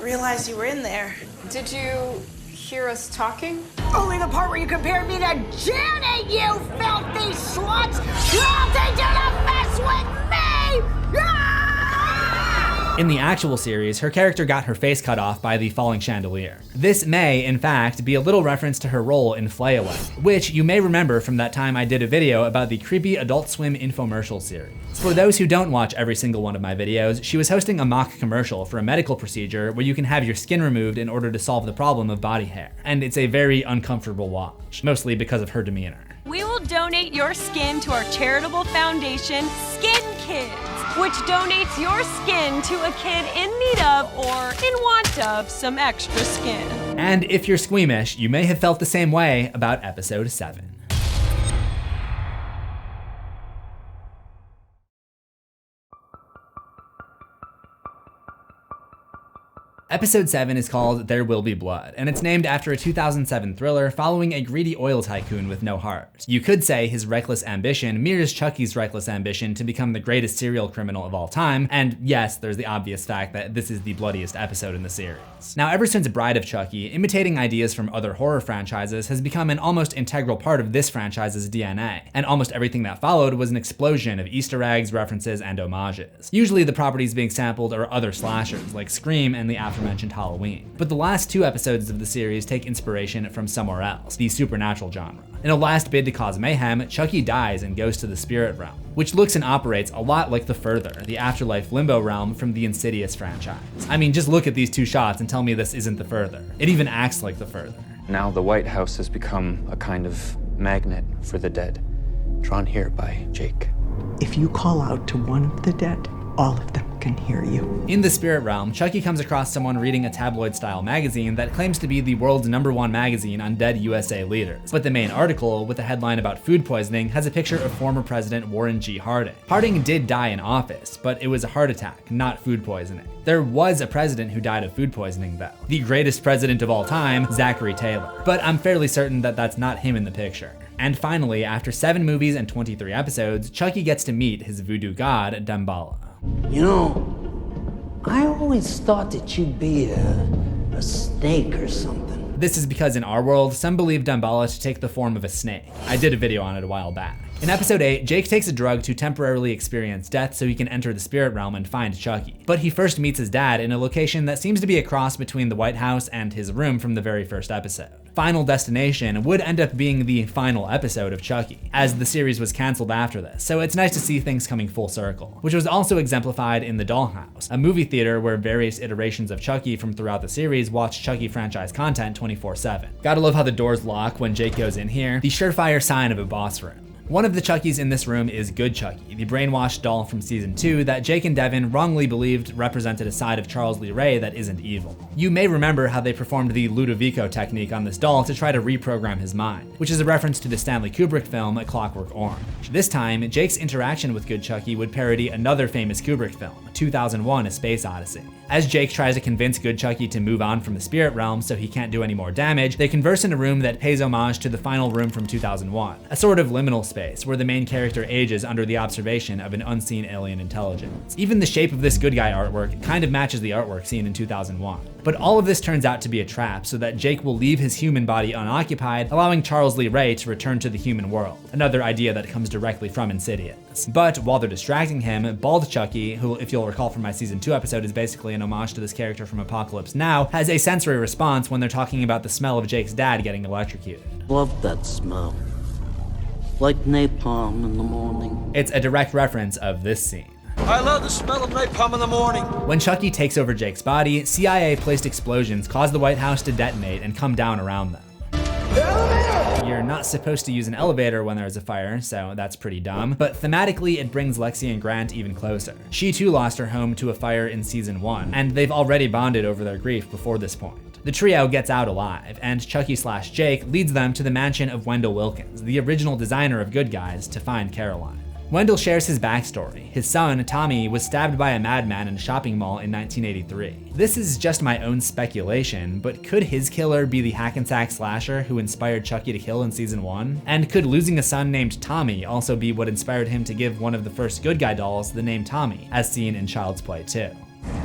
realize you were in there. Did you hear us talking? Only the part where you compared me to Janet, you filthy sluts! You'll think you're the best with me! In the actual series, her character got her face cut off by the falling chandelier. This may, in fact, be a little reference to her role in Flayaway, which you may remember from that time I did a video about the creepy Adult Swim infomercial series. For those who don't watch every single one of my videos, she was hosting a mock commercial for a medical procedure where you can have your skin removed in order to solve the problem of body hair. And it's a very uncomfortable watch, mostly because of her demeanor. We will donate your skin to our charitable foundation, Skin Kids, which donates your skin to a kid in need of or in want of some extra skin. And if you're squeamish, you may have felt the same way about episode 7. Episode 7 is called There Will Be Blood, and it's named after a 2007 thriller following a greedy oil tycoon with no heart. You could say his reckless ambition mirrors Chucky's reckless ambition to become the greatest serial criminal of all time, and yes, there's the obvious fact that this is the bloodiest episode in the series. Now, ever since Bride of Chucky, imitating ideas from other horror franchises has become an almost integral part of this franchise's DNA, and almost everything that followed was an explosion of Easter eggs, references, and homages. Usually the properties being sampled are other slashers, like Scream and the aforementioned Halloween. But the last 2 episodes of the series take inspiration from somewhere else, the supernatural genre. In a last bid to cause mayhem, Chucky dies and goes to the spirit realm, which looks and operates a lot like the Further, the afterlife limbo realm from the Insidious franchise. I mean, just look at these 2 shots and tell me this isn't the Further. It even acts like the Further. Now the White House has become a kind of magnet for the dead, drawn here by Jake. If you call out to one of the dead, all of them can hear you. In the spirit realm, Chucky comes across someone reading a tabloid-style magazine that claims to be the world's #1 magazine on dead USA leaders. But the main article, with a headline about food poisoning, has a picture of former President Warren G. Harding. Harding did die in office, but it was a heart attack, not food poisoning. There was a president who died of food poisoning, though. The greatest president of all time, Zachary Taylor. But I'm fairly certain that that's not him in the picture. And finally, after 7 movies and 23 episodes, Chucky gets to meet his voodoo god, Damballa. You know, I always thought that you'd be a snake or something. This is because in our world, some believe Damballa to take the form of a snake. I did a video on it a while back. In episode 8, Jake takes a drug to temporarily experience death so he can enter the spirit realm and find Chucky. But he first meets his dad in a location that seems to be a cross between the White House and his room from the very first episode. Final Destination would end up being the final episode of Chucky, as the series was canceled after this, so it's nice to see things coming full circle, which was also exemplified in The Dollhouse, a movie theater where various iterations of Chucky from throughout the series watch Chucky franchise content 24/7. Gotta love how the doors lock when Jake goes in here, the surefire sign of a boss room. One of the Chuckies in this room is Good Chucky, the brainwashed doll from season 2 that Jake and Devin wrongly believed represented a side of Charles Lee Ray that isn't evil. You may remember how they performed the Ludovico technique on this doll to try to reprogram his mind, which is a reference to the Stanley Kubrick film A Clockwork Orange. This time, Jake's interaction with Good Chucky would parody another famous Kubrick film, 2001: A Space Odyssey. As Jake tries to convince Good Chucky to move on from the spirit realm so he can't do any more damage, they converse in a room that pays homage to the final room from 2001, a sort of liminal space where the main character ages under the observation of an unseen alien intelligence. Even the shape of this good guy artwork kind of matches the artwork seen in 2001. But all of this turns out to be a trap so that Jake will leave his human body unoccupied, allowing Charles Lee Ray to return to the human world, another idea that comes directly from Insidious. But while they're distracting him, Bald Chucky, who if you'll recall from my season 2 episode is basically an homage to this character from Apocalypse Now, has a sensory response when they're talking about the smell of Jake's dad getting electrocuted. Love that smell. Like napalm in the morning. It's a direct reference of this scene. I love the smell of napalm in the morning. When Chucky takes over Jake's body, CIA-placed explosions cause the White House to detonate and come down around them. You're not supposed to use an elevator when there's a fire, so that's pretty dumb, but thematically it brings Lexi and Grant even closer. She too lost her home to a fire in season 1, and they've already bonded over their grief before this point. The trio gets out alive, and Chucky/Jake leads them to the mansion of Wendell Wilkins, the original designer of Good Guys, to find Caroline. Wendell shares his backstory. His son, Tommy, was stabbed by a madman in a shopping mall in 1983. This is just my own speculation, but could his killer be the hack-and-sack slasher who inspired Chucky to kill in season 1? And could losing a son named Tommy also be what inspired him to give one of the first Good Guy dolls the name Tommy, as seen in Child's Play 2?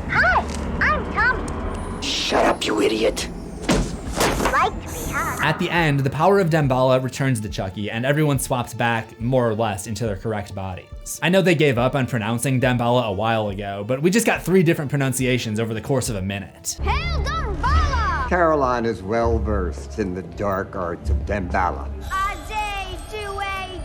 Hi, I'm Tommy. Shut up, you idiot. Like me, huh? At the end, the power of Damballa returns to Chucky, and everyone swaps back, more or less, into their correct bodies. I know they gave up on pronouncing Damballa a while ago, but we just got 3 different pronunciations over the course of a minute. Hail Damballa! Caroline is well versed in the dark arts of Damballa. Ajay Due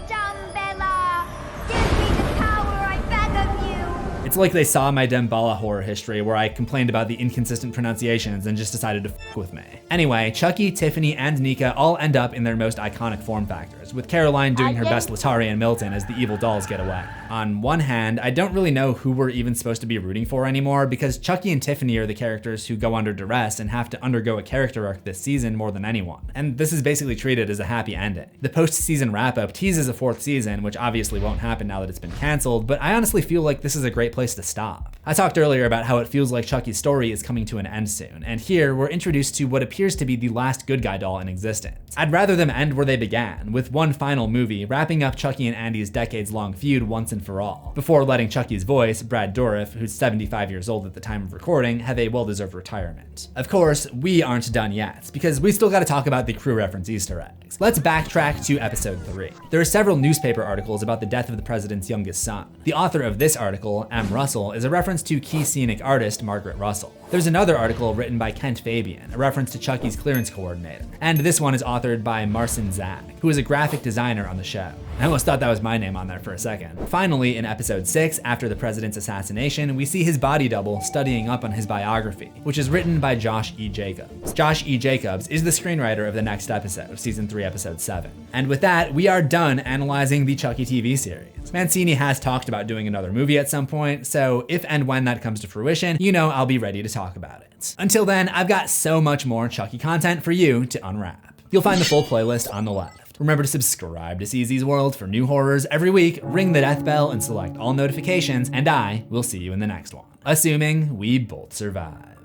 Damballa! Give me the power, I beg of you! It's like they saw my Damballa horror history where I complained about the inconsistent pronunciations and just decided to f with me. Anyway, Chucky, Tiffany, and Nika all end up in their most iconic form factors, with Caroline doing her best Latari and Milton as the evil dolls get away. On one hand, I don't really know who we're even supposed to be rooting for anymore, because Chucky and Tiffany are the characters who go under duress and have to undergo a character arc this season more than anyone, and this is basically treated as a happy ending. The post-season wrap-up teases a 4th season, which obviously won't happen now that it's been canceled, but I honestly feel like this is a great place to stop. I talked earlier about how it feels like Chucky's story is coming to an end soon, and here we're introduced to what appears to be the last Good Guy doll in existence. I'd rather them end where they began, with one final movie wrapping up Chucky and Andy's decades-long feud once and for all, before letting Chucky's voice, Brad Dourif, who's 75 years old at the time of recording, have a well-deserved retirement. Of course, we aren't done yet, because we still gotta talk about the crew reference Easter eggs. Let's backtrack to episode 3. There are several newspaper articles about the death of the president's youngest son. The author of this article, M. Russell, is a reference to key scenic artist Margaret Russell. There's another article written by Kent Fabian, a reference to Chucky's clearance coordinator. And this one is authored by Marcin Zak, who is a graphic designer on the show. I almost thought that was my name on there for a second. Finally, in episode 6, after the president's assassination, we see his body double studying up on his biography, which is written by Josh E. Jacobs. Josh E. Jacobs is the screenwriter of the next episode, season 3, episode 7. And with that, we are done analyzing the Chucky TV series. Mancini has talked about doing another movie at some point, so if and when that comes to fruition, you know I'll be ready to talk about it. Until then, I've got so much more Chucky content for you to unwrap. You'll find the full playlist on the left. Remember to subscribe to CZsWorld for new horrors every week, ring the death bell and select all notifications, and I will see you in the next one. Assuming we both survive.